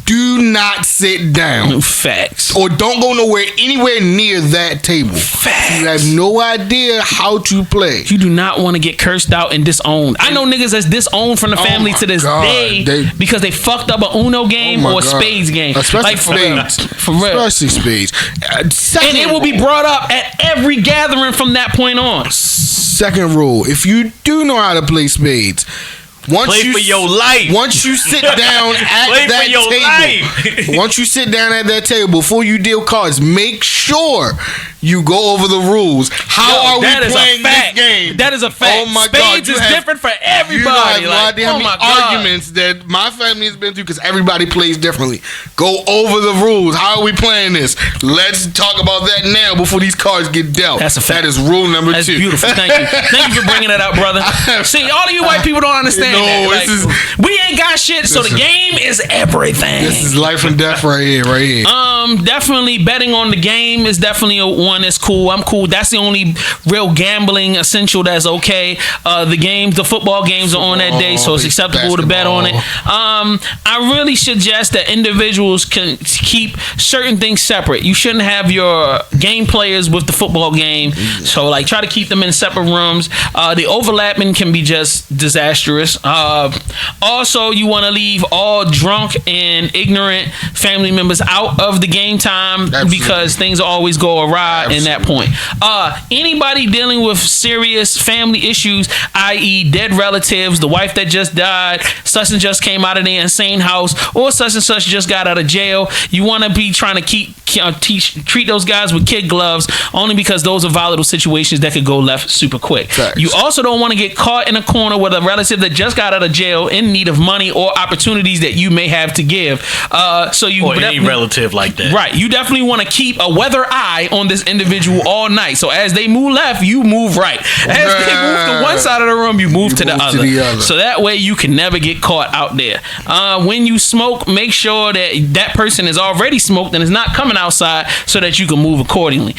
do not sit down. Facts. Or don't go anywhere near that table. Facts. You have no idea how to play. You do not want to get cursed out and disowned. I know niggas that's disowned from the family to this day because they fucked up an Uno game or a spades game. Especially spades. For real. Especially spades. And it will be brought up at every gathering from that point on. Second rule: if you do know how to play spades, Play for your life. Once you sit down at Play that for your table, once you sit down at that table, before you deal cards, make sure you go over the rules. How are we playing this game? That is a fact. Oh my God, Spades is different for everybody. You have no idea how many arguments that my family has been through because everybody plays differently. Go over the rules. How are we playing this? Let's talk about that now before these cards get dealt. That's a fact. That is rule number 2. That's beautiful. Thank you. Thank you for bringing that up, brother. See, all of you white people don't understand that. Like, we ain't got shit, so the game is everything. This is life and death right here. Definitely betting on the game is definitely one that's cool. I'm cool. That's the only real gambling essential that's okay. The football games are on that day, so it's acceptable to bet on it. I really suggest that individuals can keep certain things separate. You shouldn't have your game players with the football game, so like try to keep them in separate rooms. The overlapping can be just disastrous. Also, you want to leave all drunk and ignorant family members out of the game time. Absolutely. Because things always go awry in that point. Anybody dealing with serious family issues, i.e. dead relatives, the wife that just died, such and just came out of the insane house, or such and such just got out of jail, you want to be trying to treat those guys with kid gloves, only because those are volatile situations that could go left super quick. Facts. You also don't want to get caught in a corner with a relative that just got out of jail in need of money or opportunities that you may have to give. Or any relative like that. Right. You definitely want to keep a weather eye on this individual all night. So as they move left, you move right. As they move to one side of the room, you move to the other. So that way you can never get caught out there. When you smoke, make sure that person is already smoked and is not coming outside so that you can move accordingly.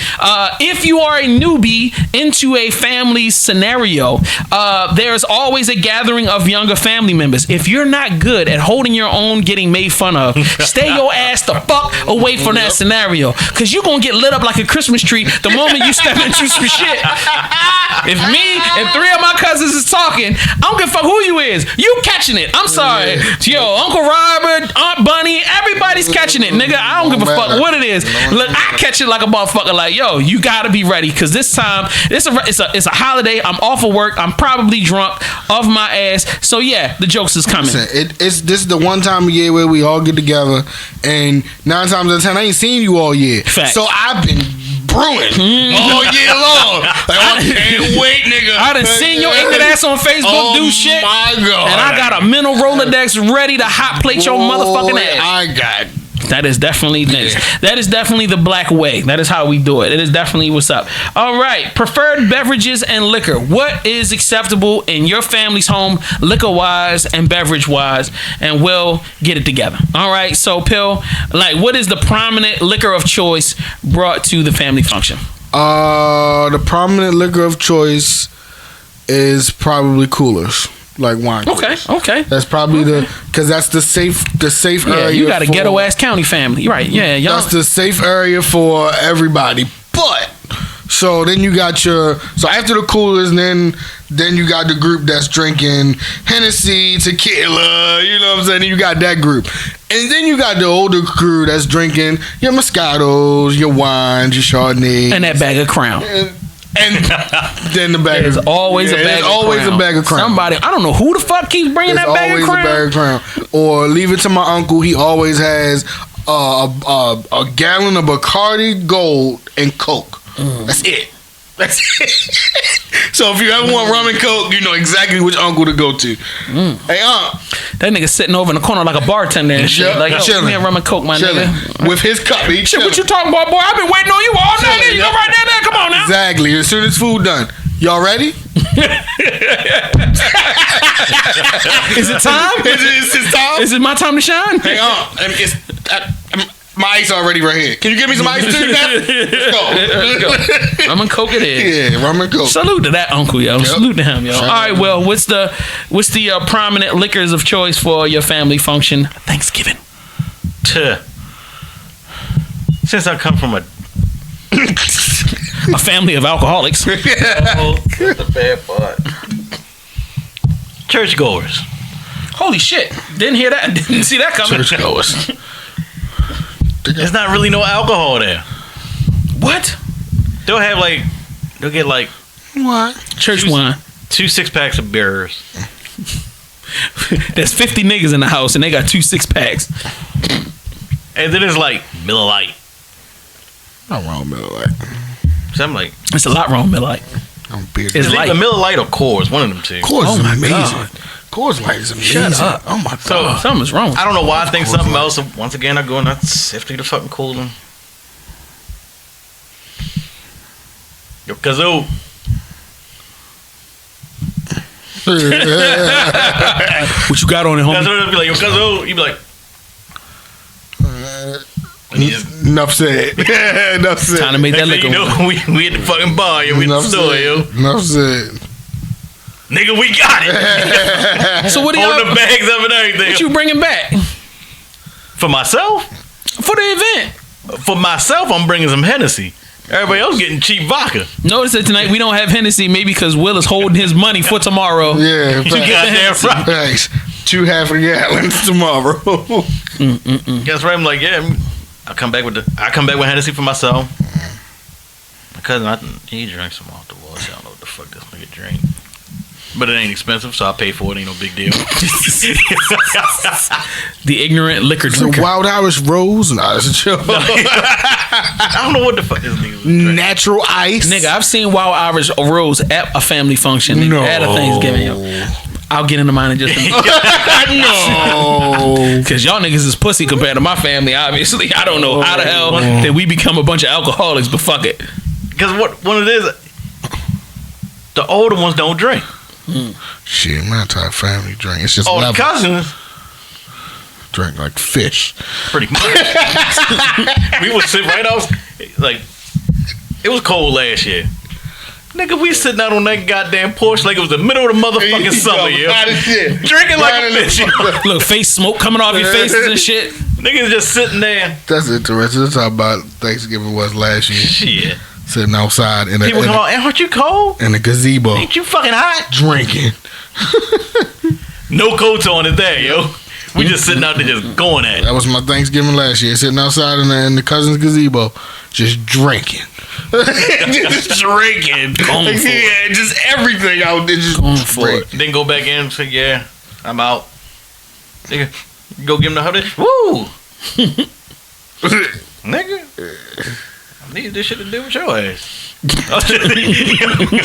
If you are a newbie into a family scenario, there's always a gathering of younger family members. If you're not good at holding your own getting made fun of, stay your ass the fuck away from that scenario, because you're gonna get lit up like a Christmas tree the moment you step into some shit. If me and 3 of my cousins is talking, I don't give a fuck who you is. You catching it. I'm sorry. Yo, Uncle Robert, Aunt Bunny, everybody's catching it, nigga. I don't give a fuck what it is. Look, I catch it like a motherfucker. Like, yo, you gotta be ready, because this time it's a holiday. I'm off of work. I'm probably drunk off my ass. So yeah, the jokes is coming. This is the one time of year where we all get together, and 9 times out of 10 I ain't seen you all year. Fact. So I've been brewing all year long. Like, I can't wait, nigga. I done seen your ignorant ass on Facebook do shit. Oh my God. And I got a mental Rolodex ready to hot plate your motherfucking ass. I got. That is definitely this. That is definitely the black way. That is how we do it. It is definitely what's up. All right. Preferred beverages and liquor. What is acceptable in your family's home, liquor-wise and beverage-wise? And we'll get it together. All right. So, Pill, like, what is the prominent liquor of choice brought to the family function? The prominent liquor of choice is probably coolers. Like wine. Okay. That's probably because that's the safe area. You got a ghetto ass county family, right? Yeah, that's the safe area for everybody. But so then you got so after the coolers, then you got the group that's drinking Hennessy, tequila. You know what I'm saying? Then you got that group, and then you got the older crew that's drinking your Moscatos, your wines, your Chardonnay, and that bag of Crown. And then the bag. There's always a bag. Always a bag of Crown. Somebody, I don't know who the fuck keeps bringing that bag of Crown. Always a bag of Crown. Or leave it to my uncle. He always has a gallon of Bacardi Gold and Coke. That's it. So if you ever want rum and Coke, you know exactly which uncle to go to. Hey, that nigga sitting over in the corner like a bartender and shit. Like, yo, give me a rum and Coke, my nigga. With his cup. Shit, what you talking about, boy? I've been waiting on you all night. You go right there. Come on now. Exactly. As soon as food done. Y'all ready? Is it time? Is it time? Is it my time to shine? Hang on. My ice already right here. Can you give me some ice too? Let's go. Rum and Coke it is. Yeah, rum and Coke. Salute to that uncle, yo. Yep. Salute to him, yo. All right, well, what's the prominent liquors of choice for your family function? Thanksgiving. Since I come from a family of alcoholics. That's the bad part. Churchgoers. Holy shit. Didn't hear that. Didn't see that coming. Churchgoers. There's not really no alcohol there. What? They'll get what? Church wine. 2 6-packs of beers. There's 50 niggas in the house and they got 2 6-packs. And then it's like Miller Lite. Not wrong, Miller Lite. So I'm like, It's a lot wrong, Miller Lite. I'm beard. It's it's light. either Miller Lite or Coors, one of them two. Coors Oh is my amazing. God. Coors Light is amazing. Shut up. Oh my So- god. Something's wrong. I don't know why I think Coors something Light. else. Once again, I go and I sift through the fucking cooler. Yo, Kazoo. What you got on it, homie? Kazoo be like, yo, Kazoo. You be like, and he just, Enough said. Enough said. Time to make that next liquor. thing you know, we at the fucking bar, yo, we at the Enough store, said. yo. Enough said. Nigga, we got it. So what do Holding y'all? the bags up and everything. What you bringing back For myself? for the event? For myself, I'm bringing some Hennessy. Everybody else getting cheap vodka. Notice that tonight we don't have Hennessy, maybe because Will is holding his money for tomorrow. Yeah. You goddamn right. Thanks. 2 half a gallons tomorrow. Guess right. I'm like, yeah. I come back with Hennessy for myself. My cousin, he drank some off the wall. So I don't know what the fuck this nigga drink. But it ain't expensive, so I pay for it. Ain't no big deal. The ignorant liquor The drinker. Wild Irish Rose. Nah, that's a joke. I don't know what the fuck this nigga was drinking. Natural ice. Nigga, I've seen Wild Irish Rose at a family function. Nigga, No. At a Thanksgiving. Yo. I'll get into mine in just a minute. No. Because y'all niggas is pussy compared to my family, obviously. I don't know how the hell that we become a bunch of alcoholics, but fuck it. Because what it is, the older ones don't drink. Shit, my entire family drink. It's just Oh, the levels. cousins, Drink like fish. pretty much. We would sit right out, like, it was cold last year. Nigga, we sitting out on that goddamn porch like it was the middle of the motherfucking summer, yo. Drinking like a bitch. Look, face smoke coming off your faces and shit. Niggas just sitting there. That's interesting. That's how about Thanksgiving was last year. Shit. Sitting outside in People come out, aren't you cold? in a gazebo. Ain't you fucking hot? Drinking. No coats on it there, yo. We just sitting out there just going at it. That was my Thanksgiving last year. Sitting outside in the cousin's gazebo. Just drinking. Just drinking. Going for it. Yeah, just everything out there. Just Going for it. Then go back in and say, yeah, I'm out. Nigga, go give him the hundred. Woo! Nigga. I need this shit to do with your ass.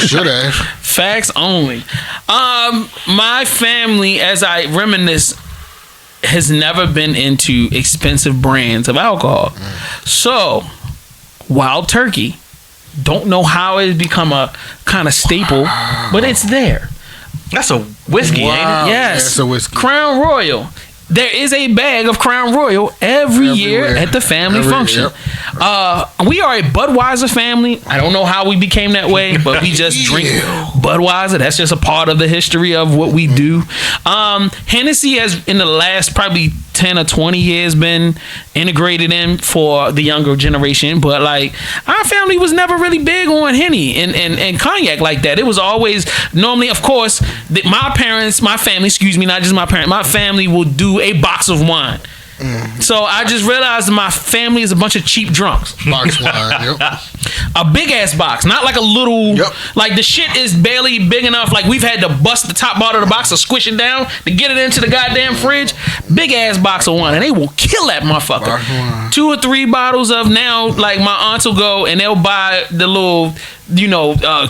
Should have. Facts only. My family, as I reminisce, has never been into expensive brands of alcohol. So, Wild Turkey, don't know how it's become a kind of staple, but it's there. That's a whiskey, ain't it? Yes, Yeah, it's a whiskey. Crown Royal. There is a bag of Crown Royal every year Everywhere. at the family Every- function. yep. We are a Budweiser family. I don't know how we became that way, but we just drink Budweiser. That's just a part of the history of what we do. Hennessy has, in the last probably 10 or 20 years, been integrated in for the younger generation. But like, our family was never really big on Henny and cognac like that. It was always normally, of course, my family, not just my parents, my family will do a box of wine. So I just realized my family is a bunch of cheap drunks. Box wine. Yep. A big ass box, not like a little. Yep. Like the shit is barely big enough. Like we've had to bust the top part of the box or squish it down to get it into the goddamn fridge. Big ass box of wine, and they will kill that motherfucker. Box of wine. 2 or 3 bottles of now. Like my aunts will go and they'll buy the little,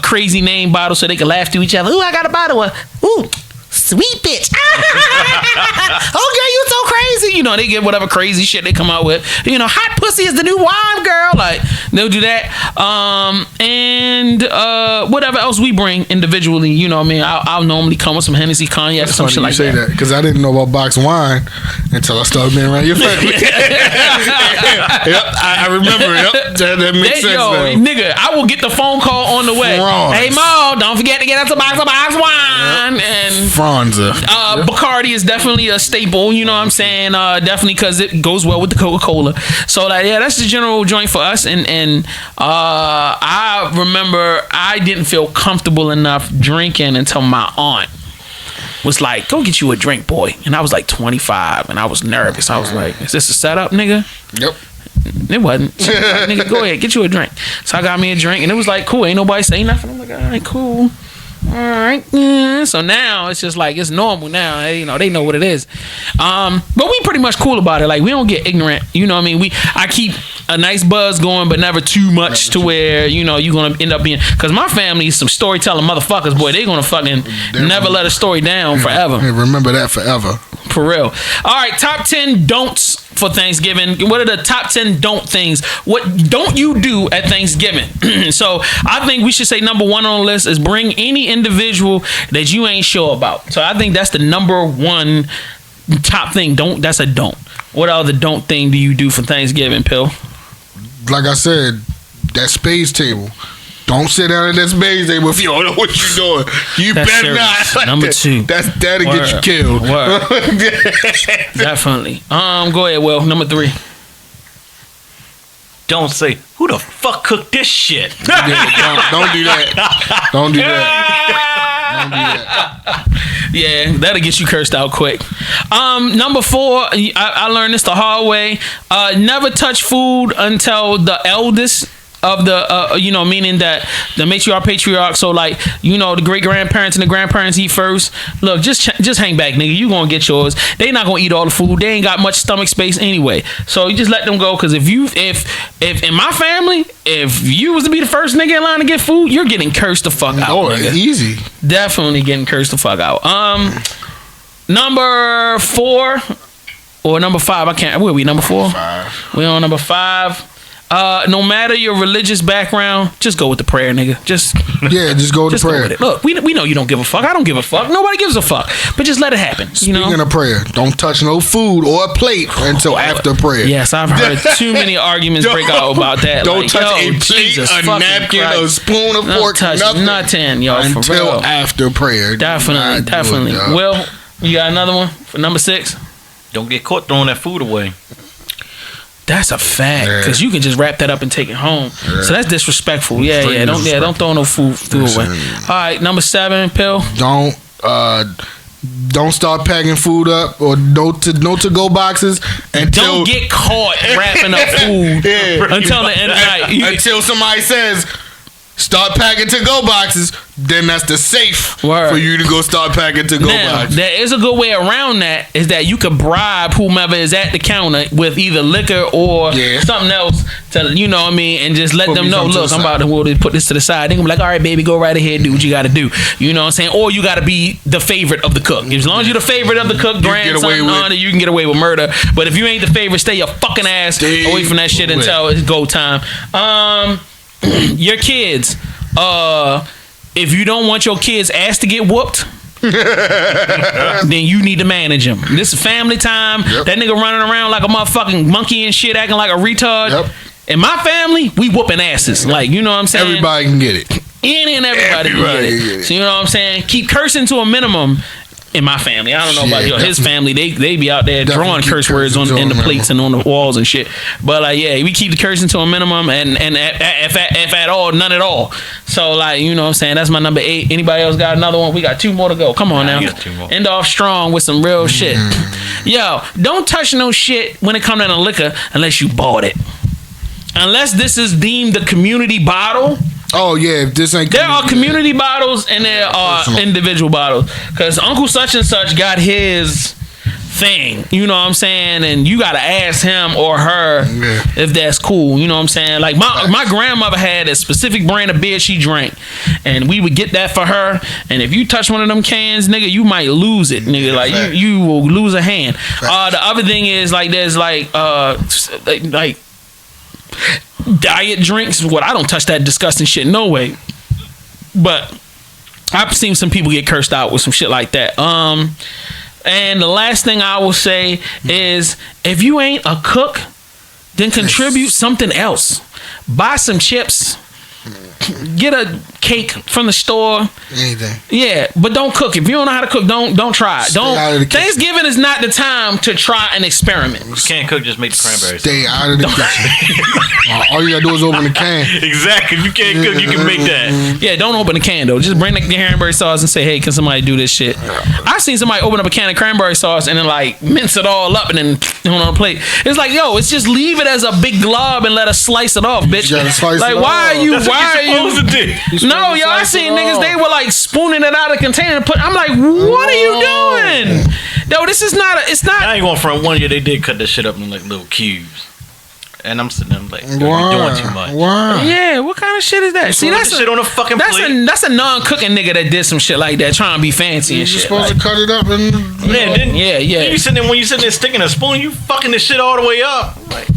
crazy name bottle so they can laugh to each other. Ooh, I got a bottle of. Ooh. Sweet bitch. Okay, you so crazy. They get whatever crazy shit they come out with. Hot pussy is the new wine, girl. Like, they'll do that. And whatever else we bring individually, I'll normally come with some Hennessy cognac or some shit Funny like you say that. that because I didn't know about box wine until I started being around your family. Yep, I remember. Yep, that makes sense. Yo, now. nigga, I will get the phone call on the way. Franz. Hey, Mo, don't forget to get us a box of box wine. And Franza. Bacardi is definitely a staple, you know what I'm saying? Definitely because it goes well with the Coca-Cola. So, that's the general joint for us. And I remember I didn't feel comfortable enough drinking until my aunt was like, go get you a drink, boy. And I was like 25, and I was nervous. I was like, is this a setup, nigga? Yep. It wasn't. She was like, nigga, go ahead, get you a drink. So I got me a drink, and it was like, cool. Ain't nobody say nothing. I'm like, all right, cool. right. Yeah. So now it's just like it's normal now. They know what it is. But we pretty much cool about it. Like we don't get ignorant. You know what I mean? I keep a nice buzz going, but never too much to where you're gonna end up being. Because my family is some storytelling motherfuckers. Boy, they're gonna fucking never let a story down forever. Hey, remember that forever. For real. All right, top 10 don'ts for Thanksgiving. What are the top 10 don't things? What don't you do at Thanksgiving? So I think we should say number 1 on the list is bring any individual that you ain't sure about. So I think that's the number 1 top thing. That's a don't. What other don't thing do you do for Thanksgiving, Pill? Like I said, that spades table. Don't sit down at that spades table if you don't know what you're doing. You That's better serious. not. Number 2. That'll get you killed. Word. Definitely. Go ahead, Will. Number 3. Don't say, who the fuck cooked this shit? Yeah, don't do that. Don't do that. Don't do that. Yeah, that'll get you cursed out quick. Number 4, I learned this the hard way. Never touch food until the eldest of the meaning that the patriarch, so like the great grandparents and the grandparents eat first. Look, just hang back, nigga. You gonna get yours. They not gonna eat all the food. They ain't got much stomach space anyway. So you just let them go. Cause if in my family, if you was to be the first nigga in line to get food, you're getting cursed the fuck out. Oh, nigga. easy. Definitely getting cursed the fuck out. Number 4 or number 5. I can't. Where are we? Number 4. 5. We on number 5. No matter your religious background, just go with the prayer, nigga. Just go with the prayer. Go with it. Look, we know you don't give a fuck. I don't give a fuck. Nobody gives a fuck. But just let it happen. Speaking of prayer, don't touch no food or a plate until after prayer. Yes, I've heard too many arguments break out about that. Don't touch a plate, Jesus a napkin, a spoon, a fork, nothing, yo, until for real. after prayer. Definitely. Well, you got another one for number 6? Don't get caught throwing that food away. That's a fact, because you can just wrap that up and take it home. Yeah. So that's disrespectful. Don't throw no food away. All right, number 7, Pill. Don't start packing food up or no to go boxes until don't get caught wrapping up food until the end of the night. Until somebody says start packing to go boxes, then that's the safe for you to go start packing to go boxes. There is a good way around that, is that you could bribe whomever is at the counter with either liquor or something else to, and just let them know, look, I'm about to put this to the side. They're gonna be like, all right, baby, go right ahead, do what you gotta do. You know what I'm saying? Or you gotta be the favorite of the cook. As long as you're the favorite of the cook, grandson, you can get away with murder. But if you ain't the favorite, stay your fucking ass away from that shit until it's go time. Your kids, if you don't want your kids' ass to get whooped, then you need to manage them. This is family time. That nigga running around like a motherfucking monkey and shit, acting like a retard. In my family, we whooping asses. Like, you know what I'm saying? Everybody can get it. Any and everybody can get it. So you know what I'm saying? Keep cursing to a minimum. In my family, I don't know about his family. They be out there drawing curse words in the plates and on the walls and shit. But we keep the cursing to a minimum, and if at all, none at all. So you know what I'm saying? That's my number 8. Anybody else got another one? We got 2 more to go. Come on now. End off strong with some real shit. Yo, don't touch no shit when it comes to the liquor unless you bought it. Unless this is deemed the community bottle. Oh yeah, if this ain't. There are community bottles and there are individual bottles. Cause Uncle such and such got his thing, you know what I'm saying, and you gotta ask him or her if that's cool. You know what I'm saying? Like my grandmother had a specific brand of beer she drank, and we would get that for her. And if you touch one of them cans, nigga, you might lose it, nigga. Like you will lose a hand. The other thing is there's diet drinks. I don't touch that disgusting shit, no way. But I've seen some people get cursed out with some shit like that. And the last thing I will say is, if you ain't a cook, then contribute something else. Buy some chips. Get a cake from the store. Anything. Yeah, but don't cook. If you don't know how to cook, don't try it. Thanksgiving is not the time to try an experiment. If you can't cook, just make the cranberry sauce. Stay out of the kitchen. All you gotta do is open the can. Exactly. If you can't cook, you can make that. Yeah, don't open the can though. Just bring the cranberry sauce and say, hey, can somebody do this shit? I've seen somebody open up a can of cranberry sauce and then mince it all up and then put it on a plate. It's like, yo, it's just leave it as a big glob and let us slice it off, bitch. You gotta slice it why off. are you Why you supposed to do? No, yo, I seen niggas, they were like spooning it out of the container and put. I'm like, what are you doing? Yo, this is not. It's not. I ain't going front. One year they did cut that shit up in like little cubes, and I'm sitting there like, you're doing too much. Why? Yeah, what kind of shit is that? See, that's shit on a fucking plate. That's a non-cooking nigga that did some shit like that, trying to be fancy and You're shit. supposed to cut it up and Yeah. Then you sitting there when you sitting there sticking a spoon, you fucking this shit all the way up. Like,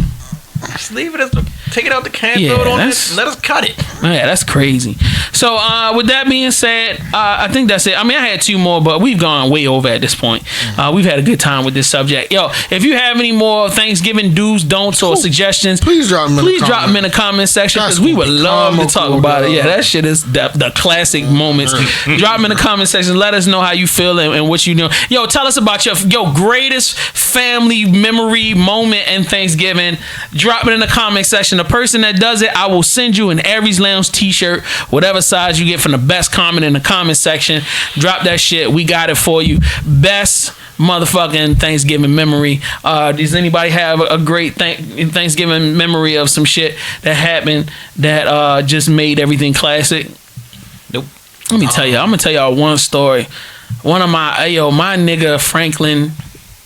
just leave it as take it out the can, throw it on this, let us cut it. Yeah, that's crazy. So with that being said, I think that's it. I mean, I had 2 more, but we've gone way over at this point. We've had a good time with this subject. Yo, if you have any more Thanksgiving do's, don'ts, or suggestions, please drop them in the comment section, because we would love to talk about it. Yeah, that shit is the classic moments. Drop them in the comment section. Let us know how you feel and what you know. Yo, tell us about your greatest family memory moment in Thanksgiving. Drop it in the comment section. The person that does it, I will send you an Aries Lounge t-shirt, whatever size you get, from the best comment in the comment section. Drop that shit. We got it for you. Best motherfucking Thanksgiving memory. Does anybody have a great Thanksgiving memory of some shit that happened that just made everything classic? Nope. Let me tell you. I'm gonna tell y'all one story. One of my nigga Franklin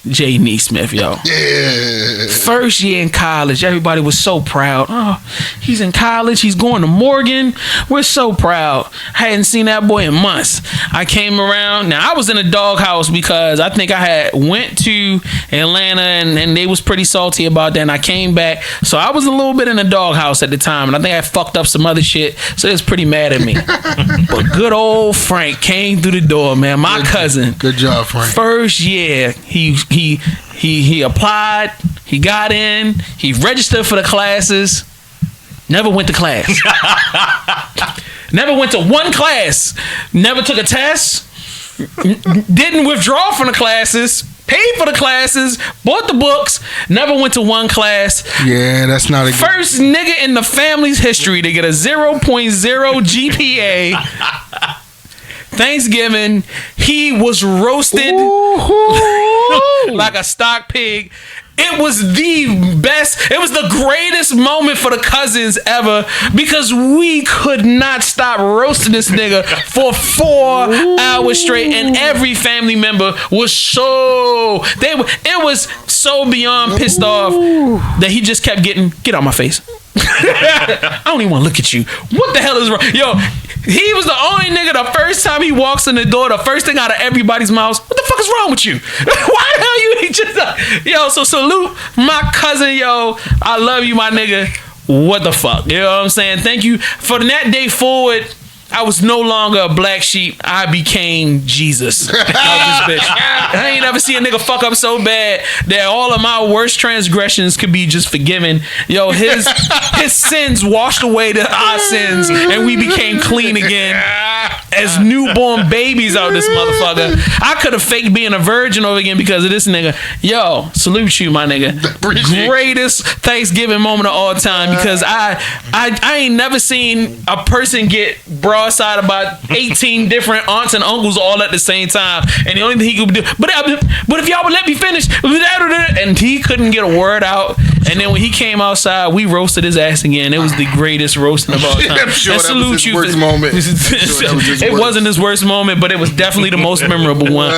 J. Neesmith, yo. Yeah. First year in college, everybody was so proud. Oh, he's in college. He's going to Morgan. We're so proud. I hadn't seen that boy in months. I came around. Now, I was in a doghouse because I think I had went to Atlanta and they was pretty salty about that. And I came back. So I was a little bit in a doghouse at the time. And I think I fucked up some other shit. So they was pretty mad at me. But good old Frank came through the door, man. My cousin. Good job, Frank. First year, he applied, he got in, he registered for the classes, never went to class. Never went to one class, never took a test, didn't withdraw from the classes, paid for the classes, bought the books, never went to one class. Yeah, that's not a good... First nigga in the family's history to get a 0.0 GPA. Thanksgiving, he was roasted like a stock pig. It was the best. It was the greatest moment for the cousins ever because we could not stop roasting this nigga for 4 hours straight, and every family member was it was so beyond pissed off that he just kept get out my face. I don't even want to look at you. What the hell is wrong? Yo, he was the only nigga the first time he walks in the door, the first thing out of everybody's mouths, what the fuck is wrong with you? Why the hell you just... Yo, so salute my cousin, yo. I love you, my nigga. What the fuck? You know what I'm saying? Thank you. From that day forward, I was no longer a black sheep. I became Jesus. Out this bitch. I ain't never seen a nigga fuck up so bad that all of my worst transgressions could be just forgiven. Yo, his sins washed away our sins, and we became clean again as newborn babies out this motherfucker. I could have faked being a virgin over again because of this nigga. Yo, salute you, my nigga. Greatest Thanksgiving moment of all time, because I ain't never seen a person get broadside about 18 different aunts and uncles all at the same time, and the only thing he could do, but if y'all would let me finish, and he couldn't get a word out. And then when he came outside, we roasted his ass again. It was the greatest roasting of all time. I'm sure that was his worst moment. It wasn't his worst moment, but it was definitely the most memorable one.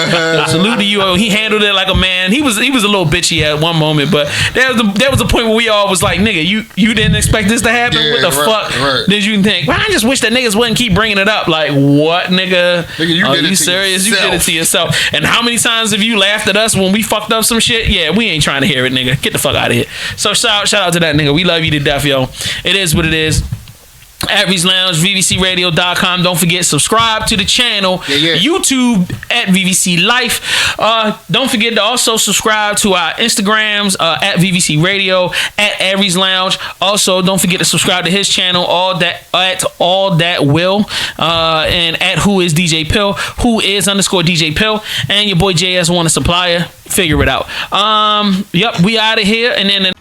Salute to you. He handled it like a man. He was a little bitchy at one moment, but there was a point where we all was like, nigga, you didn't expect this to happen? Yeah, what the fuck did you think? Well, I just wish that niggas wouldn't keep bringing it up. Like, what, nigga? Are you serious? Yourself. You did it to yourself. And how many times have you laughed at us when we fucked up some shit? Yeah, we ain't trying to hear it, nigga. Get the fuck out of here. So shout out to that nigga. We love you to death, yo. It is what it is. Aries Lounge, VVCRadio.com. Don't forget, subscribe to the channel. YouTube at VVC Life. Don't forget to also subscribe to our Instagrams at VVC Radio, at Aries Lounge. Also, don't forget to subscribe to his channel, All That Will, and at Who Is DJ Pill, Who Is _DJ Pill, and your boy JS Tha Supplier. Figure it out. Yep, we out of here, and then.